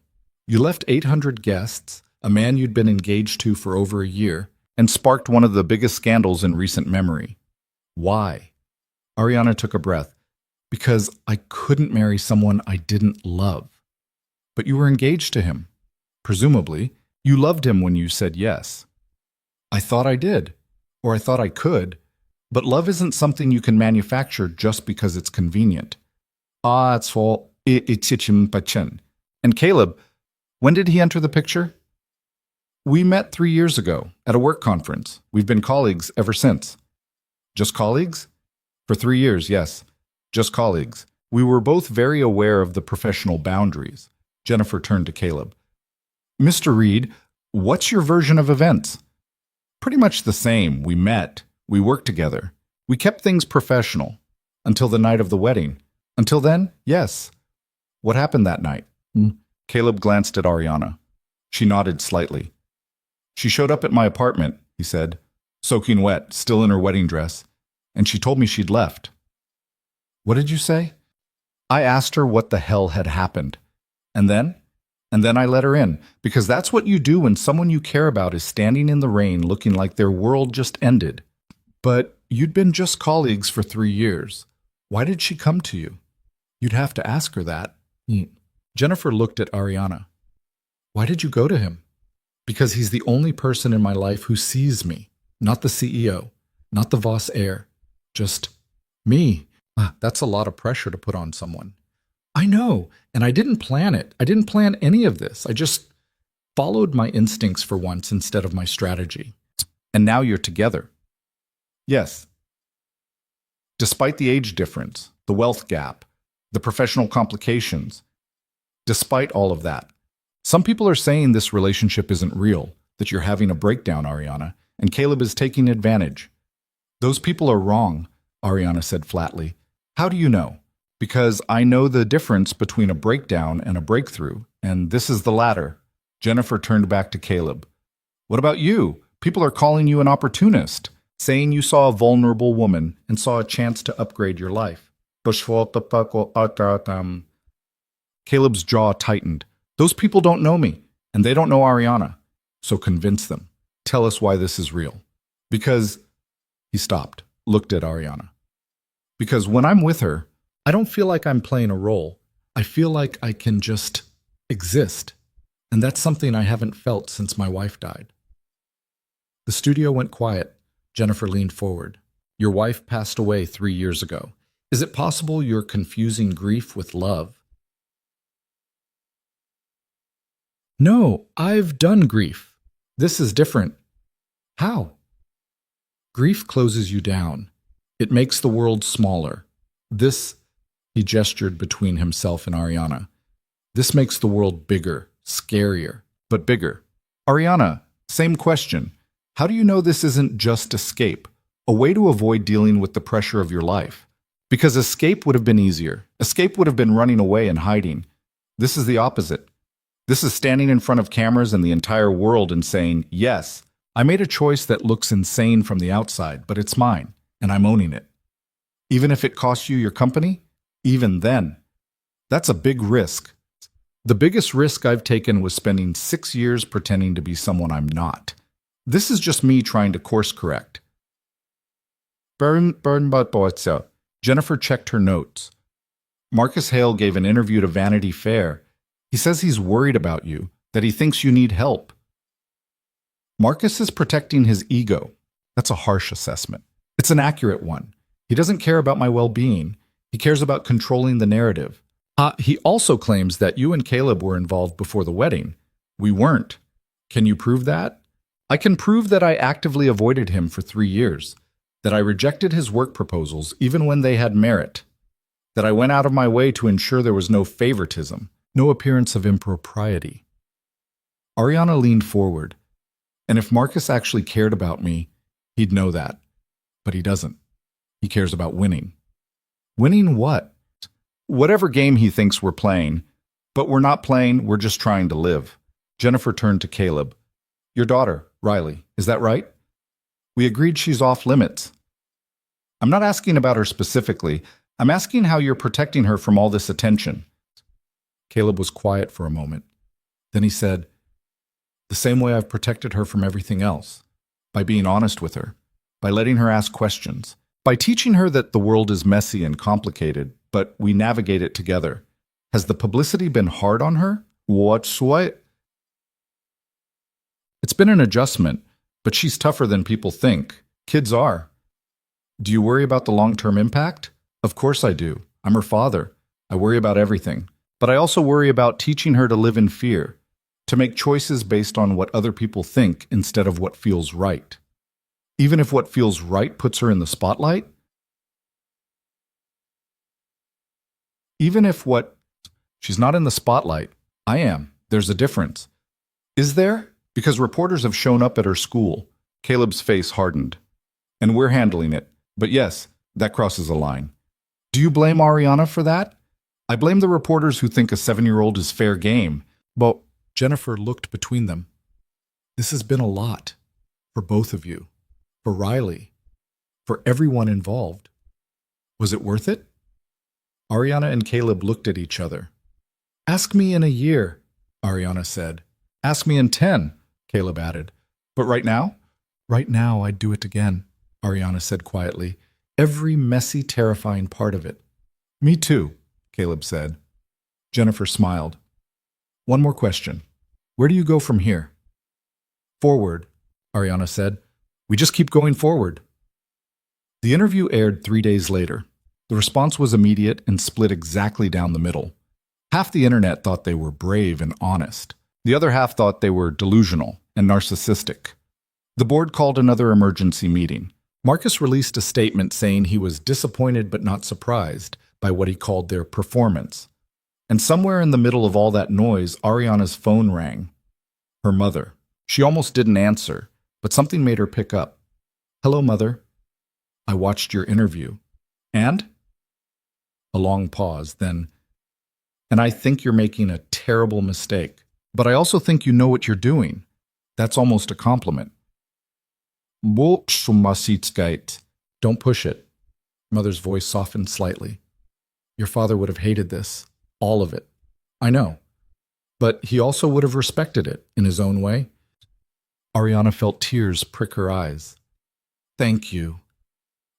Speaker 1: You left 800 guests, a man you'd been engaged to for over a year, and sparked one of the biggest scandals in recent memory. Why? Ariana took a breath. Because I couldn't marry someone I didn't love. But you were engaged to him. Presumably, you loved him when you said yes. I thought I did, or I thought I could, but love isn't something you can manufacture just because it's convenient. It's all. Pachin. And Caleb, when did he enter the picture? We met 3 years ago at a work conference. We've been colleagues ever since. Just colleagues? For 3 years, yes. Just colleagues. We were both very aware of the professional boundaries. Jennifer turned to Caleb. Mr. Reed, what's your version of events? Pretty much the same. We met. We worked together. We kept things professional. Until the night of the wedding. Until then, yes. What happened that night? Caleb glanced at Ariana. She nodded slightly. She showed up at my apartment, he said, soaking wet, still in her wedding dress, and she told me she'd left. What did you say? I asked her what the hell had happened. And then I let her in, because that's what you do when someone you care about is standing in the rain looking like their world just ended. But you'd been just colleagues for 3 years. Why did she come to you? You'd have to ask her that. Jennifer looked at Ariana. Why did you go to him? Because he's the only person in my life who sees me, not the CEO, not the Voss heir, just me. That's a lot of pressure to put on someone. I know, and I didn't plan it. I didn't plan any of this. I just followed my instincts for once instead of my strategy. And now you're together. Yes. Despite the age difference, the wealth gap, the professional complications, despite all of that, some people are saying this relationship isn't real, that you're having a breakdown, Ariana, and Caleb is taking advantage. Those people are wrong, Ariana said flatly. How do you know? Because I know the difference between a breakdown and a breakthrough, and this is the latter. Jennifer turned back to Caleb. What about you? People are calling you an opportunist, saying you saw a vulnerable woman and saw a chance to upgrade your life. Caleb's jaw tightened. Those people don't know me, and they don't know Ariana. So convince them. Tell us why this is real. Because, he stopped, looked at Ariana. Because when I'm with her, I don't feel like I'm playing a role. I feel like I can just exist. And that's something I haven't felt since my wife died. The studio went quiet. Jennifer leaned forward. Your wife passed away 3 years ago. Is it possible you're confusing grief with love? No, I've done grief. This is different. How? Grief closes you down. It makes the world smaller. This, he gestured between himself and Ariana. This makes the world bigger, scarier, but bigger. Ariana, same question. How do you know this isn't just escape, a way to avoid dealing with the pressure of your life? Because escape would have been easier. Escape would have been running away and hiding. This is the opposite. This is standing in front of cameras and the entire world and saying, yes, I made a choice that looks insane from the outside, but it's mine, and I'm owning it. Even if it costs you your company, even then. That's a big risk. The biggest risk I've taken was spending 6 years pretending to be someone I'm not. This is just me trying to course correct. Jennifer checked her notes. Marcus Hale gave an interview to Vanity Fair. He says he's worried about you, that he thinks you need help. Marcus is protecting his ego. That's a harsh assessment. It's an accurate one. He doesn't care about my well-being. He cares about controlling the narrative. He also claims that you and Caleb were involved before the wedding. We weren't. Can you prove that? I can prove that I actively avoided him for 3 years, that I rejected his work proposals even when they had merit, that I went out of my way to ensure there was no favoritism, no appearance of impropriety. Ariana leaned forward, and if Marcus actually cared about me, he'd know that. But he doesn't. He cares about winning. Winning what? Whatever game he thinks we're playing. But we're not playing, we're just trying to live. Jennifer turned to Caleb. Your daughter, Riley, is that right? We agreed she's off limits. I'm not asking about her specifically. I'm asking how you're protecting her from all this attention. Caleb was quiet for a moment. Then he said, the same way I've protected her from everything else, by being honest with her, by letting her ask questions, by teaching her that the world is messy and complicated, but we navigate it together. Has the publicity been hard on her? What's what? It's been an adjustment, but she's tougher than people think. Kids are. Do you worry about the long-term impact? Of course I do. I'm her father. I worry about everything. But I also worry about teaching her to live in fear, to make choices based on what other people think instead of what feels right. Even if what feels right puts her in the spotlight? Even if what... She's not in the spotlight. I am. There's a difference. Is there? Because reporters have shown up at her school. Caleb's face hardened. And we're handling it. But yes, that crosses a line. Do you blame Ariana for that? I blame the reporters who think a 7-year-old is fair game. But Jennifer looked between them. This has been a lot. For both of you. For Riley. For everyone involved. Was it worth it? Ariana and Caleb looked at each other. Ask me in a year, Ariana said. Ask me in 10, Caleb added. But right now? Right now, I'd do it again, Ariana said quietly. Every messy, terrifying part of it. Me too, Caleb said. Jennifer smiled. One more question. Where do you go from here? Forward, Ariana said. We just keep going forward. The interview aired 3 days later. The response was immediate and split exactly down the middle. Half the internet thought they were brave and honest. The other half thought they were delusional and narcissistic. The board called another emergency meeting. Marcus released a statement saying he was disappointed but not surprised by what he called their performance. And somewhere in the middle of all that noise, Ariana's phone rang. Her mother. She almost didn't answer, but something made her pick up. Hello, Mother. I watched your interview. And? A long pause, then, and I think you're making a terrible mistake. But I also think you know what you're doing. That's almost a compliment. Don't push it. Mother's voice softened slightly. Your father would have hated this. All of it. I know. But he also would have respected it in his own way. Ariana felt tears prick her eyes. Thank you.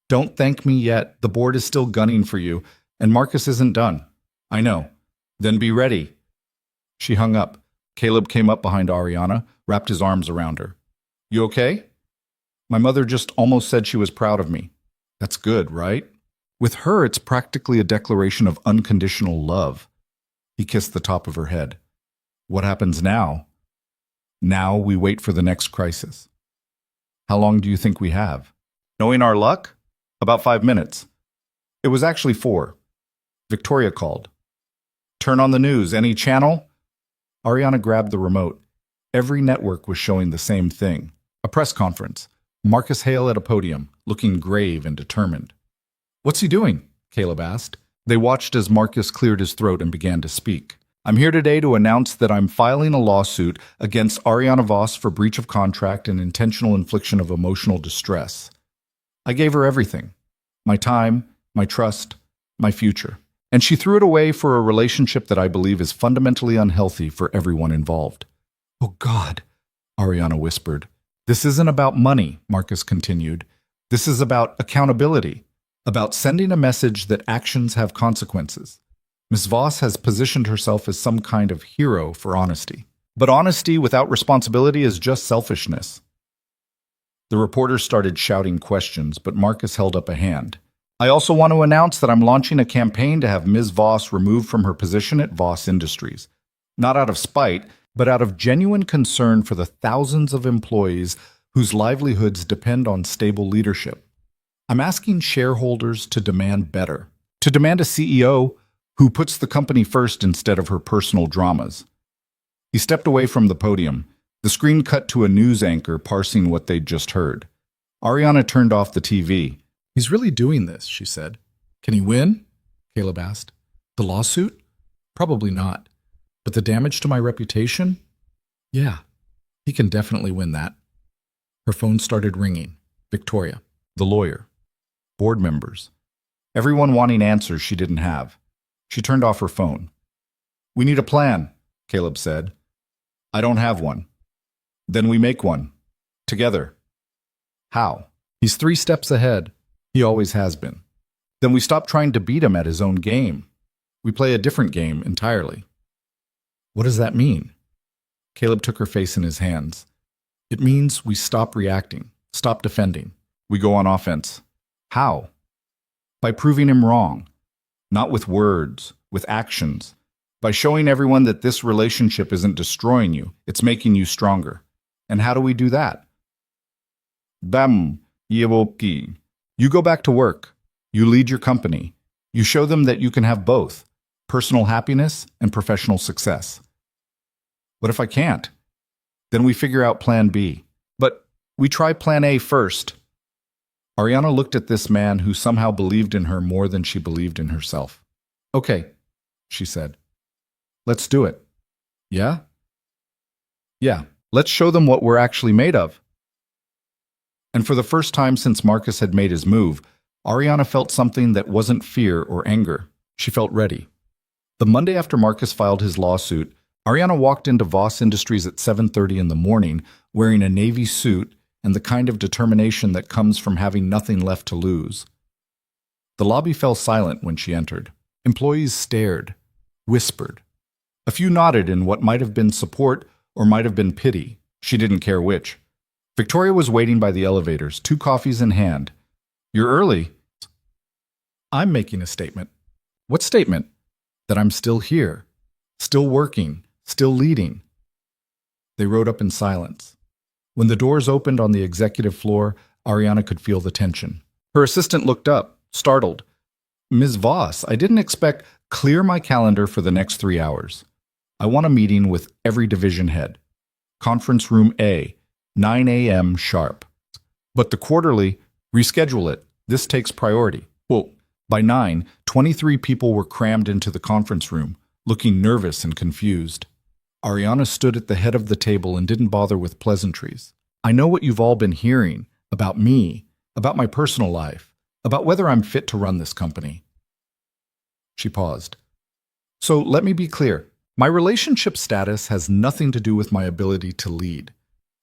Speaker 1: Don't thank me yet. The board is still gunning for you, and Marcus isn't done. I know. Then be ready. She hung up. Caleb came up behind Ariana, wrapped his arms around her. You okay? My mother just almost said she was proud of me. That's good, right? With her, it's practically a declaration of unconditional love. He kissed the top of her head. What happens now? Now we wait for the next crisis. How long do you think we have? Knowing our luck? About 5 minutes. It was actually 4. Victoria called. Turn on the news. Any channel? Ariana grabbed the remote. Every network was showing the same thing. A press conference. Marcus Hale at a podium, looking grave and determined. What's he doing? Caleb asked. They watched as Marcus cleared his throat and began to speak. I'm here today to announce that I'm filing a lawsuit against Ariana Voss for breach of contract and intentional infliction of emotional distress. I gave her everything. My time, my trust, my future. And she threw it away for a relationship that I believe is fundamentally unhealthy for everyone involved. Oh God, Ariana whispered. This isn't about money, Marcus continued. This is about accountability, about sending a message that actions have consequences. Ms. Voss has positioned herself as some kind of hero for honesty. But honesty without responsibility is just selfishness. The reporters started shouting questions, but Marcus held up a hand. I also want to announce that I'm launching a campaign to have Ms. Voss removed from her position at Voss Industries. Not out of spite, but out of genuine concern for the thousands of employees whose livelihoods depend on stable leadership. I'm asking shareholders to demand better, to demand a CEO who puts the company first instead of her personal dramas. He stepped away from the podium. The screen cut to a news anchor parsing what they'd just heard. Ariana turned off the TV. He's really doing this, she said. Can he win? Caleb asked. The lawsuit? Probably not. But the damage to my reputation? Yeah, he can definitely win that. Her phone started ringing. Victoria, the lawyer, board members, everyone wanting answers she didn't have. She turned off her phone. We need a plan, Caleb said. I don't have one. Then we make one. Together. How? He's 3 steps ahead. He always has been. Then we stop trying to beat him at his own game. We play a different game entirely. What does that mean? Caleb took her face in his hands. It means we stop reacting, stop defending. We go on offense. How? By proving him wrong. Not with words, with actions. By showing everyone that this relationship isn't destroying you, it's making you stronger. And how do we do that? Bam, yewoki. You go back to work. You lead your company. You show them that you can have both, personal happiness and professional success. What if I can't? Then we figure out plan B. But we try plan A first. Ariana looked at this man who somehow believed in her more than she believed in herself. Okay, she said. Let's do it. Yeah? Yeah, let's show them what we're actually made of. And for the first time since Marcus had made his move, Ariana felt something that wasn't fear or anger. She felt ready. The Monday after Marcus filed his lawsuit, Ariana walked into Voss Industries at 7:30 in the morning wearing a navy suit and the kind of determination that comes from having nothing left to lose. The lobby fell silent when she entered. Employees stared, whispered. A few nodded in what might have been support or might have been pity. She didn't care which. Victoria was waiting by the elevators, 2 coffees in hand. You're early. I'm making a statement. What statement? That I'm still here, still working, still leading. They rode up in silence. When the doors opened on the executive floor, Ariana could feel the tension. Her assistant looked up, startled. Ms. Voss, I didn't expect. Clear my calendar for the next 3 hours. I want a meeting with every division head. Conference room A, 9 a.m. sharp. But the quarterly, reschedule it. This takes priority. Well, by 9, 23 people were crammed into the conference room, looking nervous and confused. Ariana stood at the head of the table and didn't bother with pleasantries. I know what you've all been hearing about me, about my personal life, about whether I'm fit to run this company. She paused. So let me be clear. My relationship status has nothing to do with my ability to lead.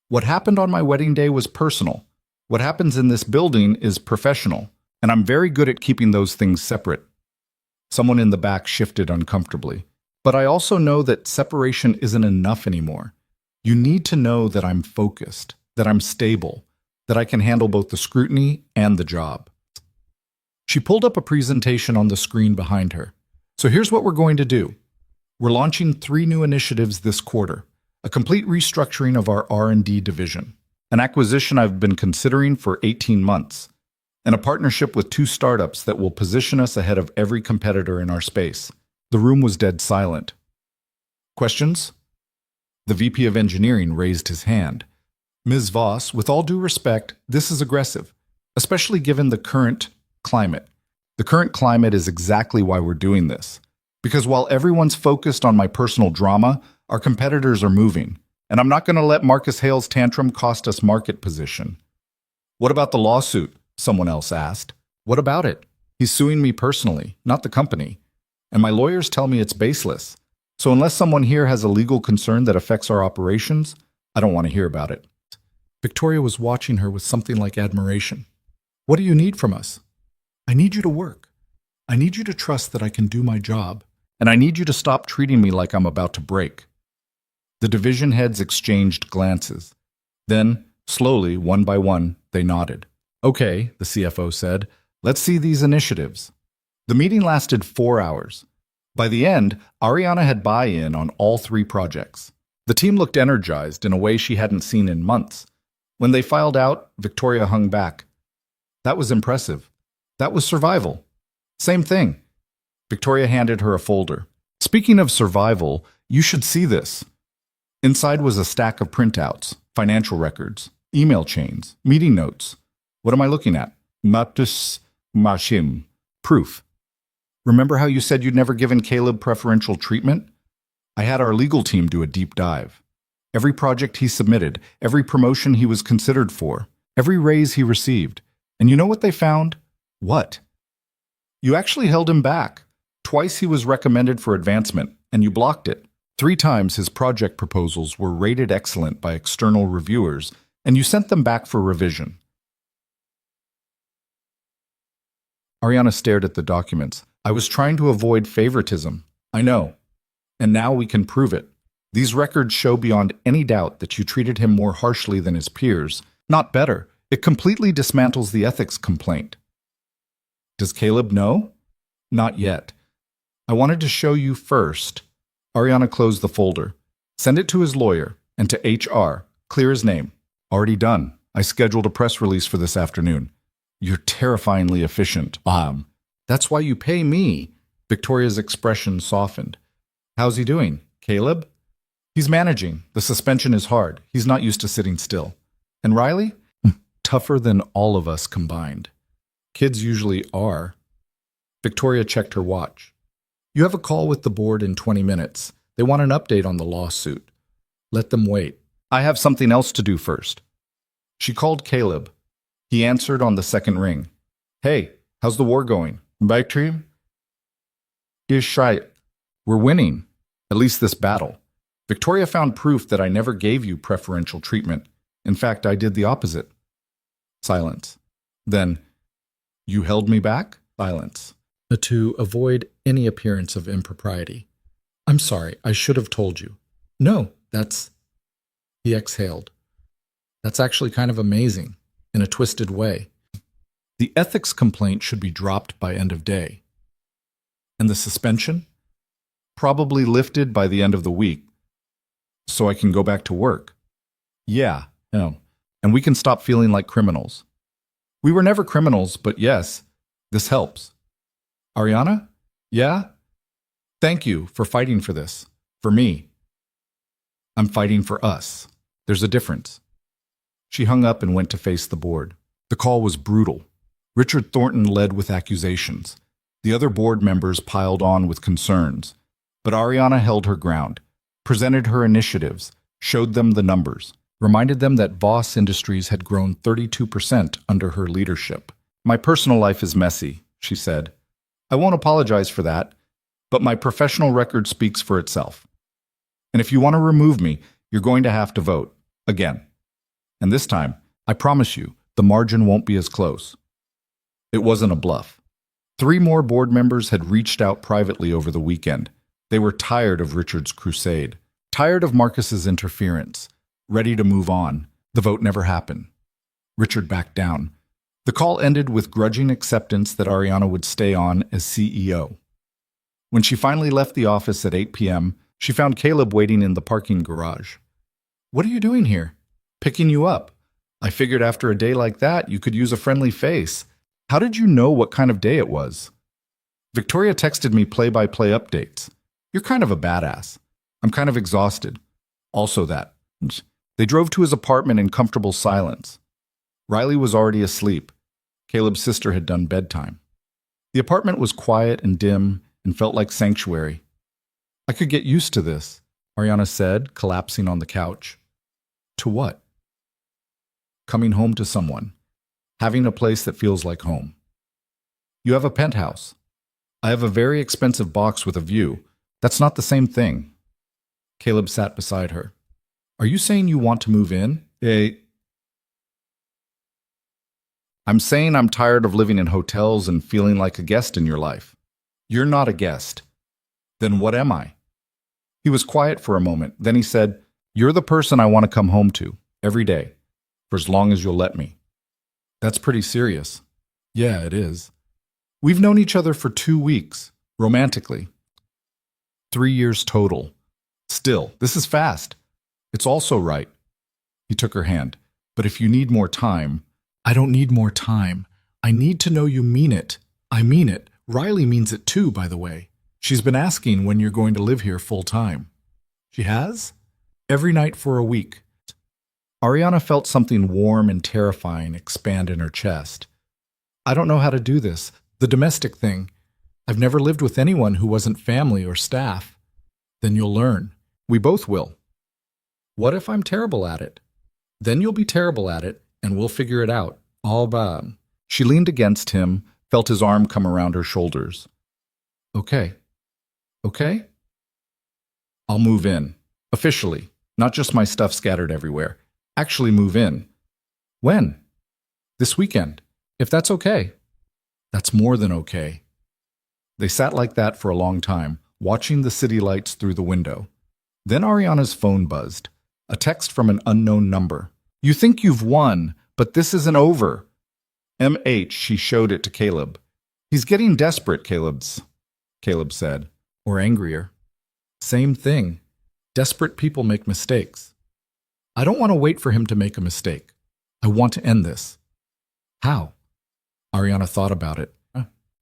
Speaker 1: What happened on my wedding day was personal. What happens in this building is professional, and I'm very good at keeping those things separate. Someone in the back shifted uncomfortably. But I also know that separation isn't enough anymore. You need to know that I'm focused, that I'm stable, that I can handle both the scrutiny and the job. She pulled up a presentation on the screen behind her. So here's what we're going to do. We're launching 3 new initiatives this quarter. A complete restructuring of our R&D division, an acquisition I've been considering for 18 months, and a partnership with 2 startups that will position us ahead of every competitor in our space. The room was dead silent. Questions? The VP of Engineering raised his hand. Ms. Voss, with all due respect, this is aggressive, especially given the current climate. The current climate is exactly why we're doing this. Because while everyone's focused on my personal drama, our competitors are moving, and I'm not going to let Marcus Hale's tantrum cost us market position. What about the lawsuit? Someone else asked. What about it? He's suing me personally, not the company. And my lawyers tell me it's baseless. So unless someone here has a legal concern that affects our operations, I don't want to hear about it. Victoria was watching her with something like admiration. What do you need from us? I need you to work. I need you to trust that I can do my job. And I need you to stop treating me like I'm about to break. The division heads exchanged glances. Then, slowly, one by one, they nodded. Okay, the CFO said, let's see these initiatives. The meeting lasted 4 hours. By the end, Ariana had buy-in on all 3 projects. The team looked energized in a way she hadn't seen in months. When they filed out, Victoria hung back. That was impressive. That was survival. Same thing. Victoria handed her a folder. Speaking of survival, you should see this. Inside was a stack of printouts, financial records, email chains, meeting notes. What am I looking at? Matus Mashim. Proof. Remember how you said you'd never given Caleb preferential treatment? I had our legal team do a deep dive. Every project he submitted, every promotion he was considered for, every raise he received. And you know what they found? What? You actually held him back. Twice he was recommended for advancement, and you blocked it. 3 times his project proposals were rated excellent by external reviewers, and you sent them back for revision. Ariana stared at the documents. I was trying to avoid favoritism. I know. And now we can prove it. These records show beyond any doubt that you treated him more harshly than his peers. Not better. It completely dismantles the ethics complaint. Does Caleb know? Not yet. I wanted to show you first. Ariana closed the folder. Send it to his lawyer and to HR. Clear his name. Already done. I scheduled a press release for this afternoon. You're terrifyingly efficient. That's why you pay me. Victoria's expression softened. How's he doing? Caleb? He's managing. The suspension is hard. He's not used to sitting still. And Riley? Tougher than all of us combined. Kids usually are. Victoria checked her watch. You have a call with the board in 20 minutes. They want an update on the lawsuit. Let them wait. I have something else to do first. She called Caleb. He answered on the second ring. Hey, how's the war going? Back team? Is right. We're winning. At least this battle. Victoria found proof that I never gave you preferential treatment. In fact, I did the opposite. Silence. Then, you held me back? Silence. To avoid any appearance of impropriety. I'm sorry, I should have told you. No, that's... He exhaled. That's actually kind of amazing, in a twisted way. The ethics complaint should be dropped by end of day. And the suspension? Probably lifted by the end of the week, so I can go back to work. Yeah, no. And we can stop feeling like criminals. We were never criminals, but yes, this helps. Ariana? Yeah? Thank you for fighting for this. For me. I'm fighting for us. There's a difference. She hung up and went to face the board. The call was brutal. Richard Thornton led with accusations. The other board members piled on with concerns. But Ariana held her ground, presented her initiatives, showed them the numbers, reminded them that Voss Industries had grown 32% under her leadership. My personal life is messy, she said. I won't apologize for that, but my professional record speaks for itself. And if you want to remove me, you're going to have to vote. Again. And this time, I promise you, the margin won't be as close. It wasn't a bluff. 3 more board members had reached out privately over the weekend. They were tired of Richard's crusade, tired of Marcus's interference, ready to move on. The vote never happened. Richard backed down. The call ended with grudging acceptance that Ariana would stay on as CEO. When she finally left the office at 8 p.m., she found Caleb waiting in the parking garage. What are you doing here? Picking you up. I figured after a day like that, you could use a friendly face. How did you know what kind of day it was? Victoria texted me play-by-play updates. You're kind of a badass. I'm kind of exhausted. Also that. They drove to his apartment in comfortable silence. Riley was already asleep. Caleb's sister had done bedtime. The apartment was quiet and dim and felt like sanctuary. I could get used to this, Ariana said, collapsing on the couch. To what? Coming home to someone. Having a place that feels like home. You have a penthouse. I have a very expensive box with a view. That's not the same thing. Caleb sat beside her. Are you saying you want to move in? I'm saying I'm tired of living in hotels and feeling like a guest in your life. You're not a guest. Then what am I? He was quiet for a moment. Then he said, You're the person I want to come home to, every day, for as long as you'll let me. That's pretty serious. Yeah, it is. We've known each other for 2 weeks, romantically. 3 years total. Still, this is fast. It's also right. He took her hand. But if you need more time... I don't need more time. I need to know you mean it. I mean it. Riley means it too, by the way. She's been asking when you're going to live here full time. She has? Every night for a week. Ariana felt something warm and terrifying expand in her chest. I don't know how to do this. The domestic thing. I've never lived with anyone who wasn't family or staff. Then you'll learn. We both will. What if I'm terrible at it? Then you'll be terrible at it, and we'll figure it out. All bad. She leaned against him, felt his arm come around her shoulders. Okay. Okay? I'll move in. Officially. Not just my stuff scattered everywhere. Actually move in. When? This weekend. If that's okay. That's more than okay. They sat like that for a long time, watching the city lights through the window. Then Ariana's phone buzzed. A text from an unknown number. You think you've won, but this isn't over. MH, she showed it to Caleb. He's getting desperate, Caleb said. Or angrier. Same thing. Desperate people make mistakes. I don't want to wait for him to make a mistake. I want to end this. How? Ariana thought about it.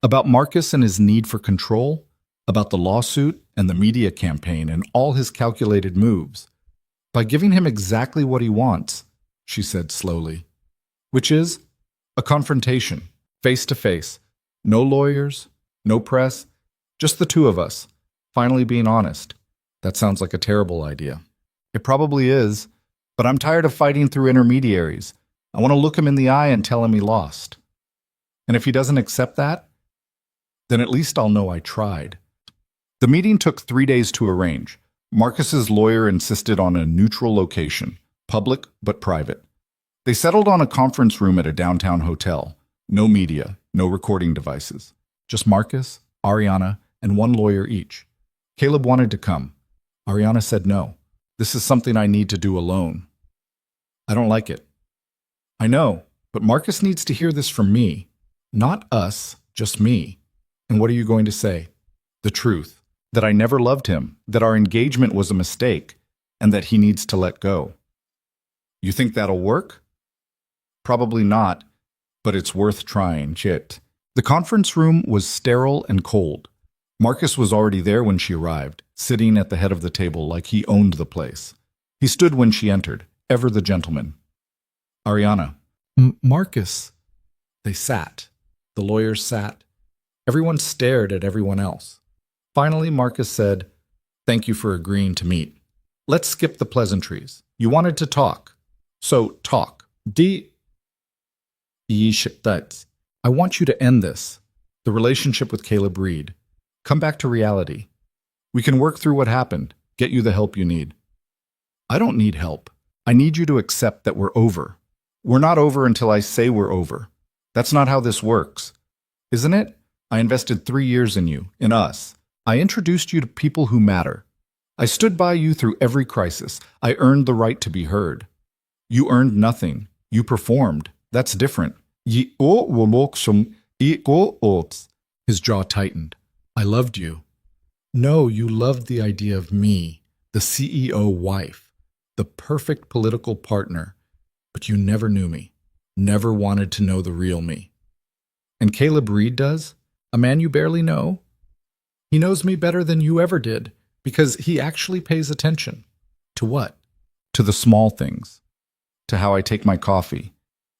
Speaker 1: About Marcus and his need for control, about the lawsuit and the media campaign and all his calculated moves. By giving him exactly what he wants, she said slowly, which is a confrontation, face to face. No lawyers, no press, just the two of us, finally being honest. That sounds like a terrible idea. It probably is, but I'm tired of fighting through intermediaries. I want to look him in the eye and tell him he lost. And if he doesn't accept that, then at least I'll know I tried. The meeting took 3 days to arrange. Marcus's lawyer insisted on a neutral location, public but private. They settled on a conference room at a downtown hotel. No media, no recording devices. Just Marcus, Ariana, and one lawyer each. Caleb wanted to come. Ariana said no. This is something I need to do alone. I don't like it. I know, but Marcus needs to hear this from me. Not us, just me. And what are you going to say? The truth. That I never loved him, that our engagement was a mistake, and that he needs to let go. You think that'll work? Probably not, but it's worth trying, Chit. The conference room was sterile and cold. Marcus was already there when she arrived, sitting at the head of the table like he owned the place. He stood when she entered, ever the gentleman. Ariana. Marcus. They sat. The lawyers sat. Everyone stared at everyone else. Finally, Marcus said, "Thank you for agreeing to meet. Let's skip the pleasantries. You wanted to talk. So talk. I want you to end this. The relationship with Caleb Reed. Come back to reality. We can work through what happened. Get you the help you need." I don't need help. I need you to accept that we're over. We're not over until I say we're over. That's not how this works. Isn't it? I invested 3 years in you, in us. I introduced you to people who matter. I stood by you through every crisis. I earned the right to be heard. You earned nothing. You performed. That's different. His jaw tightened. I loved you. No, you loved the idea of me, the CEO wife, the perfect political partner. But you never knew me, never wanted to know the real me. And Caleb Reed does? A man you barely know? He knows me better than you ever did, because he actually pays attention. To what? To the small things. To how I take my coffee.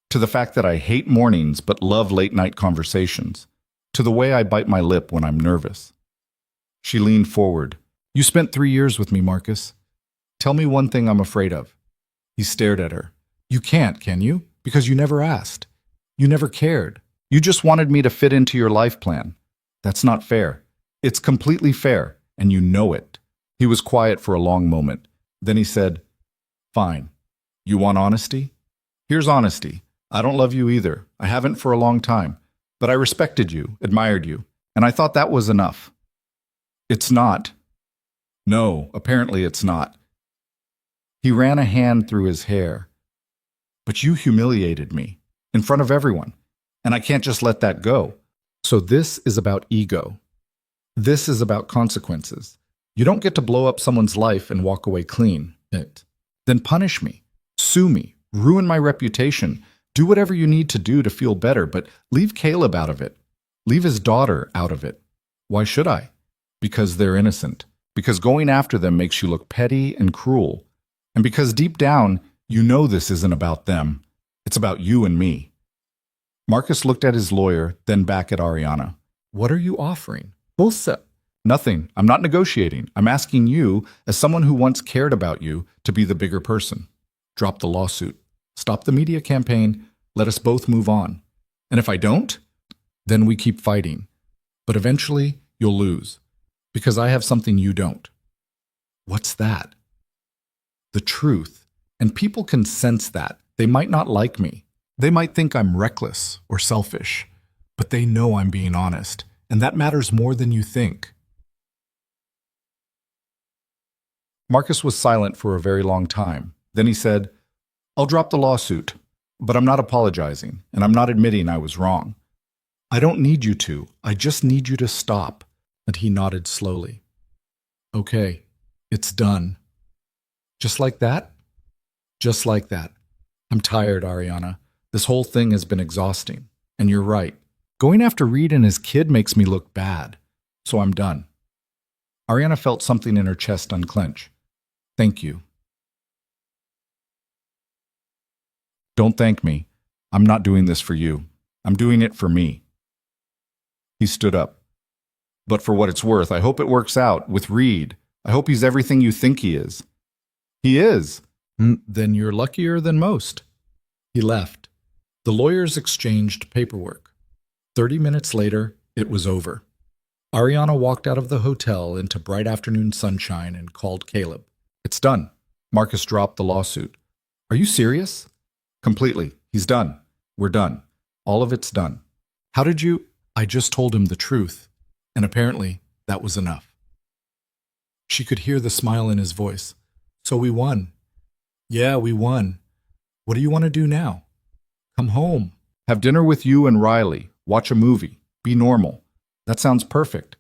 Speaker 1: To the fact that I hate mornings but love late-night conversations. To the way I bite my lip when I'm nervous. She leaned forward. You spent 3 years with me, Marcus. Tell me one thing I'm afraid of. He stared at her. You can't, can you? Because you never asked. You never cared. You just wanted me to fit into your life plan. That's not fair. It's completely fair, and you know it. He was quiet for a long moment. Then he said, Fine. You want honesty? Here's honesty. I don't love you either. I haven't for a long time. But I respected you, admired you, and I thought that was enough. It's not. No, apparently it's not. He ran a hand through his hair. But you humiliated me, in front of everyone, and I can't just let that go. So this is about ego. This is about consequences. You don't get to blow up someone's life and walk away clean. Then punish me, sue me, ruin my reputation, do whatever you need to do to feel better, but leave Caleb out of it. Leave his daughter out of it. Why should I? Because they're innocent. Because going after them makes you look petty and cruel. And because deep down, you know this isn't about them. It's about you and me. Marcus looked at his lawyer, then back at Ariana. What are you offering? Bullshit. Nothing. I'm not negotiating. I'm asking you, as someone who once cared about you, to be the bigger person. Drop the lawsuit. Stop the media campaign. Let us both move on. And if I don't, then we keep fighting. But eventually, you'll lose. Because I have something you don't. What's that? The truth. And people can sense that. They might not like me. They might think I'm reckless or selfish. But they know I'm being honest. And that matters more than you think. Marcus was silent for a very long time. Then he said, I'll drop the lawsuit, but I'm not apologizing, and I'm not admitting I was wrong. I don't need you to. I just need you to stop. And he nodded slowly. Okay, It's done. Just like that? Just like that. I'm tired, Ariana. This whole thing has been exhausting. And you're right. Going after Reed and his kid makes me look bad. So I'm done. Ariana felt something in her chest unclench. Thank you. Don't thank me. I'm not doing this for you. I'm doing it for me. He stood up. But for what it's worth, I hope it works out with Reed. I hope he's everything you think he is. He is. Then you're luckier than most. He left. The lawyers exchanged paperwork. 30 minutes later, it was over. Ariana walked out of the hotel into bright afternoon sunshine and called Caleb. It's done. Marcus dropped the lawsuit. Are you serious? Completely. He's done. We're done. All of it's done. How did you? I just told him the truth. And apparently, that was enough. She could hear the smile in his voice. So we won. Yeah, we won. What do you want to do now? Come home. Have dinner with you and Riley. Watch a movie. Be normal. That sounds perfect.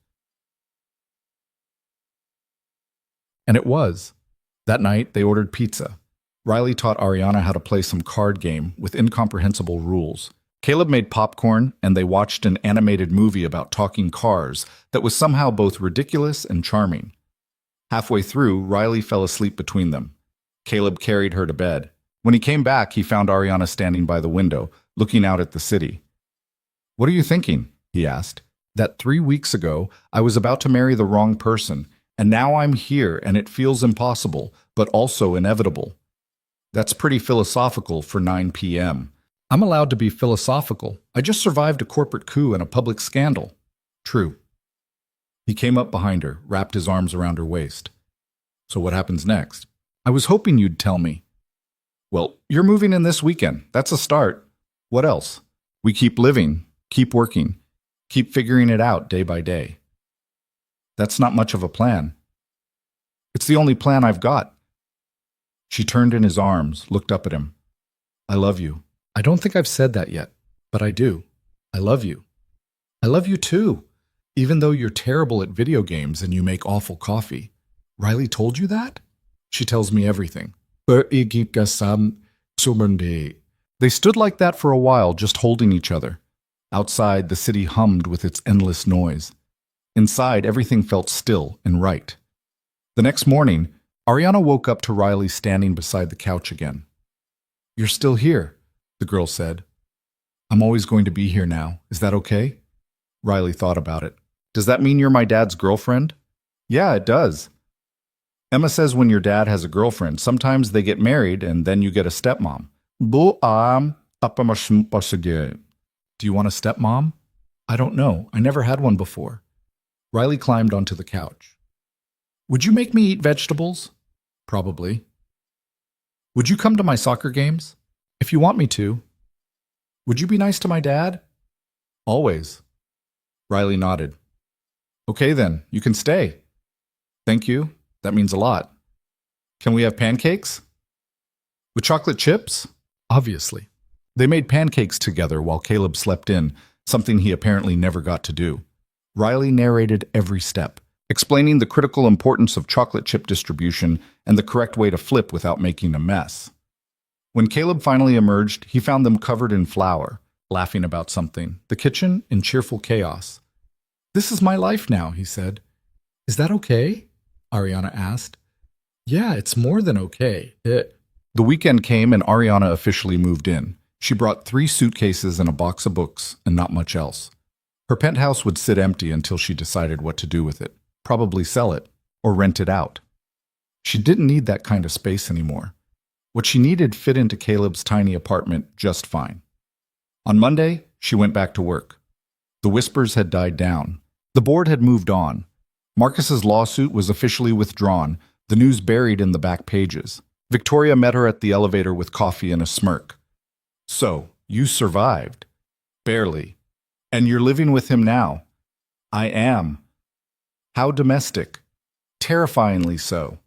Speaker 1: And it was. That night, they ordered pizza. Riley taught Ariana how to play some card game with incomprehensible rules. Caleb made popcorn, and they watched an animated movie about talking cars that was somehow both ridiculous and charming. Halfway through, Riley fell asleep between them. Caleb carried her to bed. When he came back, he found Ariana standing by the window, looking out at the city. What are you thinking? He asked. That 3 weeks ago, I was about to marry the wrong person, and now I'm here and it feels impossible, but also inevitable. That's pretty philosophical for 9 p.m. I'm allowed to be philosophical. I just survived a corporate coup and a public scandal. True. He came up behind her, wrapped his arms around her waist. So what happens next? I was hoping you'd tell me. Well, you're moving in this weekend. That's a start. What else? We keep living, keep working, keep figuring it out day by day. That's not much of a plan. It's the only plan I've got. She turned in his arms, looked up at him. I love you. I don't think I've said that yet, but I do. I love you. I love you too, even though you're terrible at video games and you make awful coffee. Riley told you that? She tells me everything. They stood like that for a while, just holding each other. Outside, the city hummed with its endless noise. Inside, everything felt still and right. The next morning, Ariana woke up to Riley standing beside the couch again. You're still here, the girl said. I'm always going to be here now. Is that okay? Riley thought about it. Does that mean you're my dad's girlfriend? Yeah, it does. Emma says when your dad has a girlfriend, sometimes they get married and then you get a stepmom. Do you want a stepmom? I don't know. I never had one before. Riley climbed onto the couch. Would you make me eat vegetables? Probably. Would you come to my soccer games? If you want me to. Would you be nice to my dad? Always. Riley nodded. Okay then, you can stay. Thank you. That means a lot. Can we have pancakes? With chocolate chips? Obviously. They made pancakes together while Caleb slept in, something he apparently never got to do. Riley narrated every step, explaining the critical importance of chocolate chip distribution and the correct way to flip without making a mess. When Caleb finally emerged, he found them covered in flour, laughing about something, the kitchen in cheerful chaos. This is my life now, he said. Is that okay? Ariana asked. Yeah, it's more than okay. The weekend came and Ariana officially moved in. She brought 3 suitcases and a box of books and not much else. Her penthouse would sit empty until she decided what to do with it. Probably sell it or rent it out. She didn't need that kind of space anymore. What she needed fit into Caleb's tiny apartment just fine. On Monday, she went back to work. The whispers had died down. The board had moved on. Marcus's lawsuit was officially withdrawn, the news buried in the back pages. Victoria met her at the elevator with coffee and a smirk. So, you survived. Barely. And you're living with him now. I am. How domestic. Terrifyingly so.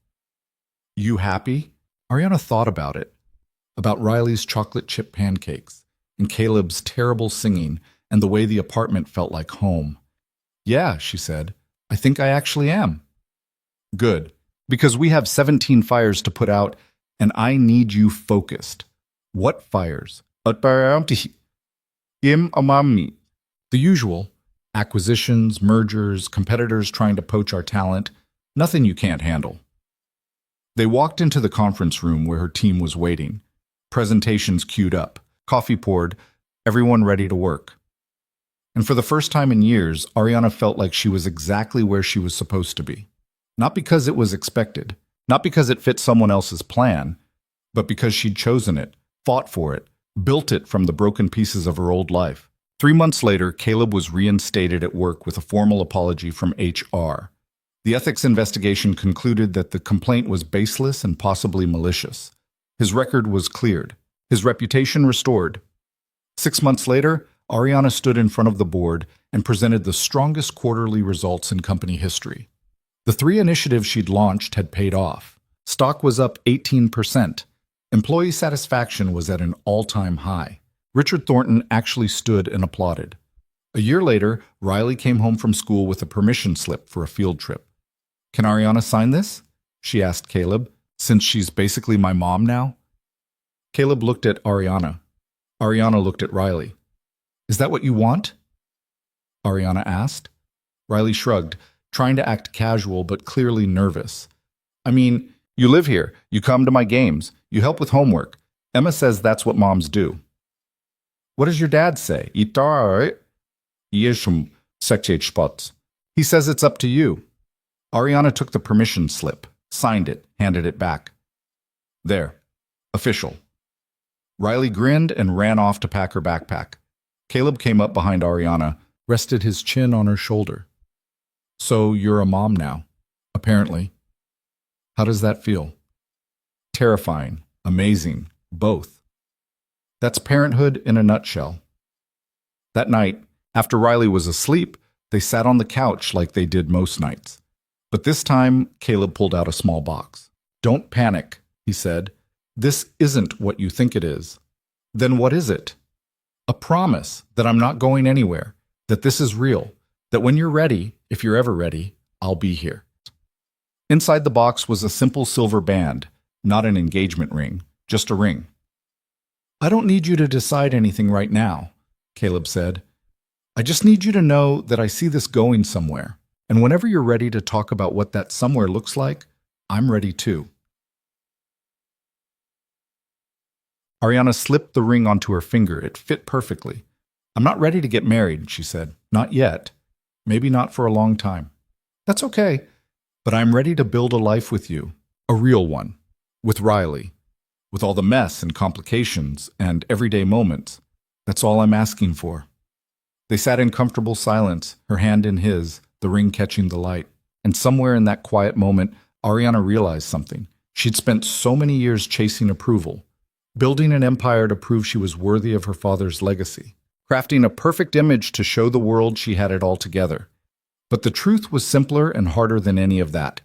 Speaker 1: You happy? Ariana thought about it. About Riley's chocolate chip pancakes, and Caleb's terrible singing, and the way the apartment felt like home. Yeah, she said. I think I actually am. Good, Because we have 17 fires to put out, and I need you focused. What fires? The usual. Acquisitions, mergers, competitors trying to poach our talent. Nothing you can't handle. They walked into the conference room where her team was waiting. Presentations queued up, coffee poured, everyone ready to work. And for the first time in years, Ariana felt like she was exactly where she was supposed to be. Not because it was expected, not because it fit someone else's plan, but because she'd chosen it, fought for it, built it from the broken pieces of her old life. 3 months later, Caleb was reinstated at work with a formal apology from HR. The ethics investigation concluded that the complaint was baseless and possibly malicious. His record was cleared, his reputation restored. 6 months later, Ariana stood in front of the board and presented the strongest quarterly results in company history. The 3 initiatives she'd launched had paid off. Stock was up 18%. Employee satisfaction was at an all-time high. Richard Thornton actually stood and applauded. A year later, Riley came home from school with a permission slip for a field trip. "Can Ariana sign this?" she asked Caleb, "since she's basically my mom now?" Caleb looked at Ariana. Ariana looked at Riley. "Is that what you want?" Ariana asked. Riley shrugged, trying to act casual but clearly nervous. "I mean, you live here, you come to my games, you help with homework. Emma says that's what moms do." "What does your dad say?" He says it's up to you." Ariana took the permission slip, signed it, handed it back. "There. Official." Riley grinned and ran off to pack her backpack. Caleb came up behind Ariana, rested his chin on her shoulder. "So you're a mom now, apparently. How does that feel?" "Terrifying, amazing, both." That's parenthood in a nutshell. That night, after Riley was asleep, they sat on the couch like they did most nights. But this time, Caleb pulled out a small box. "Don't panic," he said. "This isn't what you think it is." "Then what is it?" "A promise that I'm not going anywhere, that this is real, that when you're ready, if you're ever ready, I'll be here." Inside the box was a simple silver band, not an engagement ring, just a ring. "I don't need you to decide anything right now," Caleb said. "I just need you to know that I see this going somewhere, and whenever you're ready to talk about what that somewhere looks like, I'm ready too." Ariana slipped the ring onto her finger. It fit perfectly. "I'm not ready to get married," she said. "Not yet. Maybe not for a long time." "That's okay. But I'm ready to build a life with you. A real one. With Riley. With all the mess and complications and everyday moments. That's all I'm asking for." They sat in comfortable silence, her hand in his, the ring catching the light. And somewhere in that quiet moment, Ariana realized something. She'd spent so many years chasing approval, building an empire to prove she was worthy of her father's legacy, crafting a perfect image to show the world she had it all together. But the truth was simpler and harder than any of that.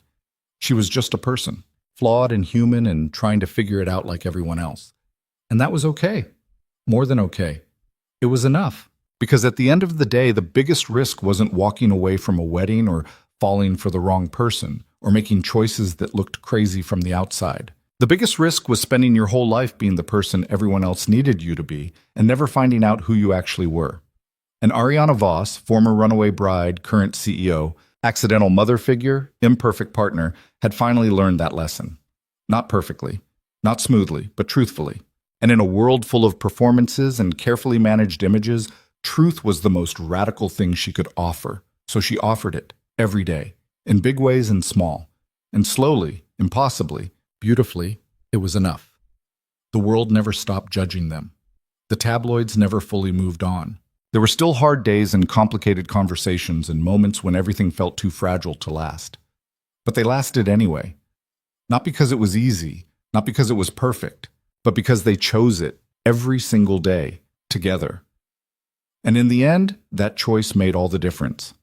Speaker 1: She was just a person, flawed and human and trying to figure it out like everyone else. And that was okay. More than okay. It was enough. Because at the end of the day, the biggest risk wasn't walking away from a wedding or falling for the wrong person or making choices that looked crazy from the outside. The biggest risk was spending your whole life being the person everyone else needed you to be and never finding out who you actually were. And Ariana Voss, former runaway bride, current CEO, accidental mother figure, imperfect partner, had finally learned that lesson. Not perfectly, not smoothly, but truthfully. And in a world full of performances and carefully managed images, truth was the most radical thing she could offer. So she offered it every day, in big ways and small. And slowly, impossibly, beautifully, it was enough. The world never stopped judging them. The tabloids never fully moved on. There were still hard days and complicated conversations and moments when everything felt too fragile to last. But they lasted anyway. Not because it was easy, not because it was perfect, but because they chose it every single day, together. And in the end, that choice made all the difference.